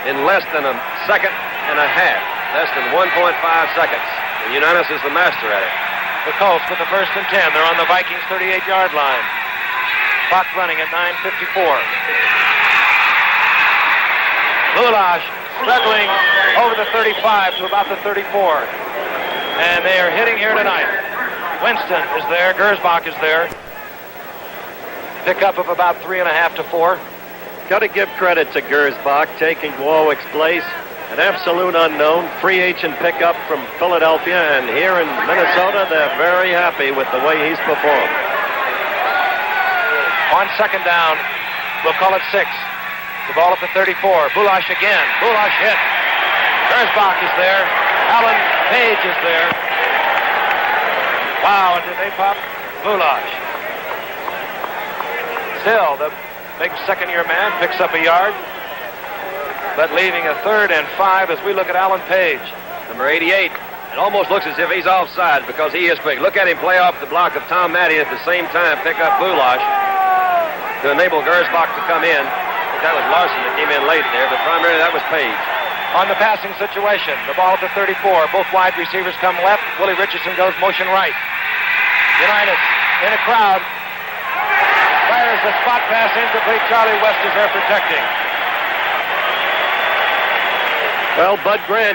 in less than a second and a half, less than 1.5 seconds. And Unitas is the master at it. The Colts with the 1st and 10. They're on the Vikings' 38-yard line. Clock running at 9:54. Boulash struggling over the 35 to about the 34. And they are hitting here tonight. Winston is there. Gersbach is there. Pickup of about 3.5 to 4. Got to give credit to Gersbach taking Warwick's place. An absolute unknown, free agent pickup from Philadelphia, and here in Minnesota, they're very happy with the way he's performed. On second down, we'll call it 6. The ball at the 34. Boulash again. Boulash hit. Gersbach is there. Alan Page is there. Wow, and did they pop Boulash? Still, the big second-year man picks up a yard, but leaving a 3rd and 5 as we look at Alan Page. Number 88. It almost looks as if he's offside because he is quick. Look at him play off the block of Tom Matty and at the same time pick up Boulash to enable Gersbach to come in. I think that was Larson that came in late there, but primarily that was Page. On the passing situation, the ball at the 34. Both wide receivers come left. Willie Richardson goes motion right. Unitas in a crowd. Fires the spot pass incomplete. Charlie West is there protecting. Well, Bud Grant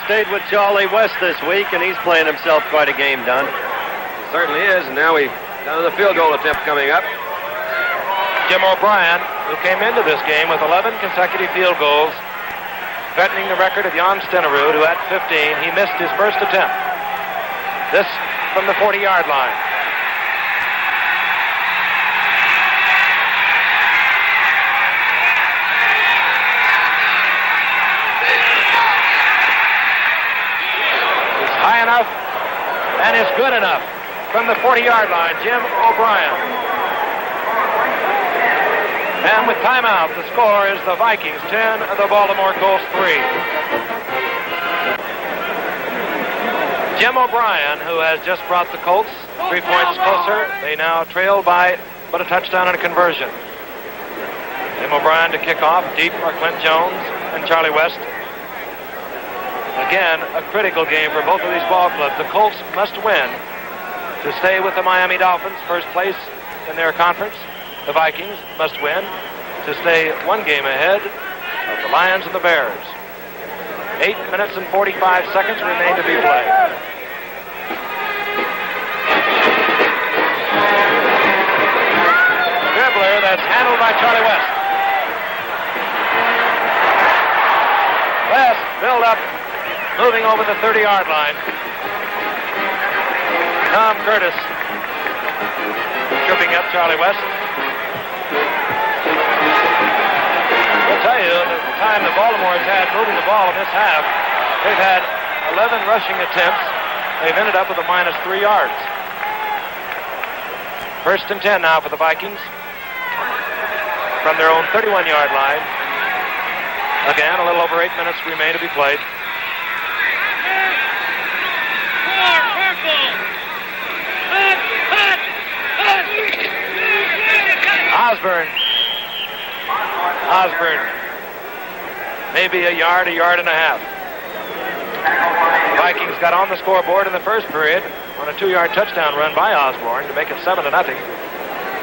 stayed with Charlie West this week, and he's playing himself quite a game, Don. He certainly is, and now we down to the field goal attempt coming up. Jim O'Brien, who came into this game with 11 consecutive field goals, threatening the record of Jan Stenerud, who had 15. He missed his first attempt. This from the 40-yard line. It's high enough and it's good enough from the 40-yard line. Jim O'Brien. And with timeout, the score is the Vikings 10, the Baltimore Colts 3. Jim O'Brien, who has just brought the Colts 3 points closer. They now trail by but a touchdown and a conversion. Jim O'Brien to kick off. Deep are Clint Jones and Charlie West. Again, a critical game for both of these ball clubs. The Colts must win to stay with the Miami Dolphins, first place in their conference. The Vikings must win to stay 1 game ahead of the Lions and the Bears. 8 minutes and 45 seconds remain to be played. Dribbler that's handled by Charlie West. West build up, moving over the 30-yard line. Tom Curtis tripping up Charlie West. I'll tell you, the time that Baltimore has had moving the ball in this half, they've had 11 rushing attempts. They've ended up with a minus 3 yards. 1st and 10 now for the Vikings from their own 31-yard line. Again, a little over 8 minutes remain to be played. Osborne. Maybe a yard and a half. The Vikings got on the scoreboard in the first period on a 2-yard touchdown run by Osborne to make it 7-0.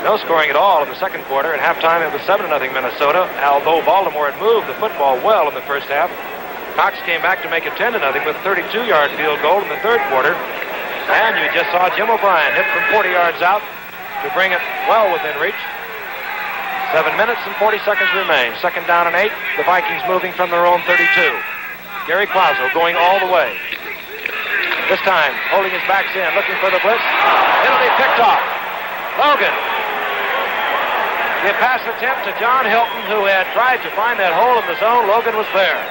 No scoring at all in the second quarter. At halftime, it was 7-0 Minnesota, although Baltimore had moved the football well in the first half. Cox came back to make it 10-0 with a 32-yard field goal in the third quarter. And you just saw Jim O'Brien hit from 40 yards out to bring it well within reach. 7 minutes and 40 seconds remain. 2nd down and 8. The Vikings moving from their own 32. Gary Quazzo going all the way. This time, holding his backs in, looking for the blitz. It'll be picked off. Logan. The pass attempt to John Hilton, who had tried to find that hole in the zone. Logan was there.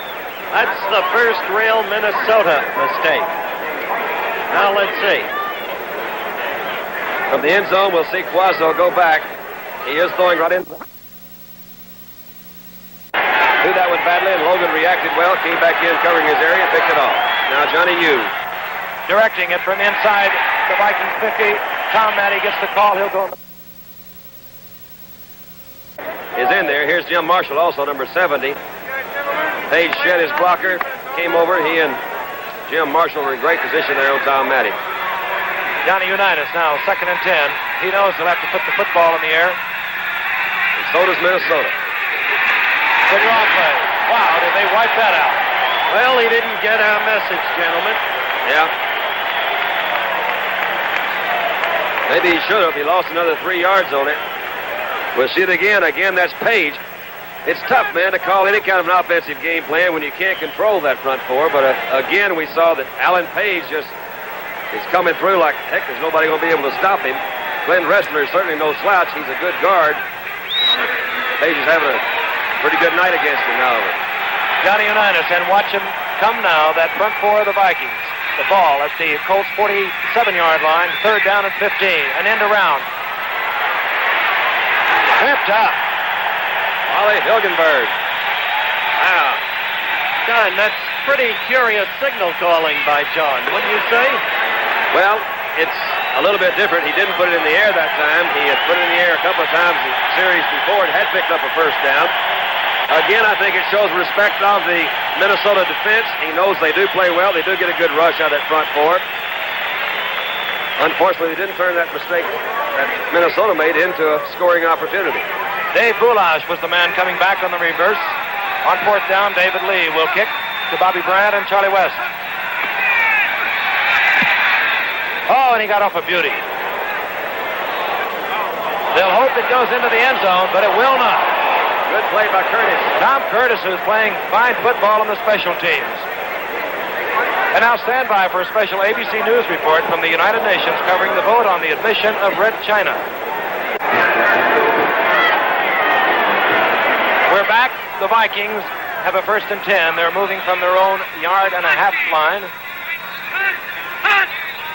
That's the first real Minnesota mistake. Now let's see. From the end zone, we'll see Quazzo go back. He is throwing right in. Threw that one badly, and Logan reacted well, came back in, covering his area, and picked it off. Now Johnny Yu. Directing it from inside the Vikings 50. Tom Matty gets the call. He'll go. Is in there. Here's Jim Marshall, also number 70. Page shed his blocker, came over. He and Jim Marshall were in great position there on Tom Matty. Johnny Unitas now, 2nd and 10. He knows he'll have to put the football in the air. And so does Minnesota. Good draw play. Wow, did they wipe that out? Well, he didn't get our message, gentlemen. Yeah. Maybe he should have. He lost another 3 yards on it. We'll see it again. Again, that's Page. It's tough, man, to call any kind of an offensive game plan when you can't control that front four. But again, we saw that Alan Page just is coming through like, heck, there's nobody going to be able to stop him. Glenn Ressler is certainly no slouch. He's a good guard. Page is having a pretty good night against him, however. Johnny Unitas, and watch him come now, that front four of the Vikings. The ball at the Colts 47-yard line, 3rd down and 15. An end around. Whipped up. Wally Hilgenberg. Wow. John, that's pretty curious signal calling by John, wouldn't you say? Well, it's a little bit different. He didn't put it in the air that time. He had put it in the air a couple of times in the series before and had picked up a 1st down. Again, I think it shows respect of the Minnesota defense. He knows they do play well. They do get a good rush out of that front four. Unfortunately, they didn't turn that mistake that Minnesota made into a scoring opportunity. Dave Boulash was the man coming back on the reverse. On 4th down, David Lee will kick to Bobby Bryant and Charlie West. Oh, and he got off a beauty. They'll hope it goes into the end zone, but it will not. Good play by Curtis. Tom Curtis, who's playing fine football on the special teams. And now stand by for a special ABC News report from the United Nations covering the vote on the admission of Red China. We're back. The Vikings have a 1st and 10. They're moving from their own 1.5 yard line.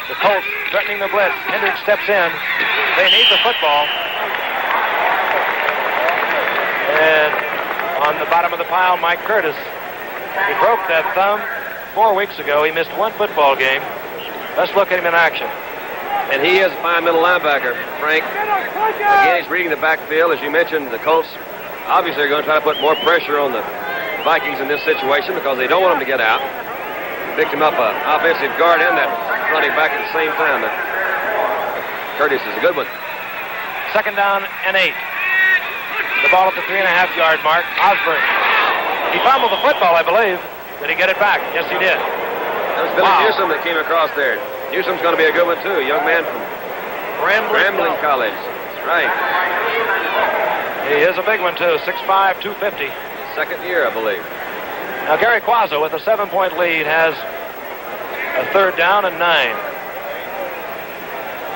The Colts threatening the blitz. Hendricks steps in. They need the football. And on the bottom of the pile, Mike Curtis. He broke that thumb 4 weeks ago. He missed 1 football game. Let's look at him in action. And he is a fine middle linebacker, Frank. Again, he's reading the backfield. As you mentioned, the Colts obviously are going to try to put more pressure on the Vikings in this situation because they don't want them to get out. Picked him up an offensive guard and that running back at the same time. Curtis is a good one. 2nd down and 8. The ball at the 3.5 yard mark. Osborne. He fumbled the football, I believe. Did he get it back? Yes, he did. That was Billy Newsome that came across there. Newsome's going to be a good one, too. A young man from Grambling College. That's right. He is a big one, too. 6'5", 250. His 2nd year, I believe. Now, Gary Quazzo, with a 7-point lead, has a 3rd down and 9.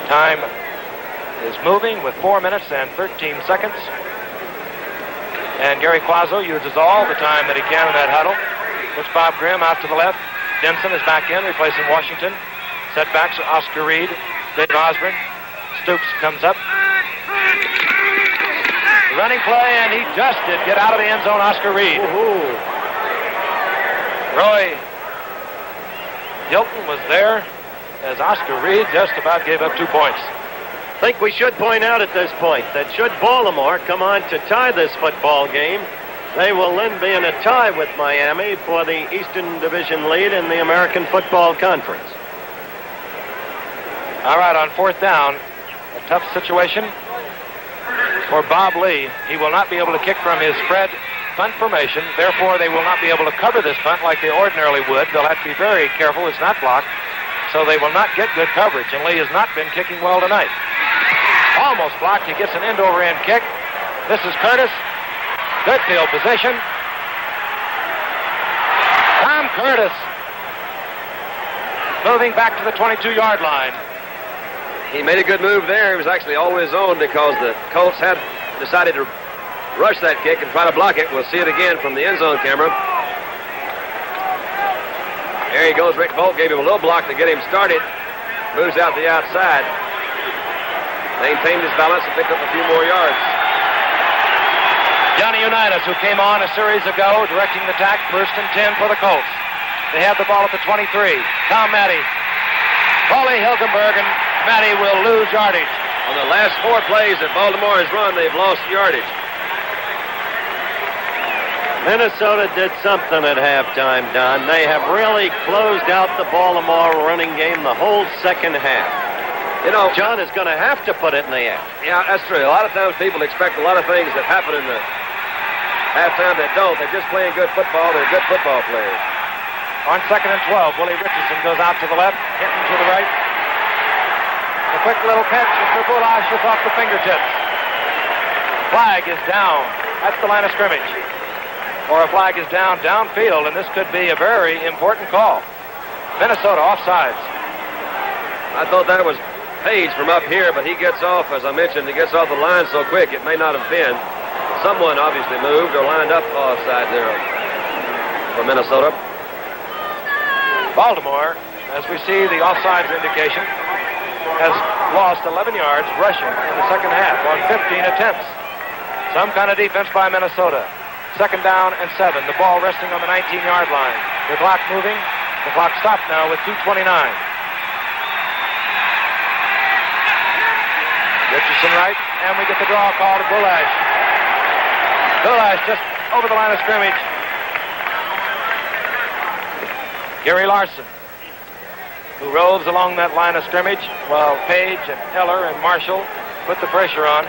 Time is moving with 4 minutes and 13 seconds. And Gary Quazzo uses all the time that he can in that huddle. Puts Bob Grimm out to the left. Denson is back in, replacing Washington. Setbacks are Oscar Reed, Dave Osborne. Stoops comes up. The running play, and he just did get out of the end zone, Oscar Reed. Roy Hilton was there as Oscar Reed just about gave up 2 points. I think we should point out at this point that should Baltimore come on to tie this football game, they will then be in a tie with Miami for the Eastern Division lead in the American Football Conference. All right, on 4th down, a tough situation for Bob Lee. He will not be able to kick from his spread punt formation. Therefore, they will not be able to cover this punt like they ordinarily would. They'll have to be very careful. It's not blocked, so they will not get good coverage. And Lee has not been kicking well tonight. Almost blocked. He gets an end-over-end kick. This is Curtis. Good field position. Tom Curtis moving back to the 22-yard line. He made a good move there. He was actually all on his own because the Colts had decided to rush that kick and try to block it. We'll see it again from the end zone camera. There he goes. Rick Bolt gave him a little block to get him started. Moves out the outside. Maintained his balance and picked up a few more yards. Johnny Unitas, who came on a series ago, directing the attack, 1st and 10 for the Colts. They have the ball at the 23. Tom Matty, Paulie Hilgenberg, and Matty will lose yardage. On the last 4 plays that Baltimore has run, they've lost yardage. Minnesota did something at halftime, Don. They have really closed out the Baltimore running game the whole second half. You know, John is going to have to put it in the air. Yeah, that's true. A lot of times people expect a lot of things that happen in the halftime that don't. They're just playing good football. They're good football players. On 2nd and 12, Willie Richardson goes out to the left, Hinton to the right. A quick little catch for Bulash is off the fingertips. Flag is down. That's the line of scrimmage. Or a flag is down downfield, and this could be a very important call. Minnesota offsides. I thought that was Page from up here, but he gets off, as I mentioned, he gets off the line so quick it may not have been. Someone obviously moved or lined up offside there for Minnesota. Baltimore, as we see the offsides indication, has lost 11 yards rushing in the second half on 15 attempts. Some kind of defense by Minnesota. 2nd down and 7. The ball resting on the 19-yard line. The clock moving. The clock stopped now with 2:29. Richardson right, and we get the draw call to Bulash. Bulash just over the line of scrimmage. Gary Larson, who roves along that line of scrimmage while Page and Eller and Marshall put the pressure on.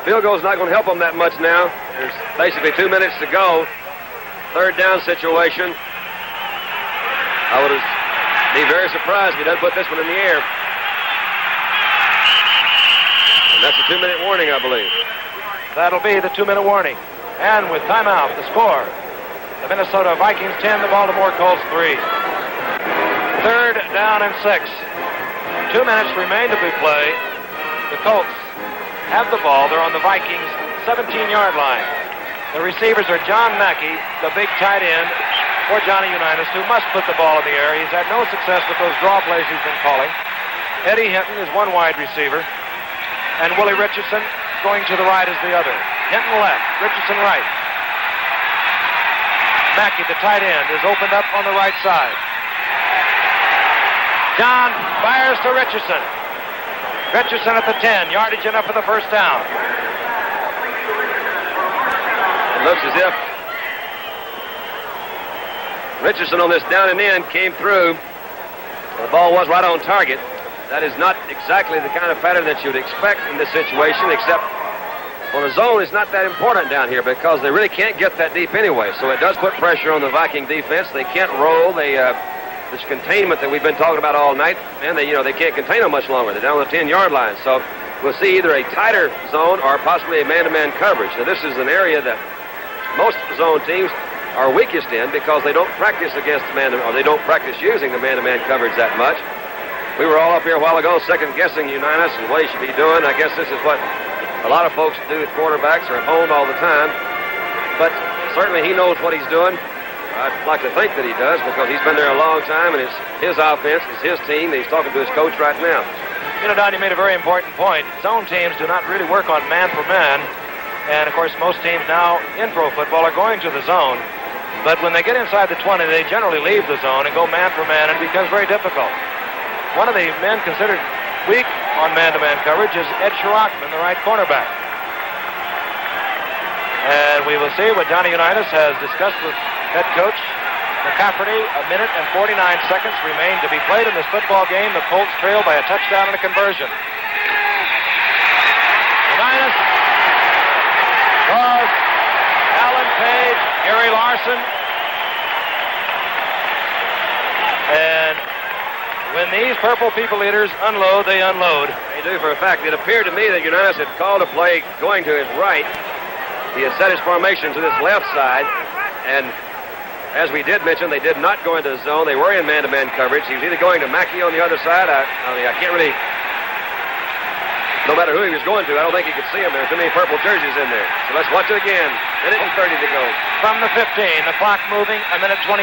Field goal's not going to help them that much now. There's basically 2 minutes to go. 3rd down situation. I would be very surprised if he doesn't put this one in the air. And that's a 2-minute warning, I believe. That'll be the 2-minute warning. And with timeout, the score. The Minnesota Vikings 10, the Baltimore Colts 3. 3rd down and 6. 2 minutes remain to be played. The Colts have the ball. They're on the Vikings' 17-yard line. The receivers are John Mackey, the big tight end, for Johnny Unitas, who must put the ball in the air. He's had no success with those draw plays he's been calling. Eddie Hinton is one wide receiver. And Willie Richardson going to the right as the other. Hinton left, Richardson right. Mackey, the tight end, is opened up on the right side. John fires to Richardson. Richardson at the 10, yardage enough for the 1st down. It looks as if Richardson on this down and in came through. The ball was right on target. That is not exactly the kind of pattern that you would expect in this situation, except on a zone, it's not that important down here because they really can't get that deep anyway. So it does put pressure on the Viking defense. They can't roll. This containment that we've been talking about all night, and they can't contain them much longer. They're down on the 10-yard line. So we'll see either a tighter zone or possibly a man-to-man coverage. Now, this is an area that most zone teams are weakest in because they don't practice against or they don't practice using the man-to-man coverage that much. We were all up here a while ago second-guessing Unitas and what he should be doing. I guess this is what a lot of folks do at quarterbacks or at home all the time. but certainly he knows what he's doing. I'd like to think that he does because he's been there a long time, and it's his offense, it's his team, and he's talking to his coach right now. You know, Don, you made a very important point. Zone teams do not really work on man for man. And, of course, most teams now in pro football are going to the zone. But when they get inside the 20, they generally leave the zone and go man for man, and it becomes very difficult. One of the men considered weak on man-to-man coverage is Ed Schrockman, the right cornerback. And we will see what Johnny Unitas has discussed with head coach McCafferty. 1 minute and 49 seconds remain to be played in this football game. The Colts trail by a touchdown and a conversion. Unitas draws Alan Page, Gary Larson. And when these purple people eaters unload, they unload. They do for a fact. It appeared to me that Unitas had called a play going to his right. He had set his formation to this left side, and as we did mention, they did not go into the zone. They were in man-to-man coverage. He was either going to Mackey on the other side. I can't really, no matter who he was going to, I don't think he could see him. There were too many purple jerseys in there. So let's watch it again. 1 minute and 30 to go. From the 15, the clock moving, 1 minute 25.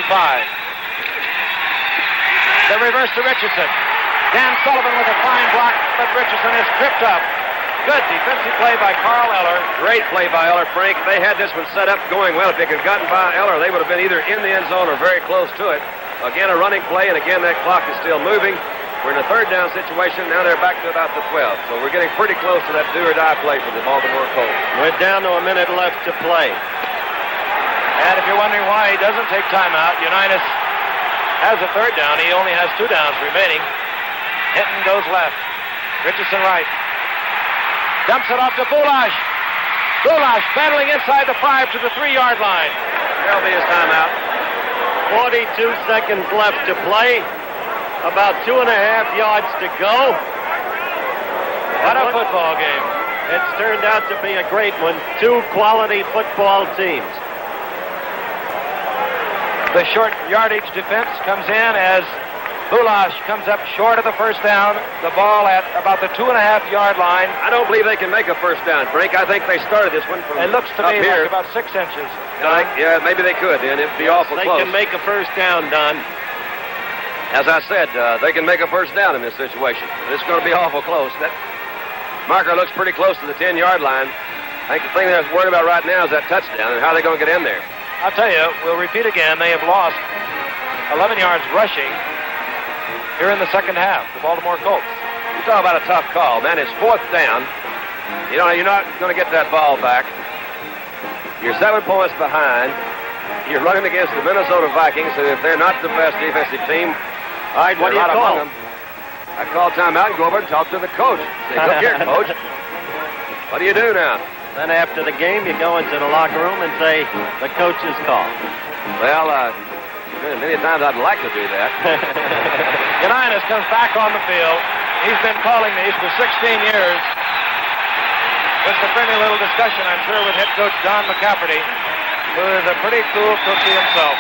The reverse to Richardson. Dan Sullivan with a fine block, but Richardson is tripped up. Good defensive play by Carl Eller. Great play by Eller, Frank. They had this one set up going well. If they could have gotten by Eller, they would have been either in the end zone or very close to it. Again, a running play, and again, that clock is still moving. We're in a third down situation. Now they're back to about the 12. So we're getting pretty close to that do-or-die play for the Baltimore Colts. We're down to 1 minute left to play. And if you're wondering why he doesn't take timeout, Unitas has a third down. He only has 2 downs remaining. Hinton goes left. Richardson right. Dumps it off to Boulash. Boulash battling inside the 5 to the 3-yard line. There'll be his timeout. 42 seconds left to play. About 2.5 yards to go. What a football game. It's turned out to be a great one. 2 quality football teams. The short yardage defense comes in as Boulash comes up short of the first down. The ball at about the 2.5-yard line. I don't believe they can make a first down, Frank. I think they started this one from it looks to me here. like about 6 inches. Yeah, maybe they could, and it'd be awful close. They can make a first down, Don. As I said, they can make a first down in this situation. It's going to be awful close. That marker looks pretty close to the 10-yard line. I think the thing they're worried about right now is that touchdown and how they're going to get in there. I'll tell you, we'll repeat again. They have lost 11 yards rushing here in the second half, the Baltimore Colts. You talk about a tough call, man. It's 4th down. You know, you're not going to get that ball back. You're 7 points behind. You're running against the Minnesota Vikings, who, if they're not the best defensive team, all right, what do you call them? I call timeout and go over and talk to the coach. Say, look here, coach. What do you do now? Then after the game, you go into the locker room and say, the coach's call. Well, many times I'd like to do that. Unitas comes back on the field. He's been calling these for 16 years. Just a friendly little discussion, I'm sure, with head coach Don McCafferty, who is a pretty cool cookie himself.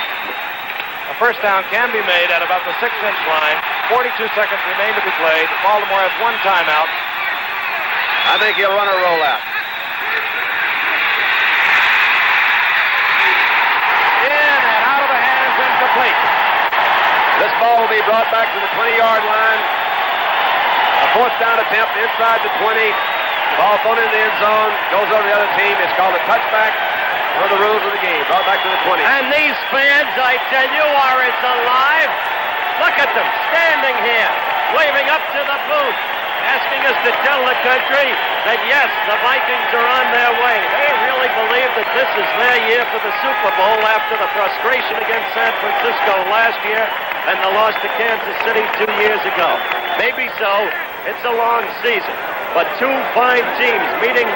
A first down can be made at about the 6-inch line. 42 seconds remain to be played. Baltimore has 1 timeout. I think he'll run a rollout. This ball will be brought back to the 20-yard line. A 4th down attempt inside the 20. Ball thrown in the end zone. Goes over to the other team. It's called a touchback. One of the rules of the game. Brought back to the 20. And these fans, I tell you, are as alive. Look at them standing here, waving up to the booth, asking us to tell the country that, yes, the Vikings are on their way. They really believe that this is their year for the Super Bowl after the frustration against San Francisco last year and the loss to Kansas City 2 years ago. Maybe so. It's a long season. But 2 fine teams meeting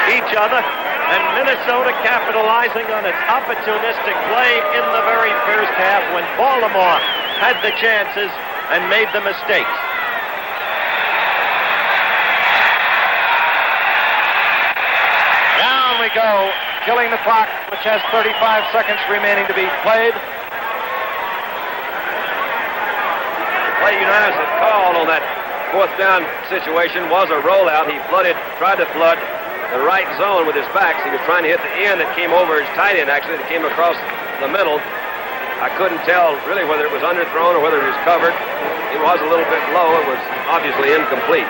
each other, and Minnesota capitalizing on its opportunistic play in the very first half when Baltimore had the chances and made the mistakes. Down we go, killing the clock, which has 35 seconds remaining to be played. Play Unitas had called on that 4th down situation was a rollout. He tried to flood the right zone with his backs. He was trying to hit the end that came over his tight end, actually, that came across the middle. I couldn't tell really whether it was underthrown or whether it was covered. It was a little bit low. It was obviously incomplete.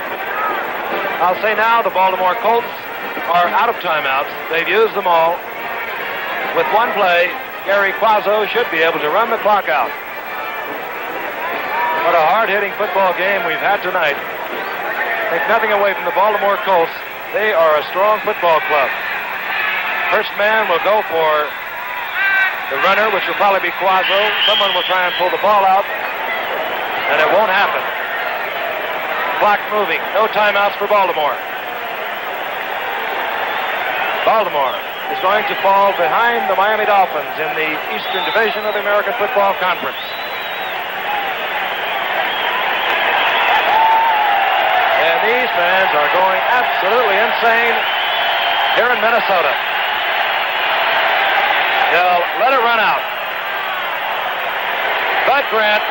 I'll say now the Baltimore Colts are out of timeouts. They've used them all. With one play, Gary Quazzo should be able to run the clock out. What a hard-hitting football game we've had tonight. Take nothing away from the Baltimore Colts. They are a strong football club. First man will go for the runner, which will probably be Quazzo. Someone will try and pull the ball out, and it won't happen. Clock moving. No timeouts for Baltimore. Baltimore is going to fall behind the Miami Dolphins in the Eastern Division of the American Football Conference. And these fans are going absolutely insane here in Minnesota. They'll let it run out. Bud Grant,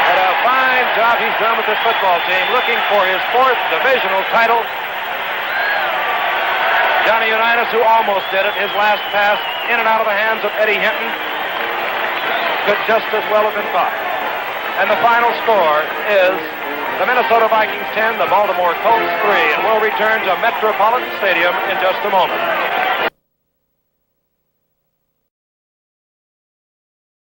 what a fine job he's done with this football team, looking for his 4th divisional title. Johnny Unitas, who almost did it, his last pass in and out of the hands of Eddie Hinton, could just as well have been caught. And the final score is the Minnesota Vikings 10, the Baltimore Colts 3, and we'll return to Metropolitan Stadium in just a moment.